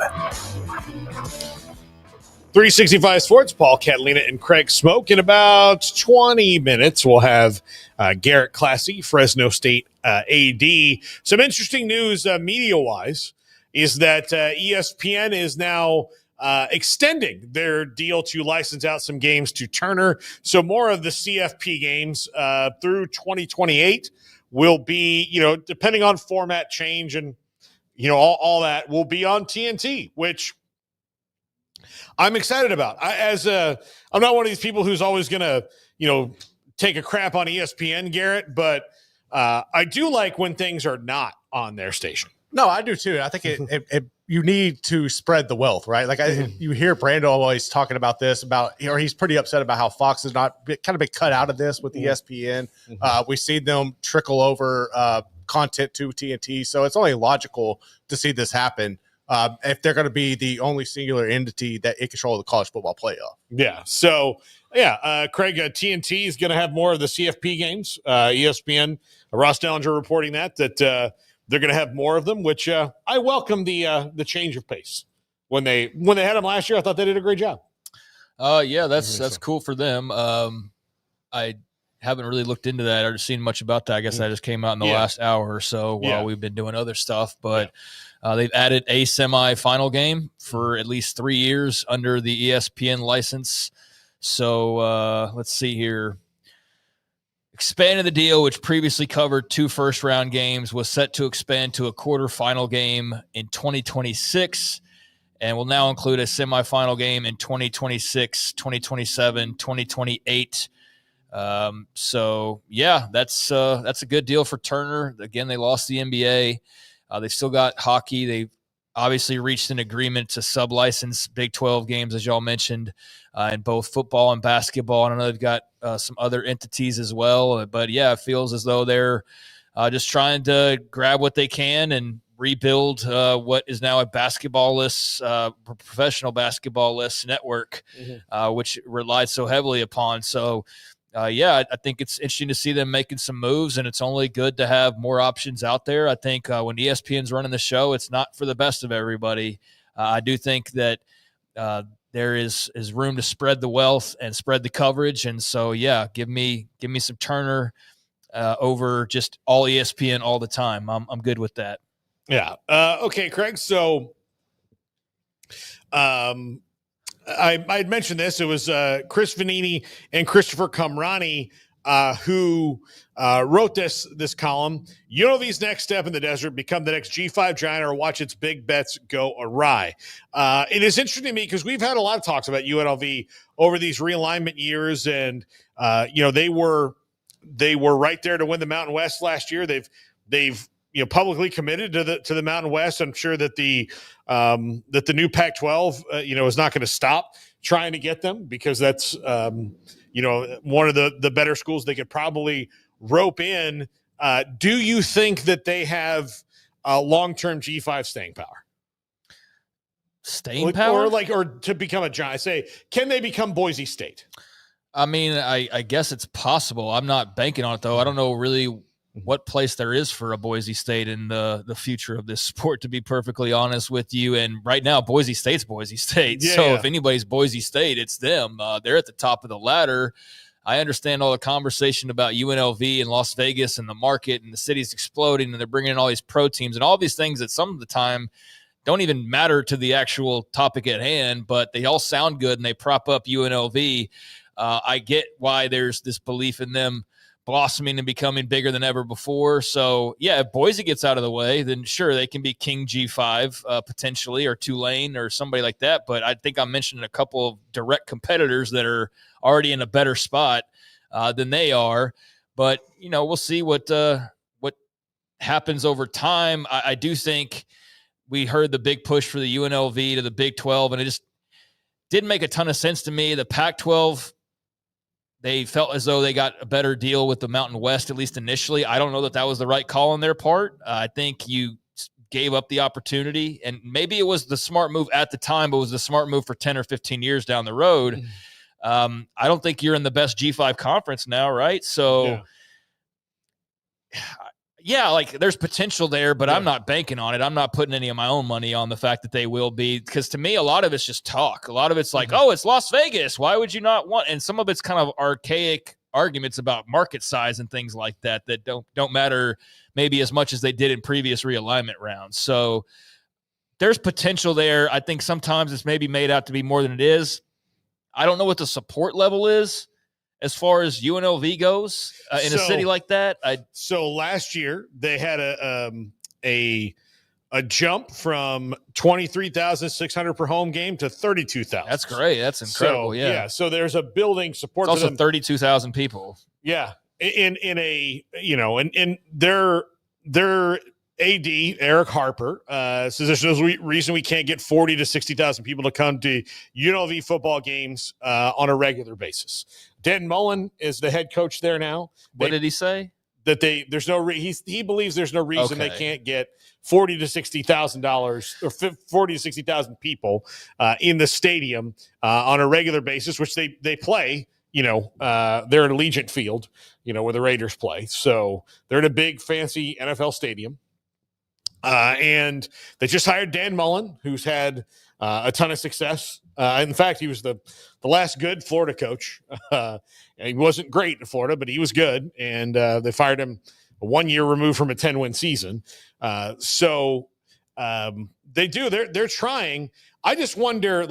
365 Sports, Paul, Catalina, and Craig Smoak. In about 20 minutes, we'll have Garrett Klassy, Fresno State AD. Some interesting news media-wise is that ESPN is now extending their deal to license out some games to Turner. So more of the CFP games through 2028 will be, depending on format change and, all that, will be on TNT, which – I'm excited about. I'm not one of these people who's always going to, take a crap on ESPN, Garrett, but I do like when things are not on their station. No, I do too. I think you need to spread the wealth, right? Like you hear Brando always talking about this, or he's pretty upset about how Fox has not kind of been cut out of this with ESPN. We've seen them trickle over content to TNT, so it's only logical to see this happen. If they're going to be the only singular entity that in control of the college football playoff. Yeah. So, Craig, TNT is going to have more of the CFP games. ESPN, Ross Dellinger reporting that they're going to have more of them, which I welcome the change of pace. When they had them last year, I thought they did a great job. Yeah, that's cool for them. I haven't really looked into that or seen much about that. I guess that just came out in the last hour or so while we've been doing other stuff, but they've added a semi-final game for at least 3 years under the ESPN license. So let's see here. Expanded the deal, which previously covered 2 first-round games, was set to expand to a quarterfinal game in 2026 and will now include a semifinal game in 2026, 2027, 2028. So, that's a good deal for Turner. Again, they lost the NBA. They've still got hockey. They've obviously reached an agreement to sub-license Big 12 games, as y'all mentioned, in both football and basketball. And I know they've got some other entities as well. But, it feels as though they're just trying to grab what they can and rebuild what is now a basketball-less, professional basketball-less network, which relied so heavily upon. So, I think it's interesting to see them making some moves, and it's only good to have more options out there. I think when ESPN's running the show, it's not for the best of everybody. I do think that there is room to spread the wealth and spread the coverage, and so give me some Turner over just all ESPN all the time. I'm good with that. Yeah. Okay, Craig. So, I had mentioned this. It was Chris Vanini and Christopher Kamrani who wrote this column. UNLV's next step in the desert, become the next G5 giant or watch its big bets go awry. It is interesting to me because we've had a lot of talks about UNLV over these realignment years, and they were right there to win the Mountain West last year. They've publicly committed to the Mountain West. I'm sure that the new Pac-12, is not going to stop trying to get them because that's, one of the better schools they could probably rope in. Do you think that they have long-term G5 staying power? Staying power? Or to become a giant? I say, can they become Boise State? I mean, I guess it's possible. I'm not banking on it, though. I don't know really what place there is for a Boise State in the future of this sport, to be perfectly honest with you. And right now, Boise State's Boise State. If anybody's Boise State, it's them. They're at the top of the ladder. I understand all the conversation about UNLV and Las Vegas and the market and the city's exploding and they're bringing in all these pro teams and all these things that some of the time don't even matter to the actual topic at hand, but they all sound good and they prop up UNLV. I get why there's this belief in them blossoming and becoming bigger than ever before. So, if Boise gets out of the way, then sure, they can be King G5 potentially, or Tulane or somebody like that. But I think I'm mentioning a couple of direct competitors that are already in a better spot than they are. But, we'll see what happens over time. I do think we heard the big push for the UNLV to the Big 12, and it just didn't make a ton of sense to me. The Pac-12, they felt as though they got a better deal with the Mountain West, at least initially. I don't know that that was the right call on their part. I think you gave up the opportunity, and maybe it was the smart move at the time, but it was the smart move for 10 or 15 years down the road. I don't think you're in the best G5 conference now, right? So, Yeah, like there's potential there, but I'm not banking on it. I'm not putting any of my own money on the fact that they will be, because to me, a lot of it's just talk. A lot of it's like, oh, it's Las Vegas. Why would you not want? And some of it's kind of archaic arguments about market size and things like that don't matter maybe as much as they did in previous realignment rounds. So there's potential there. I think sometimes it's maybe made out to be more than it is. I don't know what the support level is as far as UNLV goes in a city like that. So last year they had a jump from 23,600 per home game to 32,000. That's great. That's incredible. So, so there's a building support. It's also 32,000 people. Yeah. In their AD, Eric Harper, says there's no reason we can't get 40 to 60,000 people to come to UNLV football games on a regular basis. Dan Mullen is the head coach there now. What did he say? That there's no he believes there's no reason they can't get $40 to $60,000 or 40 to 60,000 people in the stadium on a regular basis, which they play. They're at Allegiant Field, where the Raiders play. So they're in a big fancy NFL stadium. And they just hired Dan Mullen, who's had a ton of success. In fact, he was the last good Florida coach. He wasn't great in Florida, but he was good. And they fired him 1 year removed from a 10-win season. So they do. They're trying. I just wonder,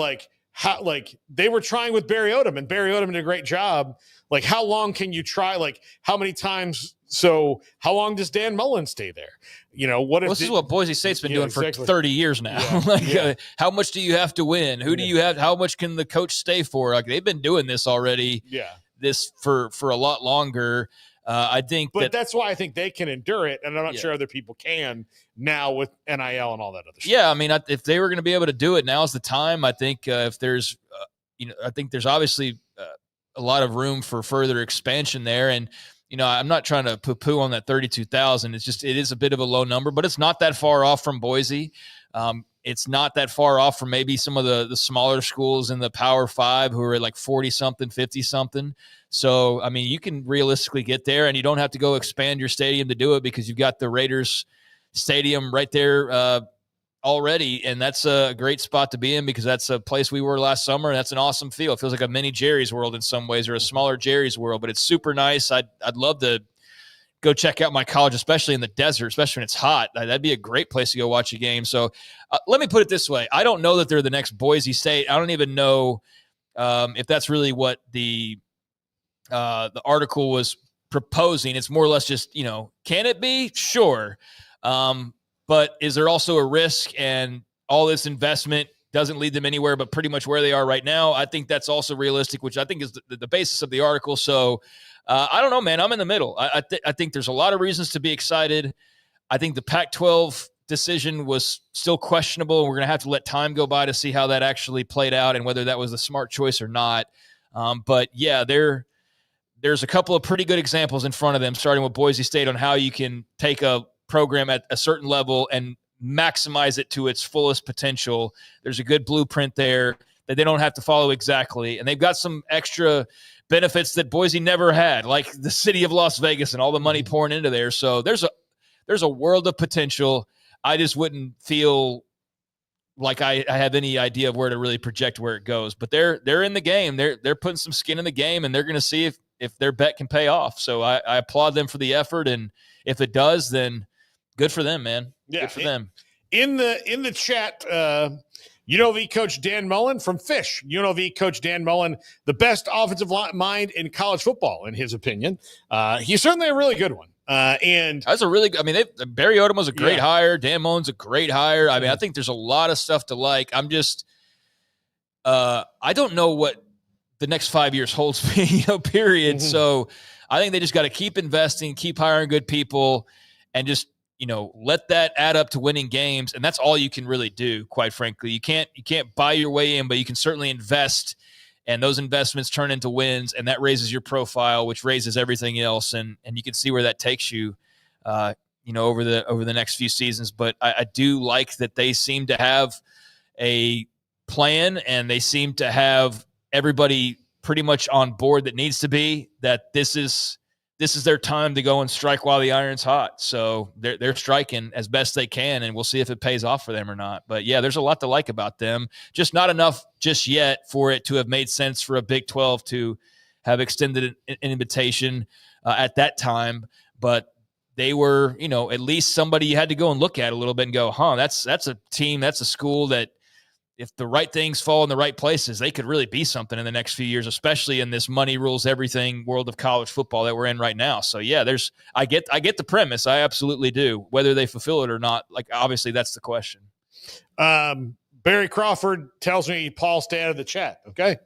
how they were trying with Barry Odom, and Barry Odom did a great job. How long can you try? How many times? So how long does Dan Mullen stay there? This is what Boise State's been doing for 30 years now. How much do you have to win? Who do you have? How much can the coach stay for? They've been doing this already. Yeah. This for a lot longer. I think, but that's why I think they can endure it, and I'm not sure other people can now with NIL and all that other stuff. Yeah, I mean, if they were going to be able to do it, now's the time. I think if there's, I think there's obviously a lot of room for further expansion there, and I'm not trying to poo-poo on that 32,000. It is a bit of a low number, but it's not that far off from Boise. It's not that far off from maybe some of the smaller schools in the Power 5 who are 40-something, 50-something. So, I mean, you can realistically get there, and you don't have to go expand your stadium to do it because you've got the Raiders stadium right there already, and that's a great spot to be in because that's a place we were last summer, and that's an awesome feel. It feels like a mini Jerry's World in some ways, or a smaller Jerry's World, but it's super nice. I'd love to go check out my college, especially in the desert, especially when it's hot. That'd be a great place to go watch a game. So let me put it this way. I don't know that they're the next Boise State. I don't even know if that's really what the article was proposing. It's more or less just, can it be? Sure. But is there also a risk, and all this investment doesn't lead them anywhere but pretty much where they are right now? I think that's also realistic, which I think is the basis of the article. So I don't know, man. I'm in the middle. I think there's a lot of reasons to be excited. I think the Pac-12 decision was still questionable, and we're going to have to let time go by to see how that actually played out and whether that was a smart choice or not. But, yeah, there's a couple of pretty good examples in front of them, starting with Boise State, on how you can take a program at a certain level and maximize it to its fullest potential. There's a good blueprint there that they don't have to follow exactly. And they've got some extra benefits that Boise never had, like the city of Las Vegas and all the money pouring into there. So there's a world of potential. I just wouldn't feel like I have any idea of where to really project where it goes. But they're in the game. They're putting some skin in the game, and they're going to see if their bet can pay off. So I applaud them for the effort, and if it does, then good for them, man. Yeah, good for them. In the chat, UNLV coach Dan Mullen from Fish. UNLV coach Dan Mullen, the best offensive mind in college football, in his opinion. He's certainly a really good one. And that's a really good. I mean, Barry Odom was a great hire. Dan Mullen's a great hire. I mean, I think there's a lot of stuff to like. I'm just, I don't know what the next 5 years holds for me, period. Mm-hmm. So I think they just got to keep investing, keep hiring good people, and just, let that add up to winning games. And that's all you can really do, quite frankly. You can't buy your way in, but you can certainly invest, and those investments turn into wins, and that raises your profile, which raises everything else. And you can see where that takes you, over the next few seasons. But I do like that they seem to have a plan, and they seem to have everybody pretty much on board that needs to be, that this is this is their time to go and strike while the iron's hot. So they're striking as best they can, and we'll see if it pays off for them or not. But yeah, there's a lot to like about them. Just not enough just yet for it to have made sense for a Big 12 to have extended an invitation at that time. But they were, at least somebody you had to go and look at a little bit and go, that's a team, that's a school that if the right things fall in the right places, they could really be something in the next few years, especially in this money rules everything world of college football that we're in right now. So yeah, I get the premise. I absolutely do. Whether they fulfill it or not, like obviously that's the question. Barry Crawford tells me Paul stay out of the chat. Okay.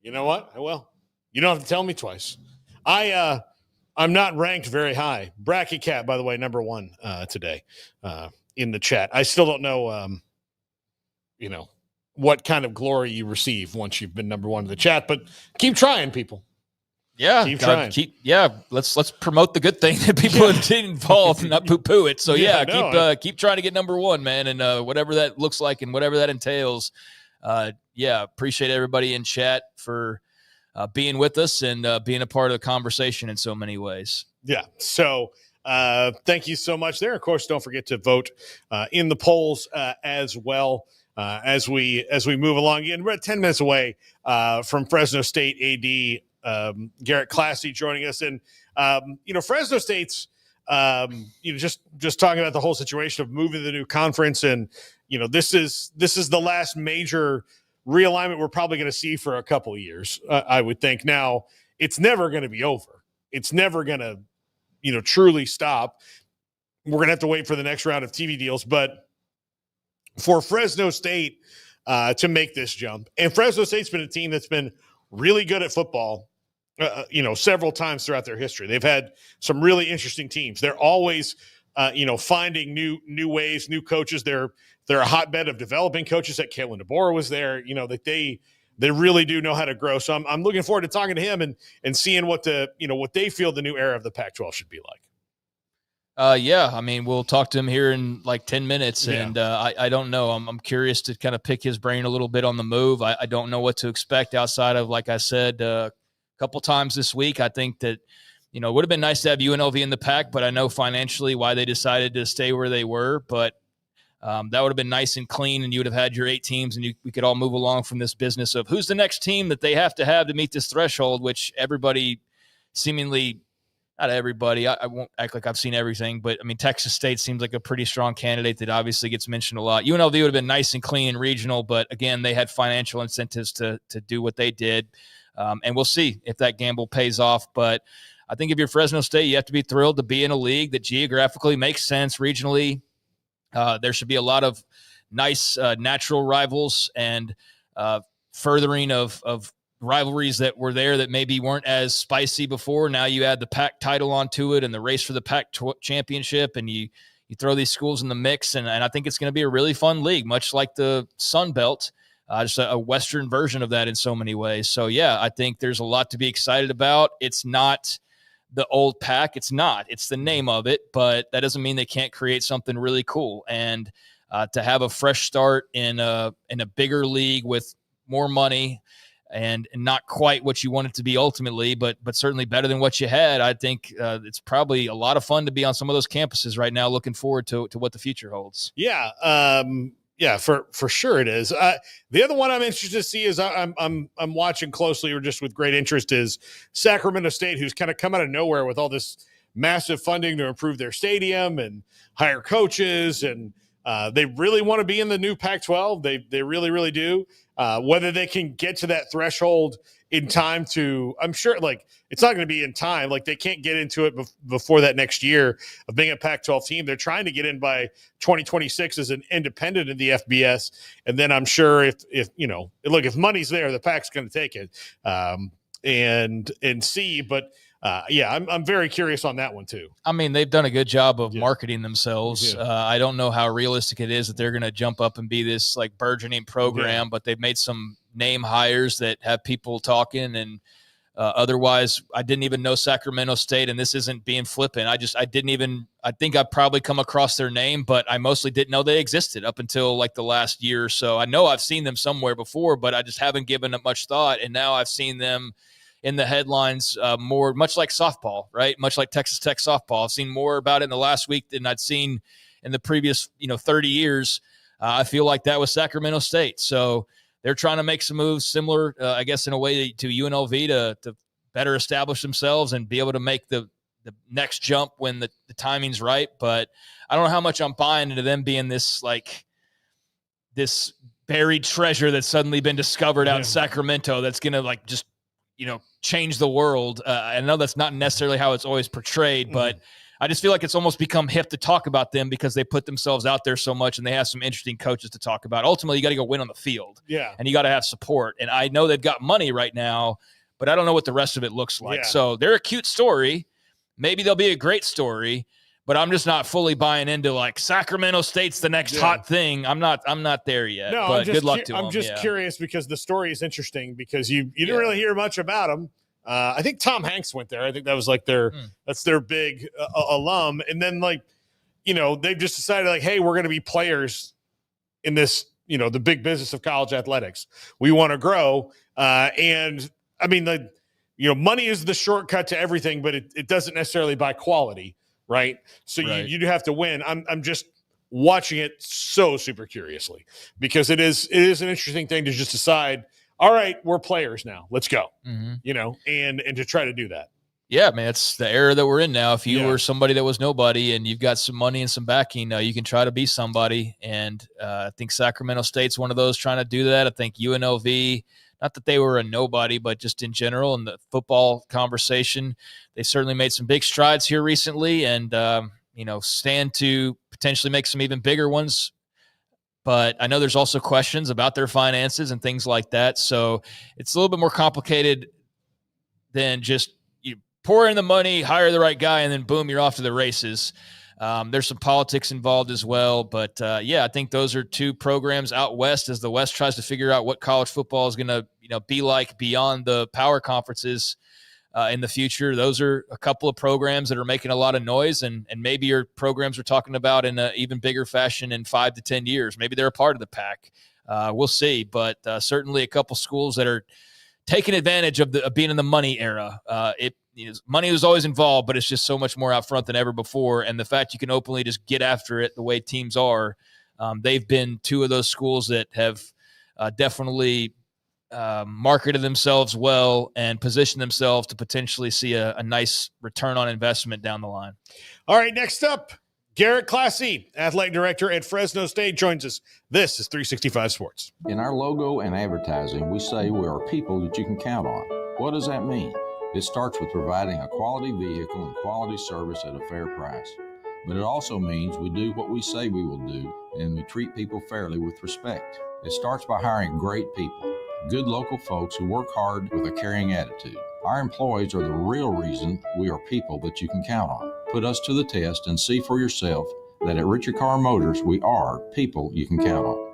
You know what? I will. You don't have to tell me twice. I'm not ranked very high. Bracky Cat, by the way, number 1 today in the chat. I still don't know, what kind of glory you receive once you've been number 1 in the chat, but keep trying, people. Yeah. Keep trying. Let's promote the good thing that people get involved and not poo-poo it. So keep trying to get number 1, man. And whatever that looks like and whatever that entails. Appreciate everybody in chat for being with us and being a part of the conversation in so many ways. Yeah. So thank you so much there. Of course, don't forget to vote in the polls as well as we move along. Again, we're 10 minutes away from Fresno State AD Garrett Klassy joining us. And, Fresno State's, just talking about the whole situation of moving to the new conference. And, this is the last major realignment we're probably going to see for a couple of years, I would think. Now, it's never going to be over. It's never going to, truly stop. We're going to have to wait for the next round of TV deals. But for Fresno State to make this jump, and Fresno State's been a team that's been really good at football, several times throughout their history. They've had some really interesting teams. They're always, finding new ways, new coaches. They're a hotbed of developing coaches. That Kalen DeBoer was there. That they really do know how to grow. So I'm looking forward to talking to him and seeing what what they feel the new era of the Pac-12 should be like. We'll talk to him here in like 10 minutes. Yeah. And I don't know. I'm curious to kind of pick his brain a little bit on the move. I don't know what to expect outside of, like I said, a couple times this week. I think that, it would have been nice to have UNLV in the pack, but I know financially why they decided to stay where they were. But that would have been nice and clean, and you would have had your 8 teams, and we could all move along from this business of who's the next team that they have to meet this threshold, which everybody seemingly – not everybody. I won't act like I've seen everything, but, Texas State seems like a pretty strong candidate that obviously gets mentioned a lot. UNLV would have been nice and clean and regional, but, again, they had financial incentives to do what they did, and we'll see if that gamble pays off. But I think if you're Fresno State, you have to be thrilled to be in a league that geographically makes sense regionally. There should be a lot of nice natural rivals and furthering of rivalries that were there that maybe weren't as spicy before. Now you add the Pac title onto it and the race for the Pac championship, and you throw these schools in the mix, and I think it's going to be a really fun league, much like the Sun Belt, just a Western version of that in so many ways. So, yeah, I think there's a lot to be excited about. It's not the old Pac. It's not. It's the name of it, but that doesn't mean they can't create something really cool. And to have a fresh start in a bigger league with more money and not quite what you want it to be ultimately, but certainly better than what you had, I think it's probably a lot of fun to be on some of those campuses right now, looking forward to what the future holds. Yeah. Yeah, for sure it is. The other one I'm interested to see is I'm watching closely, or just with great interest, is Sacramento State, who's kind of come out of nowhere with all this massive funding to improve their stadium and hire coaches, and they really want to be in the new Pac-12. They really, really do. Whether they can get to that threshold in time I'm sure, it's not going to be in time. They can't get into it before that next year of being a Pac-12 team. They're trying to get in by 2026 as an independent in the FBS. And then I'm sure if money's there, the Pac's going to take it and see. But I'm very curious on that one too. They've done a good job of marketing themselves. Yeah. I don't know how realistic it is that they're going to jump up and be this burgeoning program, but they've made some name hires that have people talking. And otherwise, I didn't even know Sacramento State, and this isn't being flippant. I think I've probably come across their name, but I mostly didn't know they existed up until the last year or so. I know I've seen them somewhere before, but I just haven't given it much thought. And now I've seen them in the headlines more, much like softball, right? Much like Texas Tech softball. I've seen more about it in the last week than I'd seen in the previous 30 years. I feel like that was Sacramento State. So they're trying to make some moves similar, I guess, in a way to UNLV to better establish themselves and be able to make the next jump when the timing's right. But I don't know how much I'm buying into them being this buried treasure that's suddenly been discovered out in Sacramento that's going to just, change the world. I know that's not necessarily how it's always portrayed, but I just feel like it's almost become hip to talk about them because they put themselves out there so much and they have some interesting coaches to talk about. Ultimately, you got to go win on the field. Yeah. And you got to have support. And I know they've got money right now, but I don't know what the rest of it looks like. Yeah. So they're a cute story. Maybe they'll be a great story, but I'm just not fully buying into Sacramento State's the next hot thing. I'm not there yet. No, but good luck to them. I'm just curious because the story is interesting because you didn't really hear much about them. I think Tom Hanks went there. I think that was that's their big alum. And then they've just decided hey, we're going to be players in this, the big business of college athletics. We want to grow. And I mean, money is the shortcut to everything, but it doesn't necessarily buy quality. Right. So you do have to win. I'm just watching it so super curiously because it is an interesting thing to just decide, all right, we're players now. Let's go, and to try to do that. Yeah, man, it's the era that we're in now. If you were somebody that was nobody and you've got some money and some backing, you can try to be somebody. And I think Sacramento State's one of those trying to do that. I think UNLV, not that they were a nobody, but just in general in the football conversation, they certainly made some big strides here recently and, stand to potentially make some even bigger ones. But I know there's also questions about their finances and things like that. So it's a little bบmore complicated than just you pour in the money, hire the right guy, and then boom, you're off to the races. There's some politics involved as well. But, I think those are two programs out west as the West tries to figure out what college football is going to be like beyond the power conferences in the future. Those are a couple of programs that are making a lot of noise, and maybe your programs we're talking about in an even bigger fashion in 5 to 10 years. Maybe they're a part of the pack. We'll see. But certainly a couple schools that are taking advantage of being in the money era. Money was always involved, but it's just so much more out front than ever before. And the fact you can openly just get after it the way teams are, they've been two of those schools that have definitely marketed themselves well and positioned themselves to potentially see a nice return on investment down the line. All right, next up, Garrett Klassy, athletic director at Fresno State, joins us. This is 365 Sports. In our logo and advertising, we say we are people that you can count on. What does that mean? It starts with providing a quality vehicle and quality service at a fair price. But it also means we do what we say we will do, and we treat people fairly with respect. It starts by hiring great people, good local folks who work hard with a caring attitude. Our employees are the real reason we are people that you can count on. Put us to the test and see for yourself that at Richard Carr Motors, we are people you can count on.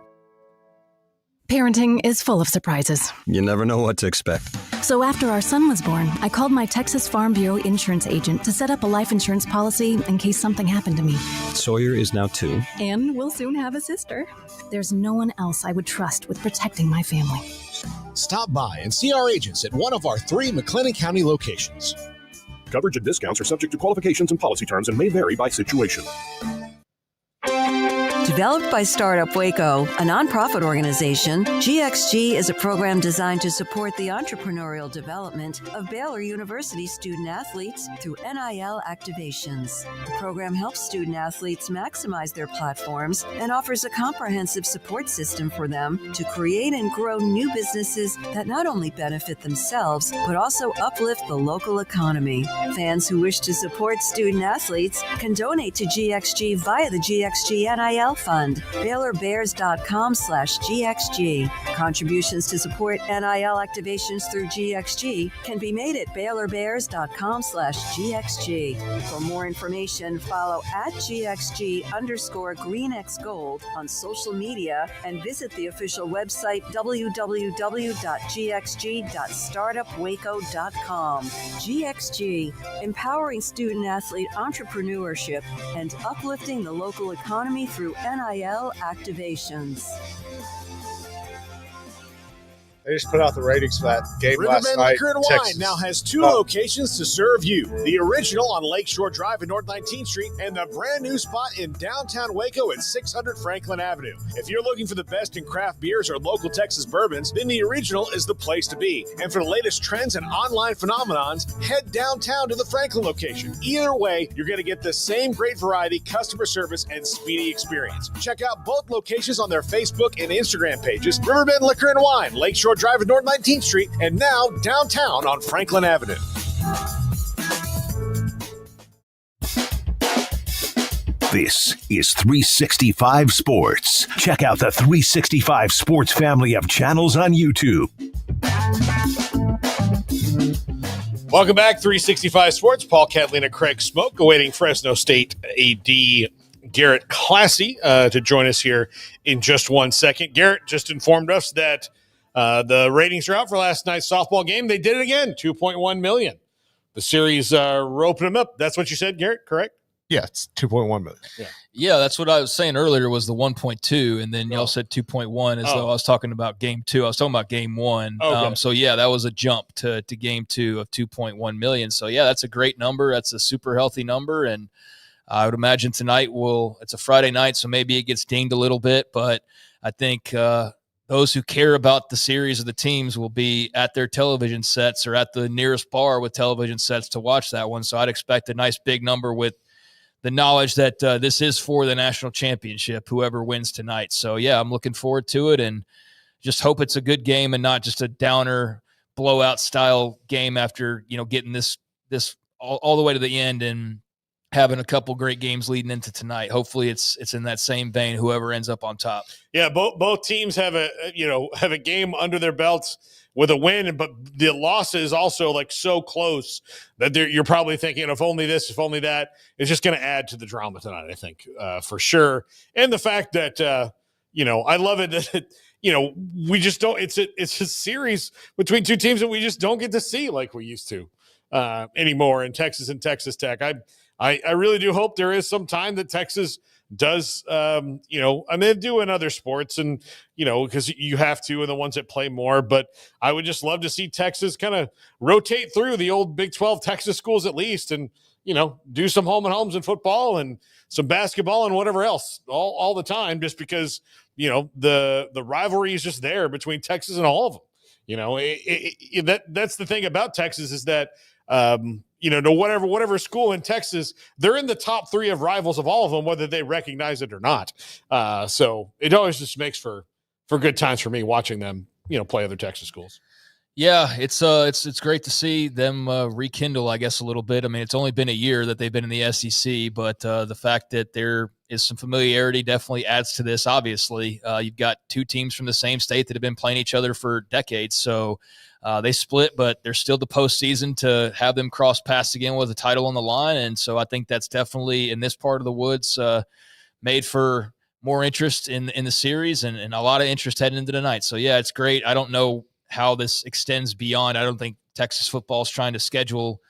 Parenting is full of surprises. You never know what to expect. So after our son was born, I called my Texas Farm Bureau insurance agent to set up a life insurance policy in case something happened to me. Sawyer is now 2. And we'll soon have a sister. There's no one else I would trust with protecting my family. Stop by and see our agents at one of our 3 McLennan County locations. Coverage and discounts are subject to qualifications and policy terms and may vary by situation. Developed by Startup Waco, a nonprofit organization, GXG is a program designed to support the entrepreneurial development of Baylor University student athletes through NIL activations. The program helps student athletes maximize their platforms and offers a comprehensive support system for them to create and grow new businesses that not only benefit themselves, but also uplift the local economy. Fans who wish to support student athletes can donate to GXG via the GXG NIL Fund, BaylorBears.com/GXG. Contributions to support NIL activations through GXG can be made at BaylorBears.com/GXG. For more information, follow at GXG_GreenXGold on social media and visit the official website www.gxg.startupwaco.com. GXG, empowering student athlete entrepreneurship and uplifting the local economy through NIL activations. They just put out the ratings for that game last Riverbend night. Liquor and Wine now has 2 locations to serve you. The original on Lakeshore Drive in North 19th Street and the brand new spot in downtown Waco at 600 Franklin Avenue. If you're looking for the best in craft beers or local Texas bourbons, then the original is the place to be. And for the latest trends and online phenomenons, head downtown to the Franklin location. Either way, you're going to get the same great variety, customer service, and speedy experience. Check out both locations on their Facebook and Instagram pages, Riverbend Liquor and Wine, Lakeshore Drive at North 19th Street, and now downtown on Franklin Avenue. This is 365 Sports. Check out the 365 Sports family of channels on YouTube. Welcome back, 365 Sports. Paul, Catalina, Craig Smoak, awaiting Fresno State AD Garrett Klassy to join us here in just 1 second. Garrett just informed us that the ratings are out for last night's softball game. They did it again, 2.1 million. The series roping them up. That's what you said, Garrett, correct? Yeah, it's 2.1 million. Yeah, that's what I was saying earlier was the 1.2, and then y'all said 2.1 as though I was talking about game 2. I was talking about game 1. Okay. So, yeah, that was a jump to game 2 of 2.1 million. So, yeah, that's a great number. That's a super healthy number, and I would imagine tonight it's a Friday night, so maybe it gets dinged a little bit, but I think those who care about the series of the teams will be at their television sets or at the nearest bar with television sets to watch that one. So I'd expect a nice big number with the knowledge that this is for the national championship, whoever wins tonight. So, yeah, I'm looking forward to it and just hope it's a good game and not just a downer blowout style game after, getting this all the way to the end and having a couple great games leading into tonight. Hopefully it's in that same vein, whoever ends up on top. Yeah, both teams have a game under their belts with a win, but the loss is also like so close that you're probably thinking, if only this, if only that. It's just going to add to the drama tonight, I think, for sure. And the fact that I love it that we just don't. It's a series between two teams that we just don't get to see like we used to anymore in Texas and Texas Tech. I really do hope there is some time that Texas does, they do in other sports and, because you have to, and the ones that play more, but I would just love to see Texas kind of rotate through the old Big 12 Texas schools at least and, do some home and homes in football and some basketball and whatever else all the time, just because, the rivalry is just there between Texas and all of them. That's the thing about Texas is that, no whatever school in Texas, they're in the top 3 of rivals of all of them, whether they recognize it or not. So it always just makes for good times for me watching them, play other Texas schools. Yeah, it's great to see them rekindle, I guess, a little bit. I mean, it's only been a year that they've been in the SEC, but the fact that there is some familiarity definitely adds to this. Obviously, you've got 2 teams from the same state that have been playing each other for decades, so they split, but there's still the postseason to have them cross paths again with a title on the line. And so I think that's definitely in this part of the woods made for more interest in the series and a lot of interest heading into tonight. So, yeah, it's great. I don't know how this extends beyond. I don't think Texas football is trying to schedule,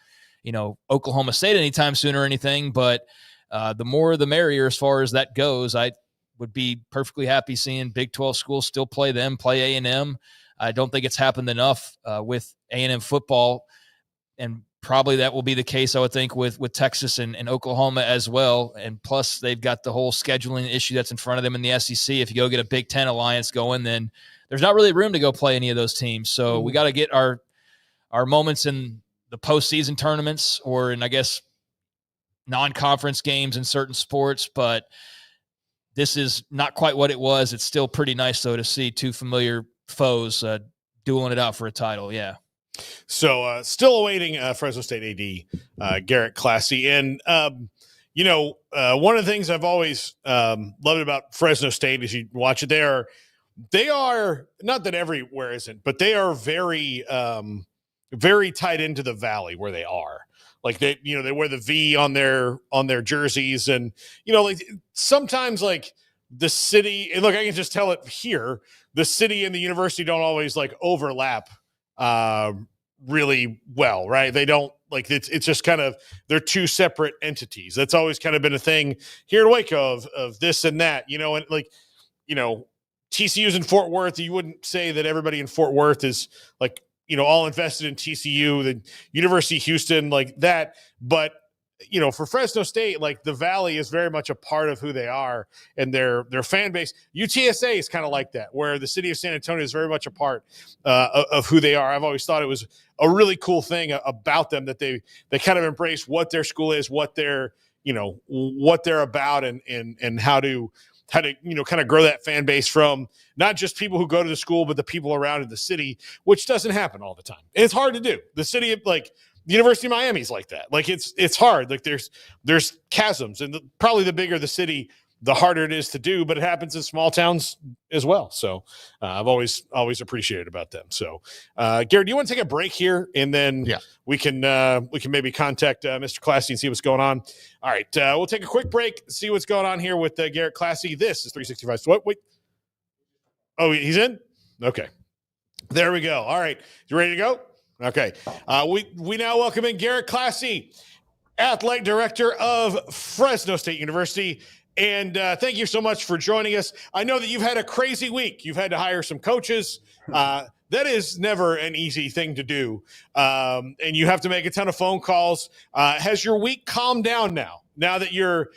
Oklahoma State anytime soon or anything. But the more the merrier as far as that goes. I would be perfectly happy seeing Big 12 schools still play them, play A&M. I don't think it's happened enough with A&M football, and probably that will be the case, I would think, with Texas and Oklahoma as well. And plus, they've got the whole scheduling issue that's in front of them in the SEC. If you go get a Big Ten alliance going, then there's not really room to go play any of those teams. So we got to get our moments in the postseason tournaments or in, I guess, non-conference games in certain sports, but this is not quite what it was. It's still pretty nice, though, to see 2 familiar foes dueling it out for a title. Yeah. So still awaiting Fresno State AD Garrett Klassy. And, one of the things I've always loved about Fresno State is you watch it, they are not that everywhere isn't, but they are very, very tied into the valley where they are. Like they wear the V on their jerseys and, like sometimes like the city, and look, I can just tell it here, the city and the university don't always like overlap really well, right? They don't like it's just kind of they're 2 separate entities. That's always kind of been a thing here in Waco of this and that, and like, TCU's in Fort Worth. You wouldn't say that everybody in Fort Worth is like, all invested in TCU, the University of Houston, like that. But, for Fresno State, like the Valley is very much a part of who they are and their fan base. UTSA is kind of like that, where the city of San Antonio is very much a part of who they are. I've always thought it was a really cool thing about them that they kind of embrace what their school is, what they're, what they're about, and how to kind of grow that fan base from not just people who go to the school, but the people around in the city, which doesn't happen all the time. And it's hard to do. The city of the University of Miami is like that. Like it's hard. Like there's chasms, and probably the bigger the city, the harder it is to do, but it happens in small towns as well. So I've always appreciated about them. So Garrett, do you want to take a break here, and then we can maybe contact Mr. Klassy and see what's going on? All right, we'll take a quick break, see what's going on here with Garrett Klassy. This is 365. So wait. Oh, he's in? Okay. There we go. All right. You ready to go? Okay. We now welcome in Garrett Klassy, Athletic Director of Fresno State University. And thank you so much for joining us. I know that you've had a crazy week. You've had to hire some coaches. That is never an easy thing to do. And you have to make a ton of phone calls. Has your week calmed down now that you're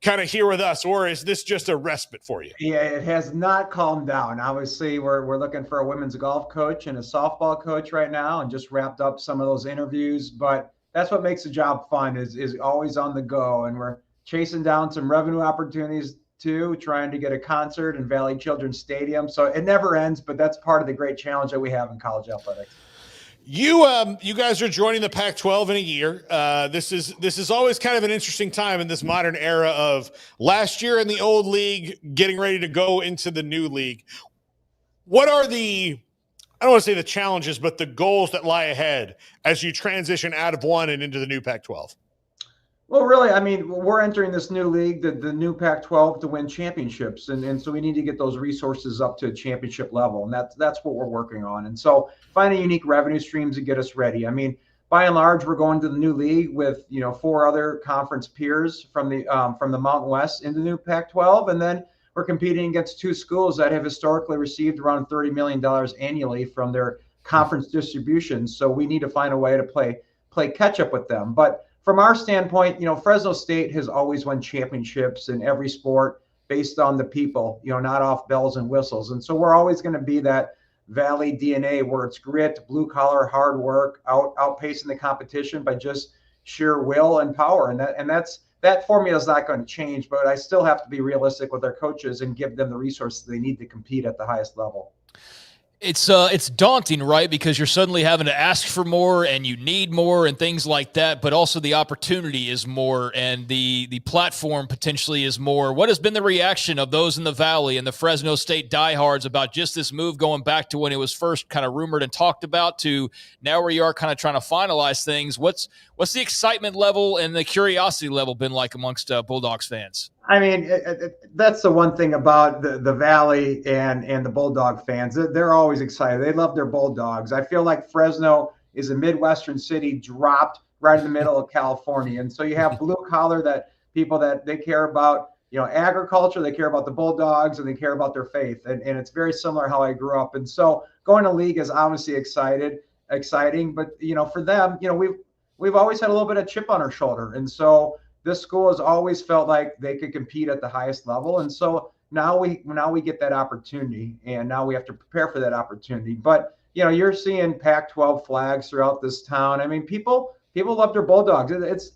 kind of here with us, or is this just a respite for you? Yeah, it has not calmed down. Obviously, we're looking for a women's golf coach and a softball coach right now, and just wrapped up some of those interviews. But that's what makes the job fun, is always on the go. And we're chasing down some revenue opportunities too, trying to get a concert in Valley Children's Stadium. So it never ends, but that's part of the great challenge that we have in college athletics. You guys are joining the Pac-12 in a year. This is always kind of an interesting time in this modern era of last year in the old league, getting ready to go into the new league. What are I don't want to say the challenges, but the goals that lie ahead as you transition out of one and into the new Pac-12? Well, really, I mean, we're entering this new league, the new Pac-12, to win championships. And so we need to get those resources up to a championship level. And that's what we're working on. And so finding unique revenue streams to get us ready. I mean, by and large, we're going to the new league with, 4 other conference peers from the Mountain West in the new Pac-12. And then we're competing against 2 schools that have historically received around $30 million annually from their conference distributions. So we need to find a way to play catch up with them. But from our standpoint, Fresno State has always won championships in every sport based on the people, not off bells and whistles. And so we're always going to be that Valley DNA where it's grit, blue collar, hard work, outpacing the competition by just sheer will and power. And that formula is not going to change, but I still have to be realistic with our coaches and give them the resources they need to compete at the highest level. It's daunting, right? Because you're suddenly having to ask for more and you need more and things like that, but also the opportunity is more and the platform potentially is more. What has been the reaction of those in the Valley and the Fresno State diehards about just this move going back to when it was first kind of rumored and talked about to now where you are kind of trying to finalize things? What's the excitement level and the curiosity level been like amongst Bulldogs fans? I mean, that's the one thing about the Valley and the Bulldog fans. They're always excited. They love their Bulldogs. I feel like Fresno is a Midwestern city dropped right in the middle of California. And so you have blue collar that people that they care about, agriculture, they care about the Bulldogs, and they care about their faith. And it's very similar how I grew up. And so going to league is obviously exciting. But, for them, we've always had a little bit of chip on our shoulder. And so this school has always felt like they could compete at the highest level. And so now we get that opportunity, and now we have to prepare for that opportunity. But, you're seeing Pac-12 flags throughout this town. I mean, people love their Bulldogs. It's,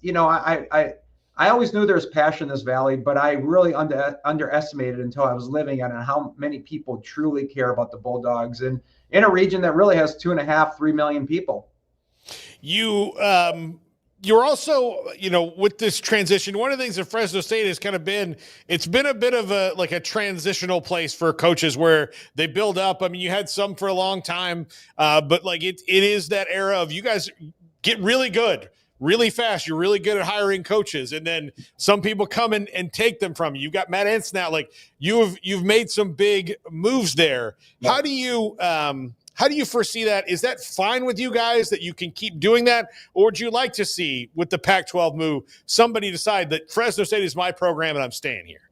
I always knew there was passion in this Valley, but I really underestimated until I was living it and how many people truly care about the Bulldogs and in a region that really has 2.5-3 million people. You're also, with this transition, one of the things that Fresno State has kind of been, it's been a bit of a transitional place for coaches where they build up. I mean, you had some for a long time, but it is that era of you guys get really good really fast. You're really good at hiring coaches, and then some people come and take them from you. You've got Matt Entz now. You've made some big moves there. Yeah. How do you foresee that? Is that fine with you guys that you can keep doing that? Or would you like to see, with the Pac-12 move, somebody decide that Fresno State is my program and I'm staying here?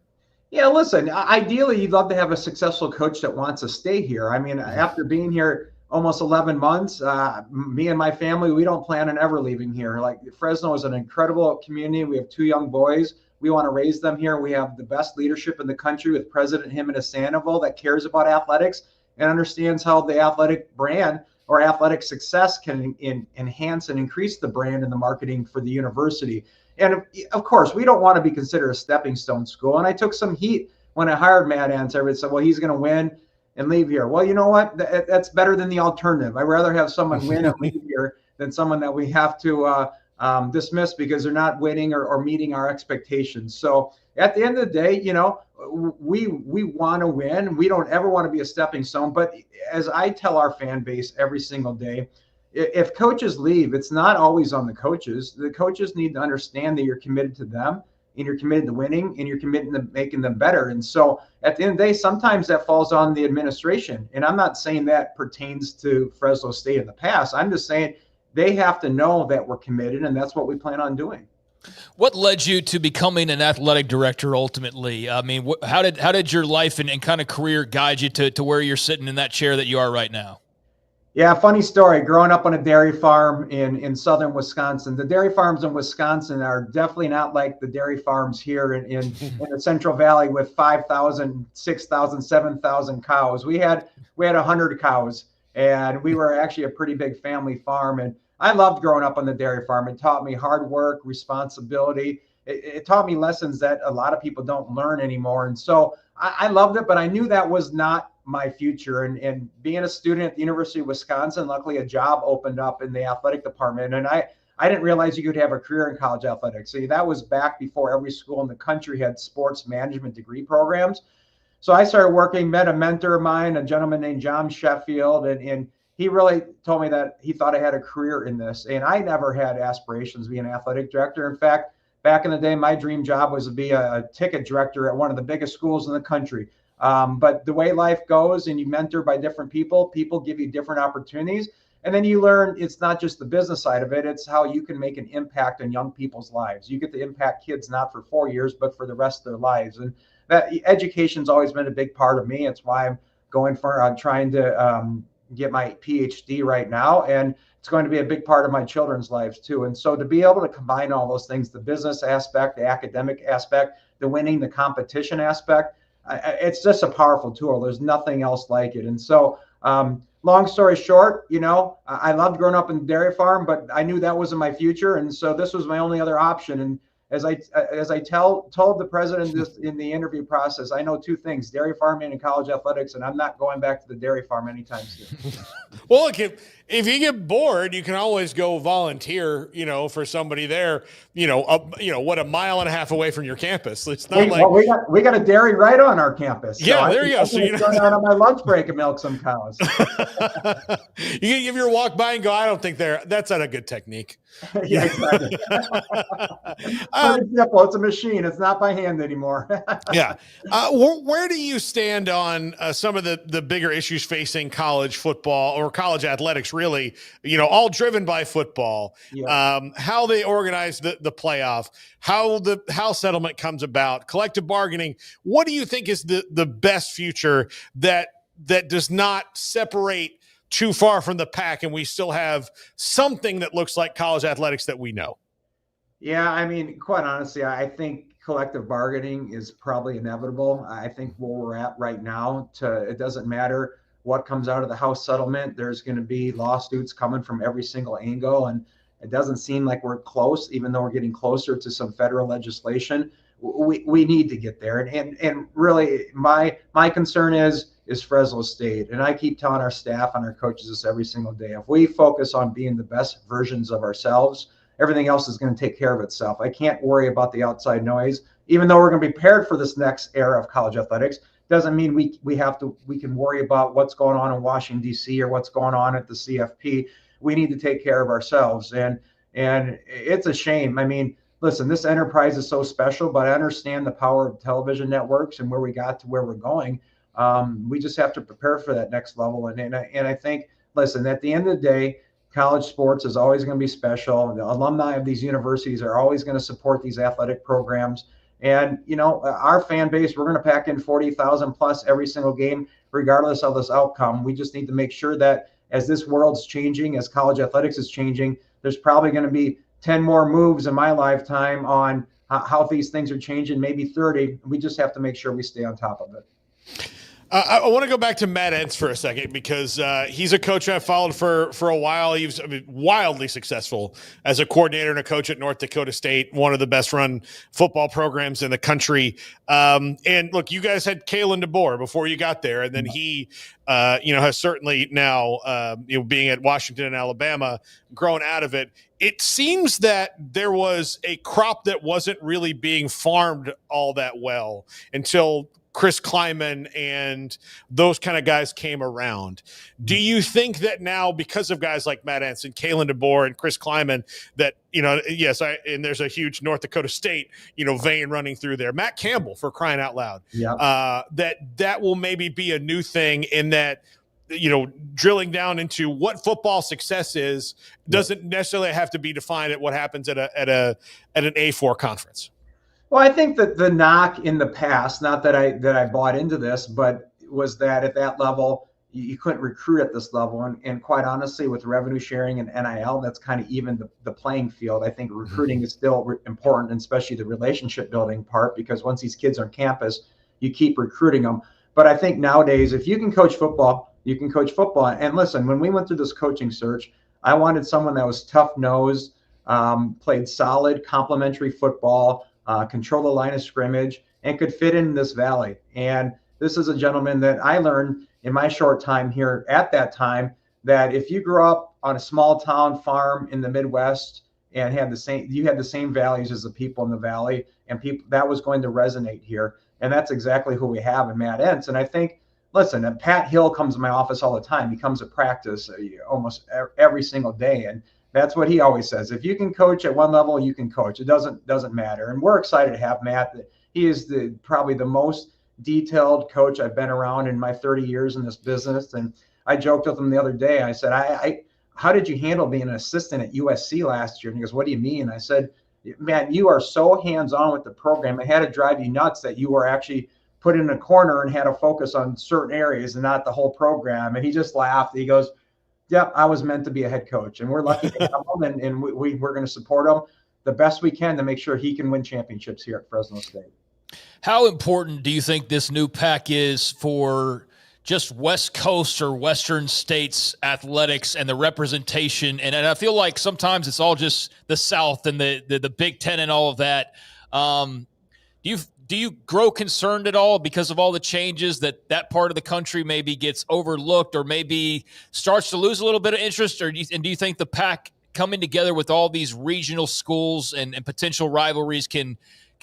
Yeah, listen, ideally, you'd love to have a successful coach that wants to stay here. I mean, after being here almost 11 months, me and my family, we don't plan on ever leaving here. Like, Fresno is an incredible community. We have 2 young boys. We want to raise them here. We have the best leadership in the country with President Jimenez Sandoval that cares about athletics and understands how the athletic brand or athletic success can enhance and increase the brand and the marketing for the university. And of course, we don't want to be considered a stepping stone school. And I took some heat when I hired Matt Ans. Everybody said, well, he's going to win and leave here. Well, you know what? That's better than the alternative. I'd rather have someone win and leave here than someone that we have to dismiss because they're not winning or meeting our expectations. So at the end of the day, you know, we want to win. We don't ever want to be a stepping stone. But as I tell our fan base every single day, if coaches leave, it's not always on the coaches. The coaches need to understand that you're committed to them and you're committed to winning and you're committed to making them better. And so at the end of the day, sometimes that falls on the administration. And I'm not saying that pertains to Fresno State in the past. I'm just saying they have to know that we're committed, and that's what we plan on doing. What led you to becoming an athletic director ultimately? I mean, how did your life and kind of career guide you to where you're sitting in that chair that you are right now? Yeah, funny story. Growing up on a dairy farm in southern Wisconsin, the dairy farms in Wisconsin are definitely not like the dairy farms here in the Central Valley with 5,000, 6,000, 7,000 cows. We had 100 cows, and we were actually a pretty big family farm. And I loved growing up on the dairy farm. It taught me hard work, responsibility. It taught me lessons that a lot of people don't learn anymore. And so I loved it, but I knew that was not my future. And being a student at the University of Wisconsin, luckily a job opened up in the athletic department. And I didn't realize you could have a career in college athletics. See, that was back before every school in the country had sports management degree programs. So I started working, met a mentor of mine, a gentleman named John Sheffield, and he really told me that he thought I had a career in this. And I never had aspirations to be an athletic director. In fact, back in the day, my dream job was to be a ticket director at one of the biggest schools in the country. But the way life goes and you mentor by different people give you different opportunities. And then you learn it's not just the business side of it. It's how you can make an impact on young people's lives. You get to impact kids not for 4 years, but for the rest of their lives. And that education's always been a big part of me. It's why I'm going for trying to get my PhD right now. And it's going to be a big part of my children's lives too. And so to be able to combine all those things, the business aspect, the academic aspect, the winning, the competition aspect, it's just a powerful tool. There's nothing else like it. And so long story short, you know, I loved growing up in the dairy farm, but I knew that wasn't my future. And so this was my only other option. And as I told the president this in the interview process, I know 2 things: dairy farming and college athletics, and I'm not going back to the dairy farm anytime soon. Well, look, if you get bored, you can always go volunteer, you know, for somebody there, a mile and a half away from your campus. It's not we got a dairy right on our campus. Yeah, so there you go. So going out on my lunch break and milk some cows. You can give your walk by and go, I don't think that's not a good technique. Yeah, exactly. Simple. It's a machine. It's not by hand anymore. Yeah. Where do you stand on some of the bigger issues facing college football or college athletics, really, all driven by football? Yeah. How they organize the playoff, how the House settlement comes about, collective bargaining. What do you think is the best future that does not separate too far from the pack, and we still have something that looks like college athletics that we know? Yeah, I mean, quite honestly, I think collective bargaining is probably inevitable. I think where we're at right now, it doesn't matter what comes out of the House settlement. There's going to be lawsuits coming from every single angle, and it doesn't seem like we're close, even though we're getting closer to some federal legislation. We need to get there. And really, my concern is Fresno State. And I keep telling our staff and our coaches this every single day. If we focus on being the best versions of ourselves, everything else is going to take care of itself. I can't worry about the outside noise. Even though we're going to be prepared for this next era of college athletics, doesn't mean we can worry about what's going on in Washington, D.C. or what's going on at the CFP. We need to take care of ourselves. And it's a shame. I mean, listen, this enterprise is so special, but I understand the power of television networks and where we got to where we're going. We just have to prepare for that next level. And I think, listen, at the end of the day, college sports is always going to be special. The alumni of these universities are always going to support these athletic programs. And, our fan base, we're going to pack in 40,000 plus every single game, regardless of this outcome. We just need to make sure that as this world's changing, as college athletics is changing, there's probably going to be 10 more moves in my lifetime on how these things are changing, maybe 30. We just have to make sure we stay on top of it. I want to go back to Matt Entz for a second because he's a coach I've followed for a while. He was wildly successful as a coordinator and a coach at North Dakota State, one of the best run football programs in the country. And look, you guys had Kalen DeBoer before you got there, and then he, has certainly now, being at Washington and Alabama, grown out of it. It seems that there was a crop that wasn't really being farmed all that well until Chris Kleiman and those kind of guys came around. Do you think that now, because of guys like Matt Entz and Kalen DeBoer and Chris Kleiman, that, and there's a huge North Dakota State, vein running through there, Matt Campbell, for crying out loud, that will maybe be a new thing in that, drilling down into what football success is doesn't necessarily have to be defined at what happens at an A4 conference. Well, I think that the knock in the past, not that I bought into this, but was that at that level, you couldn't recruit at this level. And quite honestly, with revenue sharing and NIL, that's kind of even the playing field. I think recruiting is still important, and especially the relationship building part, because once these kids are on campus, you keep recruiting them. But I think nowadays, if you can coach football, you can coach football. And listen, when we went through this coaching search, I wanted someone that was tough-nosed, played solid complementary football, control the line of scrimmage, and could fit in this valley. And this is a gentleman that I learned in my short time here at that time, that if you grew up on a small town farm in the Midwest and had the same values as the people in the valley, and that was going to resonate here. And that's exactly who we have in Matt Entz. And I think, listen, and Pat Hill comes to my office all the time. He comes to practice almost every single day. And that's what he always says. If you can coach at one level, you can coach. It doesn't matter. And we're excited to have Matt. He is probably the most detailed coach I've been around in my 30 years in this business. And I joked with him the other day. I said, how did you handle being an assistant at USC last year? And he goes, what do you mean? I said, man, you are so hands-on with the program. It had to drive you nuts that you were actually put in a corner and had to focus on certain areas and not the whole program. And he just laughed. He goes, yeah, I was meant to be a head coach, and we're lucky to have him, and we're going to support him the best we can to make sure he can win championships here at Fresno State. How important do you think this new pack is for just West Coast or Western states athletics and the representation? And I feel like sometimes it's all just the South and the Big Ten and all of that. Do you grow concerned at all because of all the changes that part of the country maybe gets overlooked or maybe starts to lose a little bit of interest? Or do you think the pack coming together with all these regional schools and potential rivalries can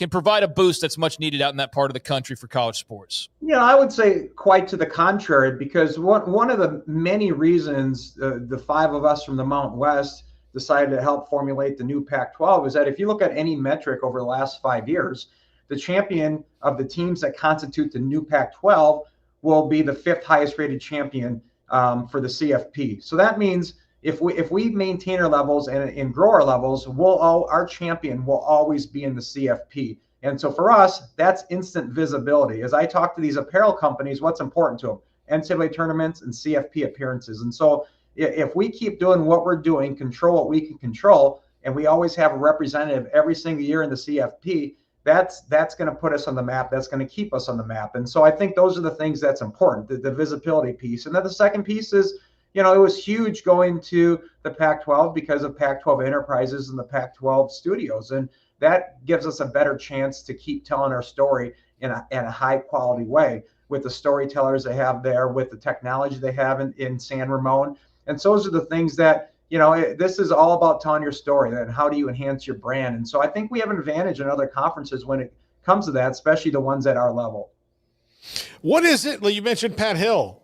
provide a boost that's much needed out in that part of the country for college sports? Yeah, I would say quite to the contrary, because one of the many reasons the five of us from the Mountain West decided to help formulate the new Pac-12 is that if you look at any metric over the last 5 years, the champion of the teams that constitute the new Pac-12 will be the fifth highest rated champion for the CFP. So that means if we maintain our levels and grow our levels, our champion will always be in the CFP. And so for us, that's instant visibility. As I talk to these apparel companies, what's important to them? NCAA tournaments and CFP appearances. And so if we keep doing what we're doing, control what we can control, and we always have a representative every single year in the CFP, that's going to put us on the map. That's going to keep us on the map. And so I think those are the things that's important, the visibility piece. And then the second piece is, it was huge going to the Pac-12 because of Pac-12 Enterprises and the Pac-12 studios. And that gives us a better chance to keep telling our story in a high quality way with the storytellers they have there, with the technology they have in San Ramon. And so those are the things that, this is all about telling your story and how do you enhance your brand. And so I think we have an advantage in other conferences when it comes to that, especially the ones at our level. What is it? You mentioned Pat Hill.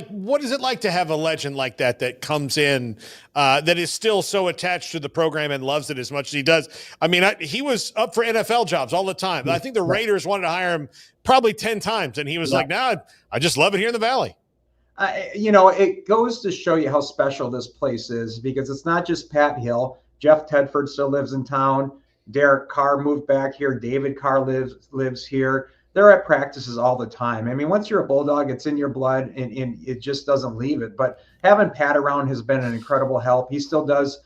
What is it like to have a legend like that comes in, that is still so attached to the program and loves it as much as he does? I mean, he was up for NFL jobs all the time. I think the Raiders wanted to hire him probably 10 times, and he was like, "No, I just love it here in the Valley." It goes to show you how special this place is, because it's not just Pat Hill. Jeff Tedford still lives in town. Derek Carr moved back here. David Carr lives here. They're at practices all the time. I mean, once you're a Bulldog, it's in your blood, and it just doesn't leave it. But having Pat around has been an incredible help. He still does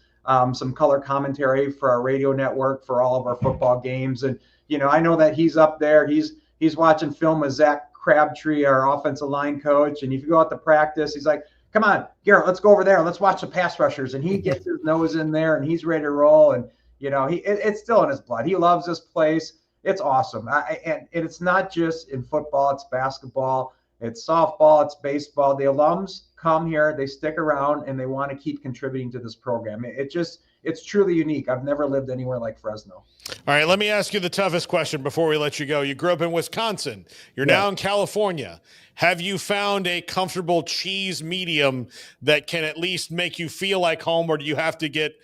some color commentary for our radio network for all of our football games. And, I know that he's up there. He's watching film with Zach Crabtree, our offensive line coach. And if you go out to practice, he's like, come on, Garrett, let's go over there. Let's watch the pass rushers. And he gets his nose in there, and he's ready to roll. And, it's still in his blood. He loves this place. It's awesome. And it's not just in football. It's basketball. It's softball. It's baseball. The alums come here. They stick around, and they want to keep contributing to this program. It's truly unique. I've never lived anywhere like Fresno. All right, let me ask you the toughest question before we let you go. You grew up in Wisconsin. You're now in California. Have you found a comfortable cheese medium that can at least make you feel like home, or do you have to get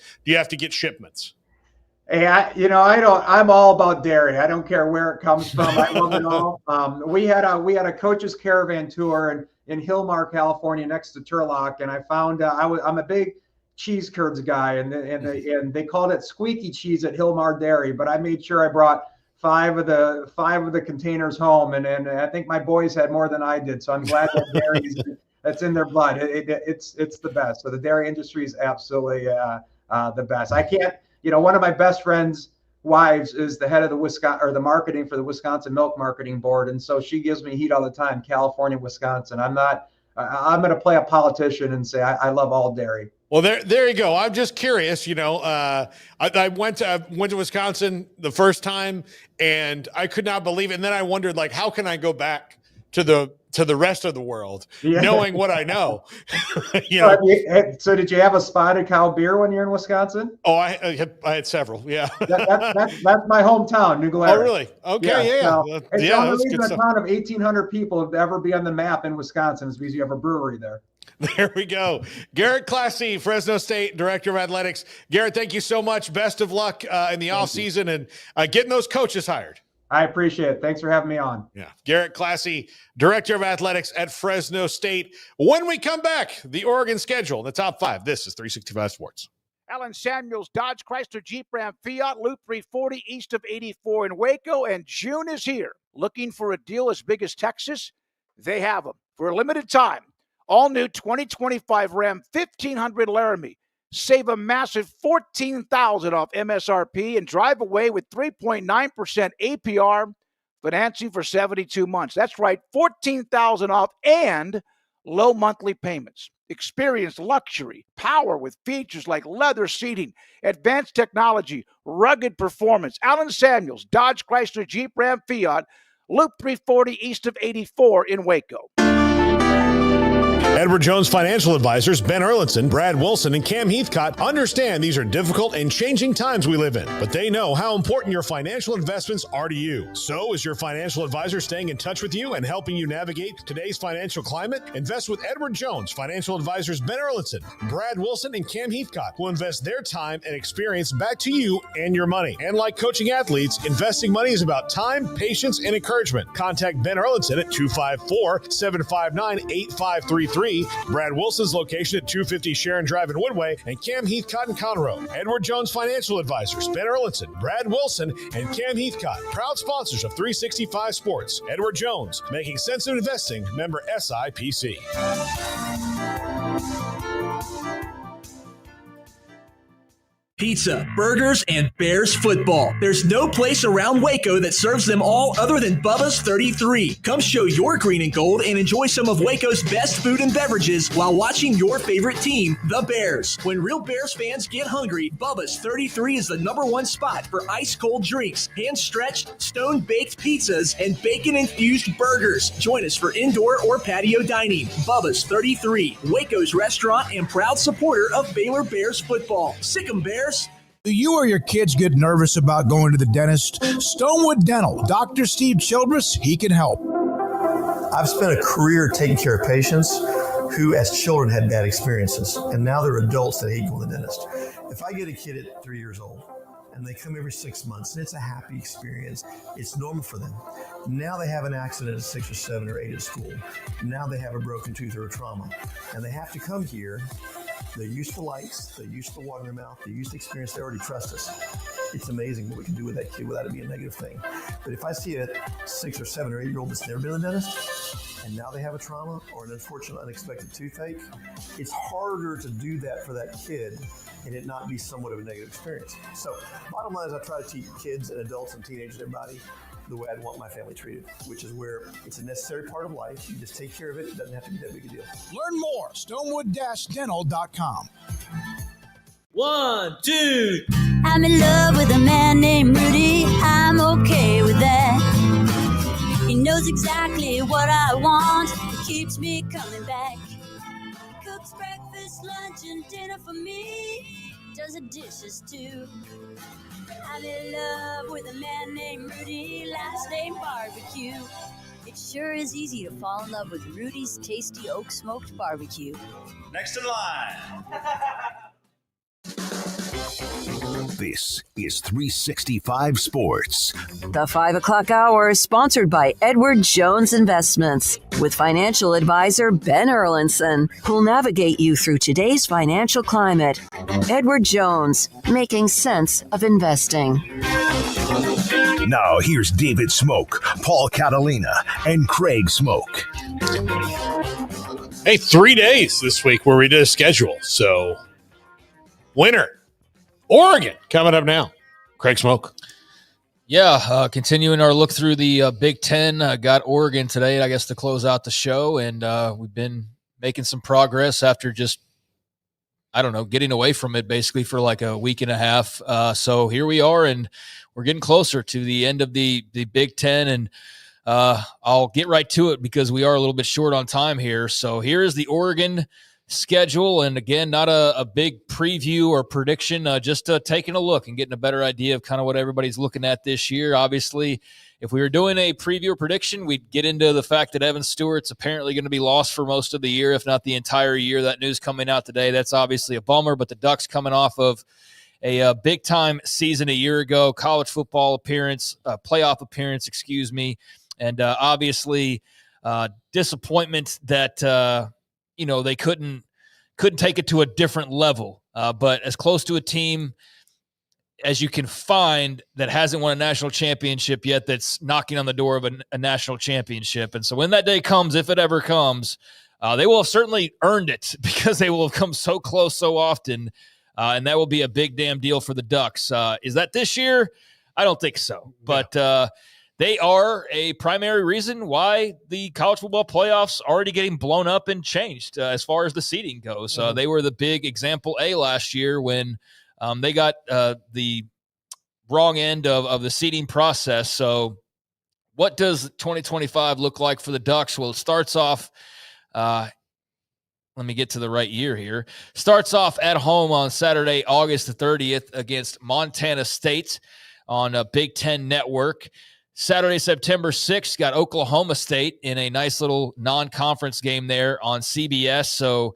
shipments? Hey, I'm all about dairy. I don't care where it comes from. I love it all. We had a coach's caravan tour in Hillmar, California, next to Turlock, and I found I'm a big cheese curds guy, and they called it squeaky cheese at Hillmar Dairy. But I made sure I brought five of the containers home, and I think my boys had more than I did. So I'm glad that dairy that's in their blood. It's the best. So the dairy industry is absolutely the best. I can't. One of my best friends' wives is the head of the marketing for the Wisconsin Milk Marketing Board, and so she gives me heat all the time. California, Wisconsin. I'm going to play a politician and say I love all dairy. Well, there you go. I'm just curious. I went to Wisconsin the first time, and I could not believe it. And then I wondered, how can I go back to the rest of the world, knowing what I know? So did you have a Spotted Cow beer when you're in Wisconsin? Oh, I had several. Yeah, that's my hometown, New Glarus. Oh, really? Okay, yeah. It's the only reason a town of 1,800 people to ever be on the map in Wisconsin is because you have a brewery there. There we go. Garrett Klassy, Fresno State Director of Athletics. Garrett, thank you so much. Best of luck in the offseason and getting those coaches hired. I appreciate it. Thanks for having me on. Yeah. Garrett Klassy, Director of Athletics at Fresno State. When we come back, the Oregon schedule in the top 5. This is 365 Sports. Alan Samuels, Dodge, Chrysler, Jeep, Ram, Fiat, Loop 340 east of 84 in Waco, and June is here. Looking for a deal as big as Texas? They have them. For a limited time, all new 2025 Ram 1500 Laramie. Save a massive $14,000 off MSRP and drive away with 3.9% APR financing for 72 months. That's right, $14,000 off and low monthly payments. Experience luxury, power with features like leather seating, advanced technology, rugged performance. Alan Samuels, Dodge, Chrysler, Jeep, Ram, Fiat, Loop 340 east of 84 in Waco. Edward Jones Financial Advisors Ben Erlinson, Brad Wilson, and Cam Heathcott understand these are difficult and changing times we live in, but they know how important your financial investments are to you. So is your financial advisor staying in touch with you and helping you navigate today's financial climate? Invest with Edward Jones Financial Advisors Ben Erlinson, Brad Wilson, and Cam Heathcott, who invest their time and experience back to you and your money. And like coaching athletes, investing money is about time, patience, and encouragement. Contact Ben Erlinson at 254-759-8533. Brad Wilson's location at 250 Sharon Drive in Woodway, and Cam Heathcott in Conroe. Edward Jones Financial Advisors, Ben Erlinson, Brad Wilson, and Cam Heathcott, proud sponsors of 365 Sports. Edward Jones, making sense of investing, member SIPC. Pizza, burgers, and Bears football. There's no place around Waco that serves them all other than Bubba's 33. Come show your green and gold and enjoy some of Waco's best food and beverages while watching your favorite team, the Bears. When real Bears fans get hungry, Bubba's 33 is the #1 spot for ice-cold drinks, hand-stretched, stone-baked pizzas, and bacon-infused burgers. Join us for indoor or patio dining. Bubba's 33, Waco's restaurant and proud supporter of Baylor Bears football. Sick 'em, Bears. Do you or your kids get nervous about going to the dentist? Stonewood Dental, Dr. Steve Childress, he can help. I've spent a career taking care of patients who as children had bad experiences, and now they're adults that hate going to the dentist. If I get a kid at 3 years old and they come every 6 months and it's a happy experience, it's normal for them. Now they have an accident at 6 or 7 or 8 at school. Now they have a broken tooth or a trauma, and they have to come here. They're used to lights, they're used to water in their mouth, they're used to experience, they already trust us. it's amazing what we can do with that kid without it being a negative thing. But if I see a 6 or 7 or 8 year old that's never been to the dentist and now they have a trauma or an unfortunate unexpected toothache, it's harder to do that for that kid and it not be somewhat of a negative experience. So bottom line is I try to teach kids and adults and teenagers and everybody the way I'd want my family treated, which is where it's a necessary part of life. You just take care of it. It doesn't have to be that big a deal. Learn more, stonewood-dental.com. 1, 2. I'm in love with a man named Rudy. I'm okay with that. He knows exactly what I want. He keeps me coming back. He cooks breakfast, lunch, and dinner for me. Does the dishes too. I'm in love with a man named Rudy. Last name Barbecue. It sure is easy to fall in love with Rudy's tasty oak smoked barbecue. Next in line. This is 365 Sports. The 5 o'clock hour is sponsored by Edward Jones Investments with financial advisor Ben Erlinson, who'll navigate you through today's financial climate. Edward Jones, making sense of investing. Now here's David Smoak, Paul Catalina, and Craig Smoak. Hey, 3 days this week where we did a schedule. So, winner, Oregon, coming up now. Craig Smoak. Yeah, continuing our look through the Big Ten. Got Oregon today, I guess, to close out the show. And we've been making some progress after just, getting away from it basically for like a week and a half. So here we are, and we're getting closer to the end of the Big Ten. And I'll get right to it because we are a little bit short on time here. So here is the Oregon schedule, and again, not a big preview or prediction, just taking a look and getting a better idea of kind of what everybody's looking at this year. Obviously, if we were doing a preview or prediction, we'd get into the fact that Evan Stewart's apparently going to be lost for most of the year, if not the entire year. That news coming out today, that's obviously a bummer, but the Ducks coming off of a big-time season a year ago, college football appearance, playoff appearance, and obviously disappointment that they couldn't take it to a different level, but as close to a team as you can find that hasn't won a national championship yet, that's knocking on the door of a national championship. And so when that day comes, if it ever comes, they will have certainly earned it because they will have come so close so often, and that will be a big damn deal for the Ducks. Is that this year? I don't think so, but they are a primary reason why the college football playoffs already getting blown up and changed as far as the seeding goes. They were the big example A last year when they got the wrong end of the seeding process. So what does 2025 look like for the Ducks? Well, it starts off let me get to the right year here. Starts off at home on Saturday, August the 30th against Montana State on a Big Ten Network. Saturday, September 6th, got Oklahoma State in a nice little non-conference game there on CBS. So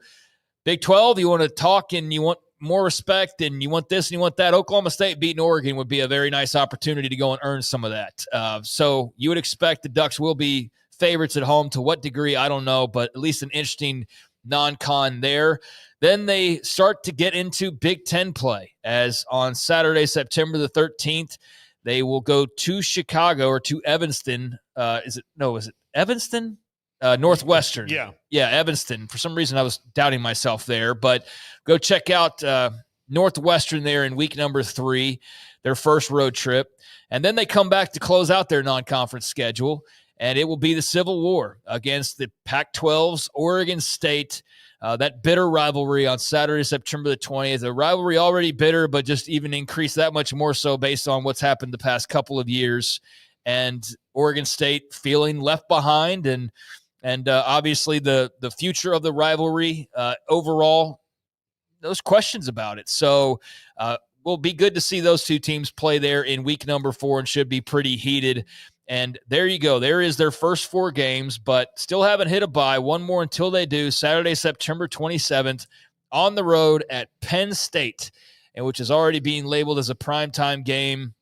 Big 12, you want to talk and you want more respect and you want this and you want that. Oklahoma State beating Oregon would be a very nice opportunity to go and earn some of that. So you would expect the Ducks will be favorites at home. To what degree, I don't know, but at least an interesting non-con there. Then they start to get into Big Ten play as on Saturday, September the 13th, they will go to Chicago or to Evanston. Is it Evanston? Northwestern. Yeah, Evanston. For some reason, I was doubting myself there. But go check out Northwestern there in week number 3, their first road trip. And then they come back to close out their non-conference schedule, and it will be the Civil War against the Pac-12's Oregon State. That bitter rivalry on Saturday, September the 20th. A rivalry already bitter, but just even increased that much more so based on what's happened the past couple of years. And Oregon State feeling left behind, and obviously the future of the rivalry overall, those questions about it. So will be good to see those two teams play there in week number 4 and should be pretty heated. And there you go. There is their first 4 games, but still haven't hit a bye. One more until they do. Saturday, September 27th, on the road at Penn State, and which is already being labeled as a primetime game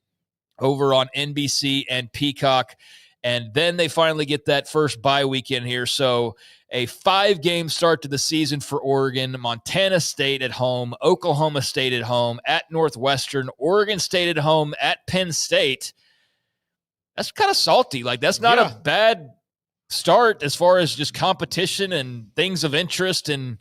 over on NBC and Peacock. And then they finally get that first bye weekend here. So a 5-game start to the season for Oregon. Montana State at home, Oklahoma State at home, at Northwestern, Oregon State at home, at Penn State. That's kind of salty. Like, that's not a bad start as far as just competition and things of interest and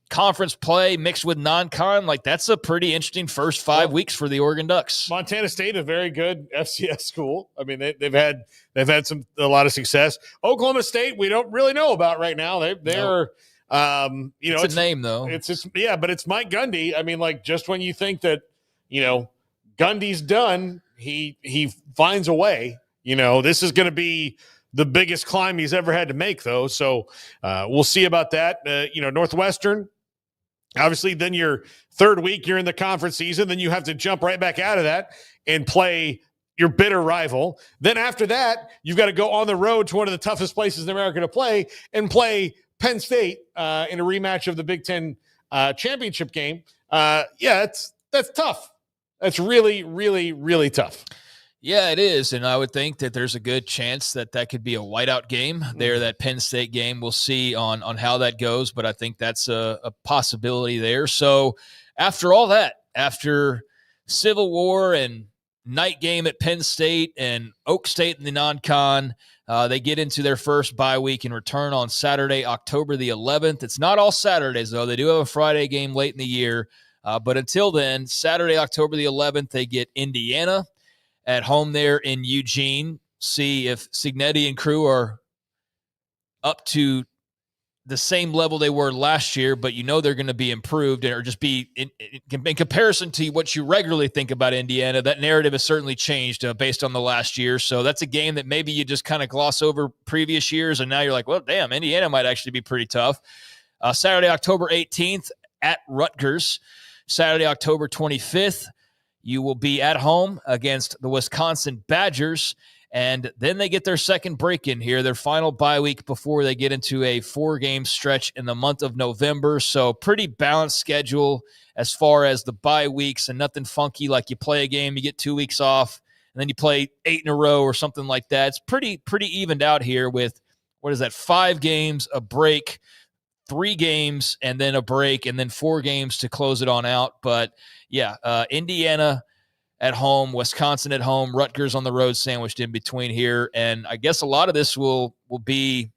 conference play mixed with non-con. Like, that's a pretty interesting first 5 weeks for the Oregon Ducks. Montana State, a very good FCS school. I mean, they've had a lot of success. Oklahoma State, we don't really know about right now. They're it's a name though. But it's Mike Gundy. I mean, like, just when you think that Gundy's done, he finds a way. This is going to be the biggest climb he's ever had to make, though. So we'll see about that. Northwestern. Obviously, then your third week, you're in the conference season. Then you have to jump right back out of that and play your bitter rival. Then after that, you've got to go on the road to one of the toughest places in America to play and play Penn State in a rematch of the Big Ten championship game. That's tough. That's really, really, really tough. Yeah, it is, and I would think that there's a good chance that could be a whiteout game there, that Penn State game. We'll see on how that goes, but I think that's a possibility there. So after all that, after Civil War and night game at Penn State and Oak State in the non-con, they get into their first bye week and return on Saturday, October the 11th. It's not all Saturdays, though. They do have a Friday game late in the year, but until then, Saturday, October the 11th, they get Indiana at home there in Eugene. See if Canady and crew are up to the same level they were last year, but they're going to be improved or just be in comparison to what you regularly think about Indiana. That narrative has certainly changed based on the last year. So that's a game that maybe you just kind of gloss over previous years, and now you're like, well, damn, Indiana might actually be pretty tough. Saturday, October 18th at Rutgers. Saturday, October 25th, you will be at home against the Wisconsin Badgers, and then they get their second break in here, their final bye week before they get into a 4-game stretch in the month of November. So pretty balanced schedule as far as the bye weeks, and nothing funky like you play a game, you get 2 weeks off, and then you play 8 in a row or something like that. It's pretty evened out here with, 5 games, a break, 3 games, and then a break, and then 4 games to close it on out. But Indiana at home, Wisconsin at home, Rutgers on the road sandwiched in between here. And I guess a lot of this will be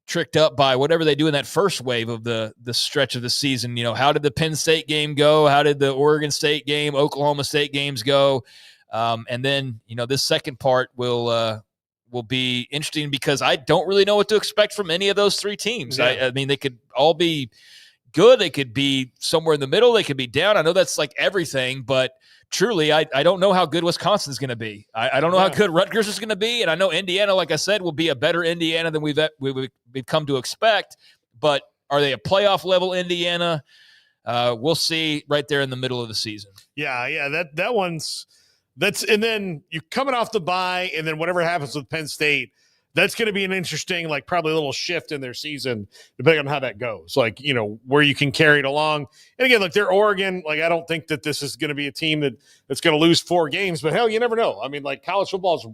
tricked up by whatever they do in that first wave of the stretch of the season. How did the Penn State game go? How did the Oregon State game, Oklahoma State games go? And then, this second part will be interesting because I don't really know what to expect from any of those 3 teams. Yeah. I mean, they could all be good. They could be somewhere in the middle. They could be down. I know that's like everything, but truly, I don't know how good Wisconsin is going to be. I don't know how good Rutgers is going to be, and I know Indiana, like I said, will be a better Indiana than we've come to expect. But are they a playoff level Indiana? We'll see right there in the middle of the season. Yeah, that's and then you're coming off the bye, and then whatever happens with Penn State, that's going to be an interesting, probably a little shift in their season, depending on how that goes. Where you can carry it along. And again, they're Oregon. I don't think that this is going to be a team that's going to lose 4 games, but hell, you never know. I mean, college football is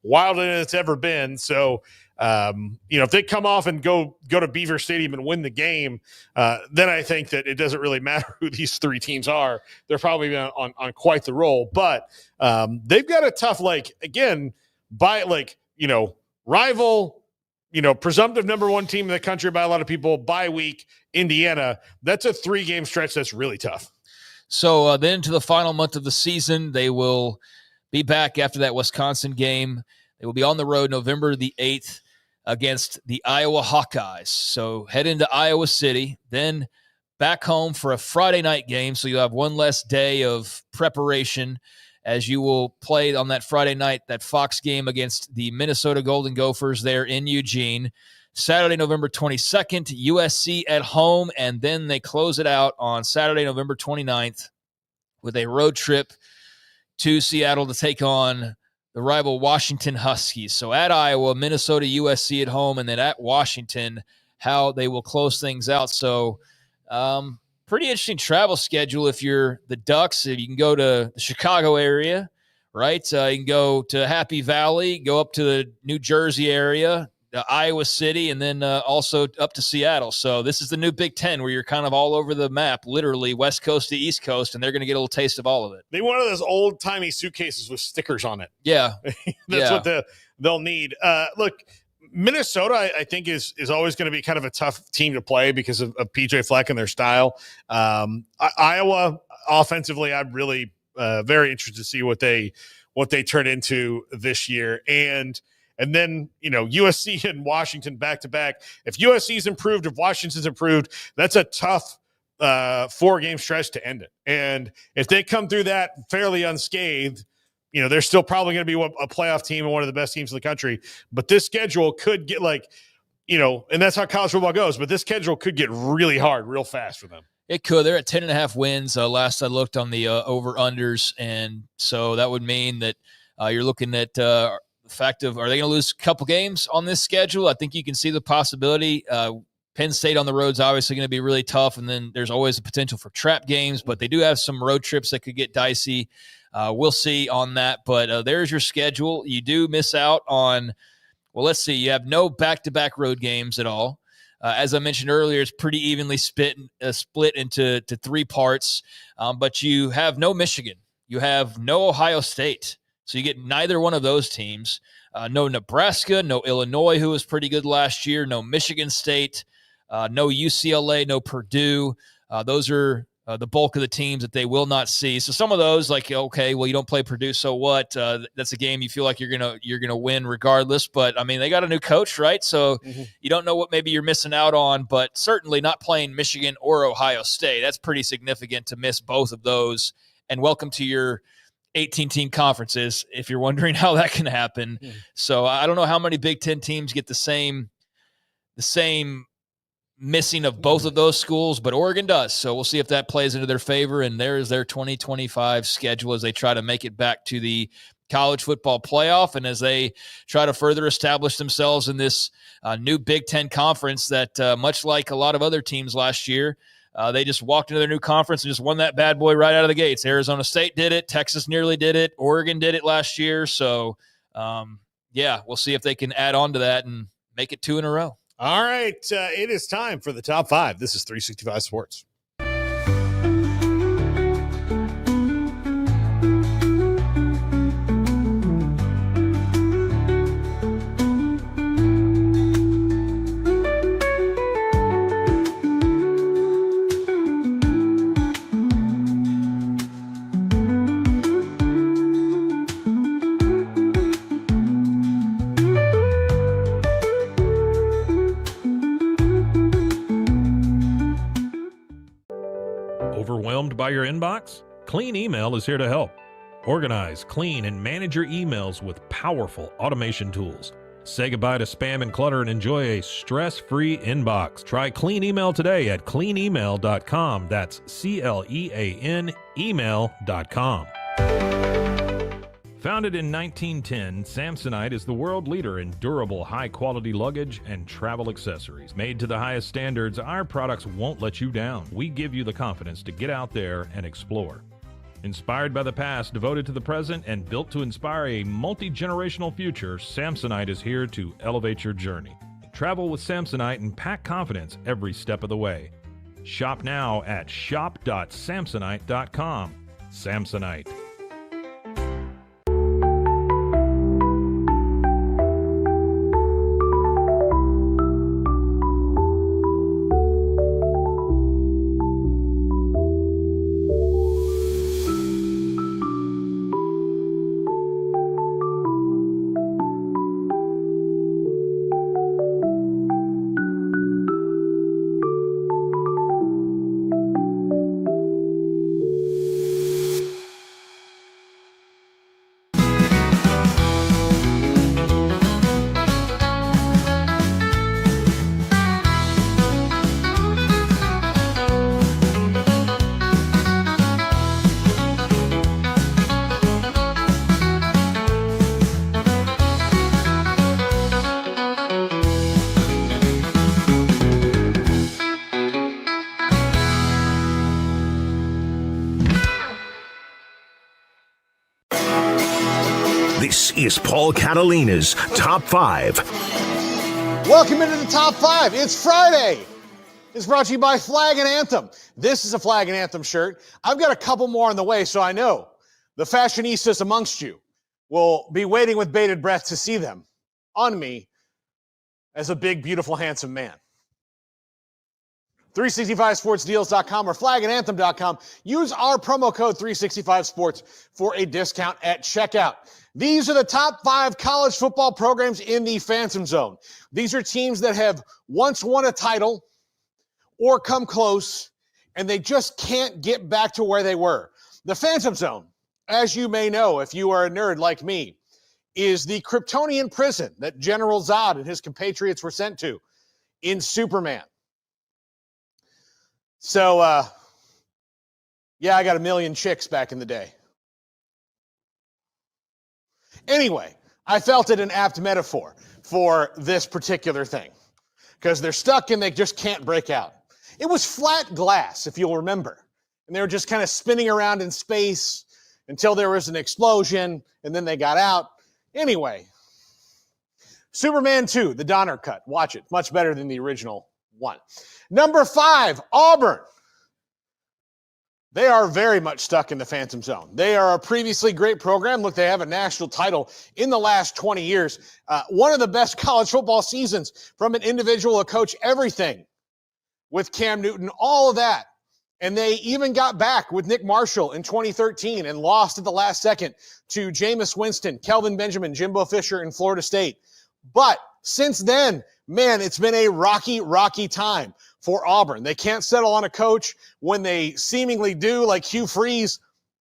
wilder than it's ever been. So, if they come off and go to Beaver Stadium and win the game, then I think that it doesn't really matter who these 3 teams are. They're probably on quite the roll, but they've got a tough, rival, presumptive number 1 team in the country by a lot of people, bye week, Indiana. That's a 3-game stretch that's really tough. So then to the final month of the season, they will be back after that Wisconsin game. They will be on the road November the 8th against the Iowa Hawkeyes. So head into Iowa City, then back home for a Friday night game. So you'll have one less day of preparation as you will play on that Friday night, that Fox game against the Minnesota Golden Gophers there in Eugene. Saturday, November 22nd, USC at home, and then they close it out on Saturday, November 29th with a road trip to Seattle to take on the rival Washington Huskies. So at Iowa, Minnesota, USC at home, and then at Washington, how they will close things out. So pretty interesting travel schedule if you're the Ducks. If you can go to the Chicago area right? You can go to Happy Valley, go up to the New Jersey area, Iowa City, and then also up to Seattle. So this is the new Big Ten where you're kind of all over the map, literally West Coast to East Coast, and they're going to get a little taste of all of it. They want one of those old-timey suitcases with stickers on it. Yeah. That's what they'll need. Look, Minnesota, I think, is always going to be kind of a tough team to play because of PJ Fleck and their style. Iowa, offensively, I'm really very interested to see what they turn into this year. And then, USC and Washington back-to-back. If USC's improved, if Washington's improved, that's a tough 4-game stretch to end it. And if they come through that fairly unscathed, they're still probably going to be a playoff team and one of the best teams in the country. But this schedule could get and that's how college football goes, but this schedule could get really hard real fast for them. It could. They're at 10.5 wins. Last I looked on the over-unders. And so that would mean that you're looking at the fact of, are they going to lose a couple games on this schedule? I think you can see the possibility. Penn State on the road is obviously going to be really tough, and then there's always the potential for trap games, but they do have some road trips that could get dicey. We'll see on that, but there's your schedule. You do miss out on, let's see, you have no back-to-back road games at all. As I mentioned earlier, it's pretty evenly split into 3 parts, but you have no Michigan. You have no Ohio State. So you get neither one of those teams. No Nebraska, no Illinois, who was pretty good last year, no Michigan State, no UCLA, no Purdue. Those are the bulk of the teams that they will not see. So some of those, okay, well, you don't play Purdue, so what? That's a game you feel like you're gonna win regardless. But I mean, they got a new coach, right? So you don't know what maybe you're missing out on. But certainly not playing Michigan or Ohio State. That's pretty significant to miss both of those. And welcome to your 18-team conferences, if you're wondering how that can happen. So I don't know how many Big Ten teams get the same missing of both of those schools, but Oregon does. So we'll see if that plays into their favor. And there is their 2025 schedule as they try to make it back to the college football playoff, and as they try to further establish themselves in this new Big Ten conference that, much like a lot of other teams last year, they just walked into their new conference and just won that bad boy right out of the gates. Arizona State did it. Texas nearly did it. Oregon did it last year. So, we'll see if they can add on to that and make it 2 in a row. All right. It is time for the top 5. This is 365 Sports. Overwhelmed by your inbox? Clean Email is here to help. Organize, clean, and manage your emails with powerful automation tools. Say goodbye to spam and clutter and enjoy a stress-free inbox. Try Clean Email today at cleanemail.com. That's CLEAN email.com. Founded in 1910, Samsonite is the world leader in durable, high-quality luggage and travel accessories. Made to the highest standards, our products won't let you down. We give you the confidence to get out there and explore. Inspired by the past, devoted to the present, and built to inspire a multi-generational future, Samsonite is here to elevate your journey. Travel with Samsonite and pack confidence every step of the way. Shop now at shop.samsonite.com. Samsonite. This is Paul Catalina's Top 5. Welcome into the Top 5. It's Friday. It's brought to you by Flag and Anthem. This is a Flag and Anthem shirt. I've got a couple more on the way, so I know the fashionistas amongst you will be waiting with bated breath to see them on me as a big, beautiful, handsome man. 365sportsdeals.com or flagandanthem.com. Use our promo code 365sports for a discount at checkout. These are the top 5 college football programs in the Phantom Zone. These are teams that have once won a title or come close, and they just can't get back to where they were. The Phantom Zone, as you may know if you are a nerd like me, is the Kryptonian prison that General Zod and his compatriots were sent to in Superman. So, yeah, I got a million chicks back in the day. Anyway, I felt it an apt metaphor for this particular thing because they're stuck and they just can't break out. It was flat glass, if you'll remember, and they were just kind of spinning around in space until there was an explosion, and then they got out. Anyway, Superman 2, the Donner cut. Watch it. Much better than the original one. Number 5, Auburn. They are very much stuck in the Phantom Zone. They are a previously great program. Look, they have a national title in the last 20 years. One of the best college football seasons from an individual, a coach, everything with Cam Newton, all of that. And they even got back with Nick Marshall in 2013 and lost at the last second to Jameis Winston, Kelvin Benjamin, Jimbo Fisher in Florida State. But since then, man, it's been a rocky time for Auburn. They can't settle on a coach when they seemingly do, like Hugh Freeze.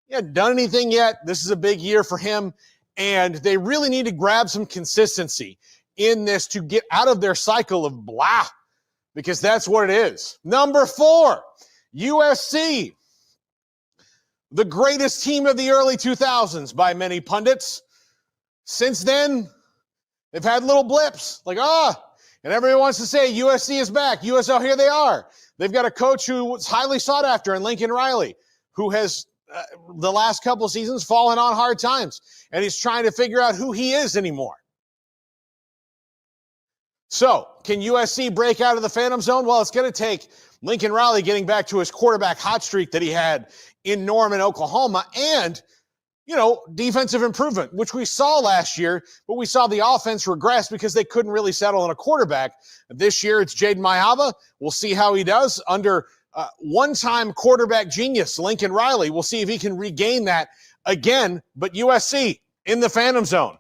He hasn't done anything yet. This is a big year for him. And they really need to grab some consistency in this to get out of their cycle of blah, because that's what it is. Number 4, USC, the greatest team of the early 2000s by many pundits. Since then, they've had little blips like, and everyone wants to say USC is back. USL, here they are. They've got a coach who was highly sought after in Lincoln Riley, who has the last couple of seasons fallen on hard times, and he's trying to figure out who he is anymore. So, can USC break out of the Phantom Zone? Well, it's going to take Lincoln Riley getting back to his quarterback hot streak that he had in Norman, Oklahoma, and, defensive improvement, which we saw last year, but we saw the offense regress because they couldn't really settle on a quarterback. This year, it's Jaden Mayava. We'll see how he does under one-time quarterback genius, Lincoln Riley. We'll see if he can regain that again, but USC in the Phantom Zone.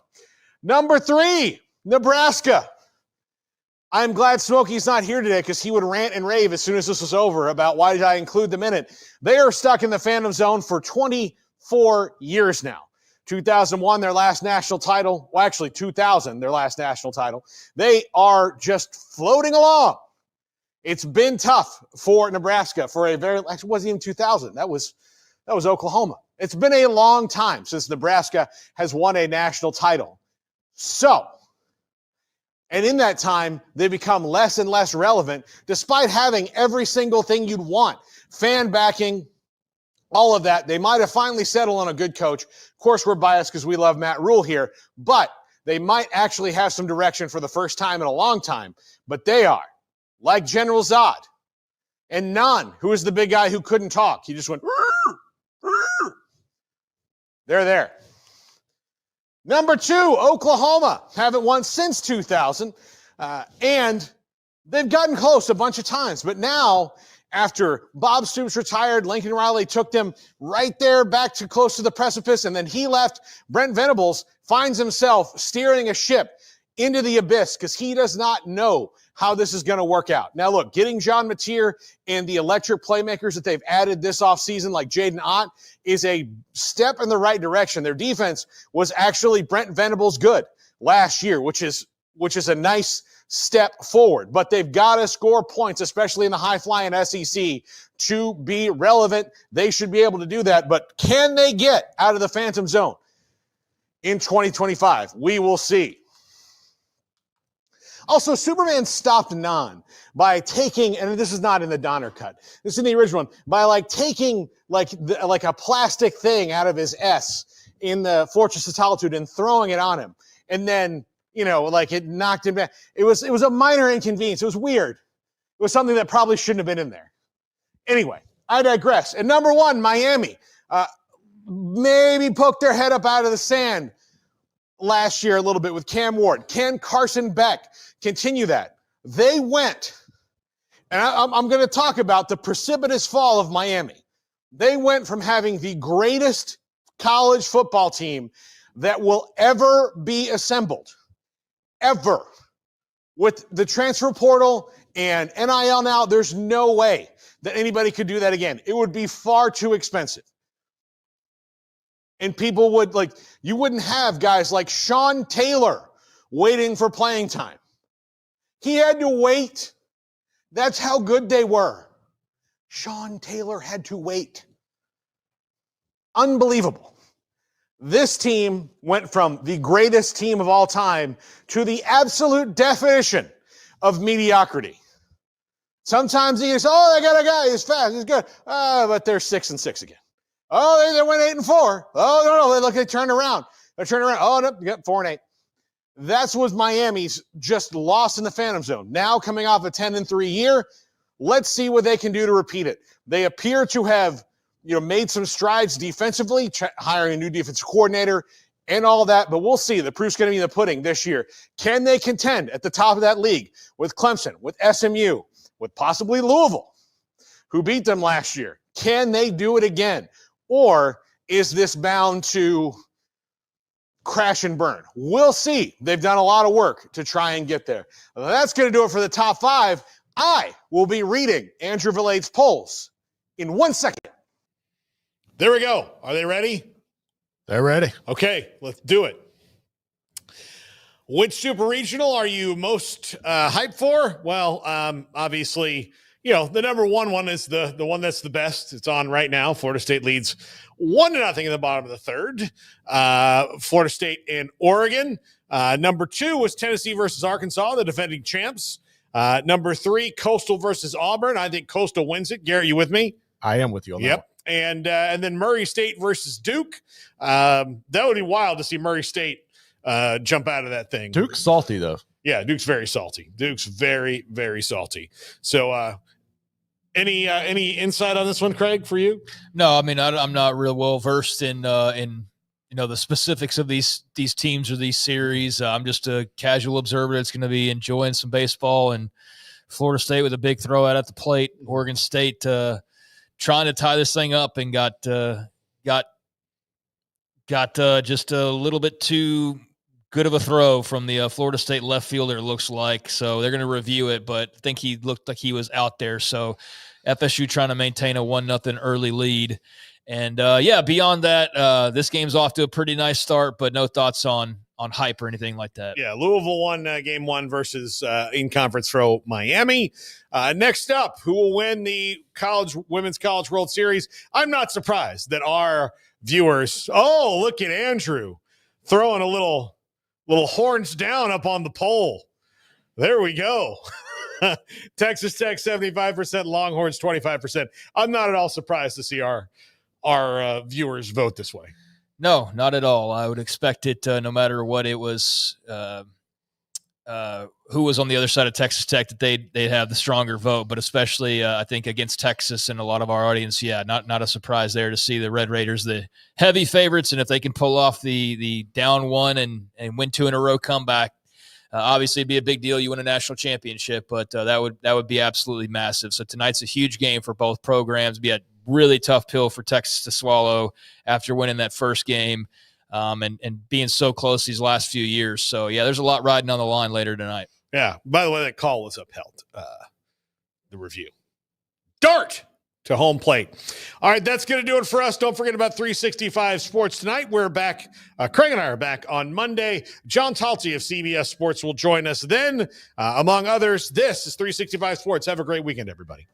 Number 3, Nebraska. I'm glad Smokey's not here today because he would rant and rave as soon as this was over about why did I include them in it. They are stuck in the Phantom Zone for 24 years now. 2001, their last national title. Well, actually, 2000, their last national title. They are just floating along. It's been tough for Nebraska for actually, it wasn't even 2000. That was Oklahoma. It's been a long time since Nebraska has won a national title. And in that time, they become less and less relevant, despite having every single thing you'd want. Fan backing, all of that. They might have finally settled on a good coach. Of course, we're biased because we love Matt Rule here, but they might actually have some direction for the first time in a long time. But they are, like General Zod and Nan, who was the big guy who couldn't talk. He just went, rrr, rrr. They're there. Number 2, Oklahoma. Haven't won since 2000. And they've gotten close a bunch of times. But now, after Bob Stoops retired, Lincoln Riley took them right there back to close to the precipice. And then he left. Brent Venables finds himself steering a ship into the abyss because he does not know how this is going to work out. Now, look, getting John Mateer and the electric playmakers that they've added this offseason, like Jaden Ott, is a step in the right direction. Their defense was actually Brent Venables good last year, which is a nice step forward. But they've got to score points, especially in the high-flying SEC, to be relevant. They should be able to do that. But can they get out of the Phantom Zone in 2025? We will see. Also, Superman stopped Nan by taking, and this is not in the Donner cut, this is in the original one, by taking like a plastic thing out of his S in the Fortress of Solitude and throwing it on him. And then, like it knocked him back. It was a minor inconvenience. It was weird. It was something that probably shouldn't have been in there. Anyway, I digress. And number 1, Miami, maybe poked their head up out of the sand last year a little bit with Cam Ward. Can Carson Beck continue that? They went, and I'm going to talk about the precipitous fall of Miami. They went from having the greatest college football team that will ever be assembled, ever, with the transfer portal and NIL now. There's no way that anybody could do that again. It would be far too expensive. And people would, you wouldn't have guys like Sean Taylor waiting for playing time. He had to wait. That's how good they were. Sean Taylor had to wait. Unbelievable. This team went from the greatest team of all time to the absolute definition of mediocrity. Sometimes you say, oh, they got a guy, he's fast, he's good. But they're 6-6 again. Oh, they went 8-4. Oh, no, they turned around. They're turning around. Oh, no, you got 4-8. That's what Miami's just lost in the Phantom Zone. Now coming off a 10-3 year, let's see what they can do to repeat it. They appear to have, made some strides defensively, hiring a new defensive coordinator and all that, but we'll see. The proof's going to be in the pudding this year. Can they contend at the top of that league with Clemson, with SMU, with possibly Louisville, who beat them last year? Can they do it again? Or is this bound to crash and burn? We'll see. They've done a lot of work to try and get there. That's going to do it for the top 5. I will be reading Andrew Villade's polls in 1 second. There we go. Are they ready? They're ready. Okay, let's do it. Which super regional are you most hyped for? Well, obviously, the number one is the one that's the best. It's on right now. Florida State leads 1-0 in the bottom of the third. Florida State and Oregon. Number 2 was Tennessee versus Arkansas, the defending champs. Number 3, Coastal versus Auburn. I think Coastal wins it. Garrett, you with me? I am with you on that. Yep. And then Murray State versus Duke. That would be wild to see Murray State jump out of that thing. Duke's salty, though. Yeah, Duke's very salty. Duke's very, very salty. So any insight on this one, Craig, for you? No, I mean, I'm not real well versed in the specifics of these teams or these series. I'm just a casual observer that's going to be enjoying some baseball, and Florida State with a big throw out at the plate. Oregon State trying to tie this thing up and got just a little bit too good of a throw from the Florida State left fielder, it looks like. So they're going to review it, but I think he looked like he was out there. So FSU trying to maintain a 1-0 early lead. And beyond that, this game's off to a pretty nice start, but no thoughts on hype or anything like that. Yeah, Louisville won game 1 versus in conference throw Miami. Next up, who will win the Women's College World Series? I'm not surprised that our viewers, look at Andrew throwing a little horns down up on the poll. There we go. Texas Tech 75%, Longhorns 25%. I'm not at all surprised to see our viewers vote this way. No, not at all. I would expect it no matter what it was, who was on the other side of Texas Tech, that they'd have the stronger vote, but especially I think against Texas and a lot of our audience, not a surprise there to see the Red Raiders, the heavy favorites, and if they can pull off the down 1 and win 2 in a row comeback, obviously it'd be a big deal. You win a national championship, but that would be absolutely massive. So tonight's a huge game for both programs. It'd be a really tough pill for Texas to swallow after winning that first game and being so close these last few years. So, yeah, there's a lot riding on the line later tonight. Yeah. By the way, that call was upheld, the review. Dart to home plate. All right, that's going to do it for us. Don't forget about 365 Sports tonight. We're back. Craig and I are back on Monday. John Talty of CBS Sports will join us then. Among others, this is 365 Sports. Have a great weekend, everybody.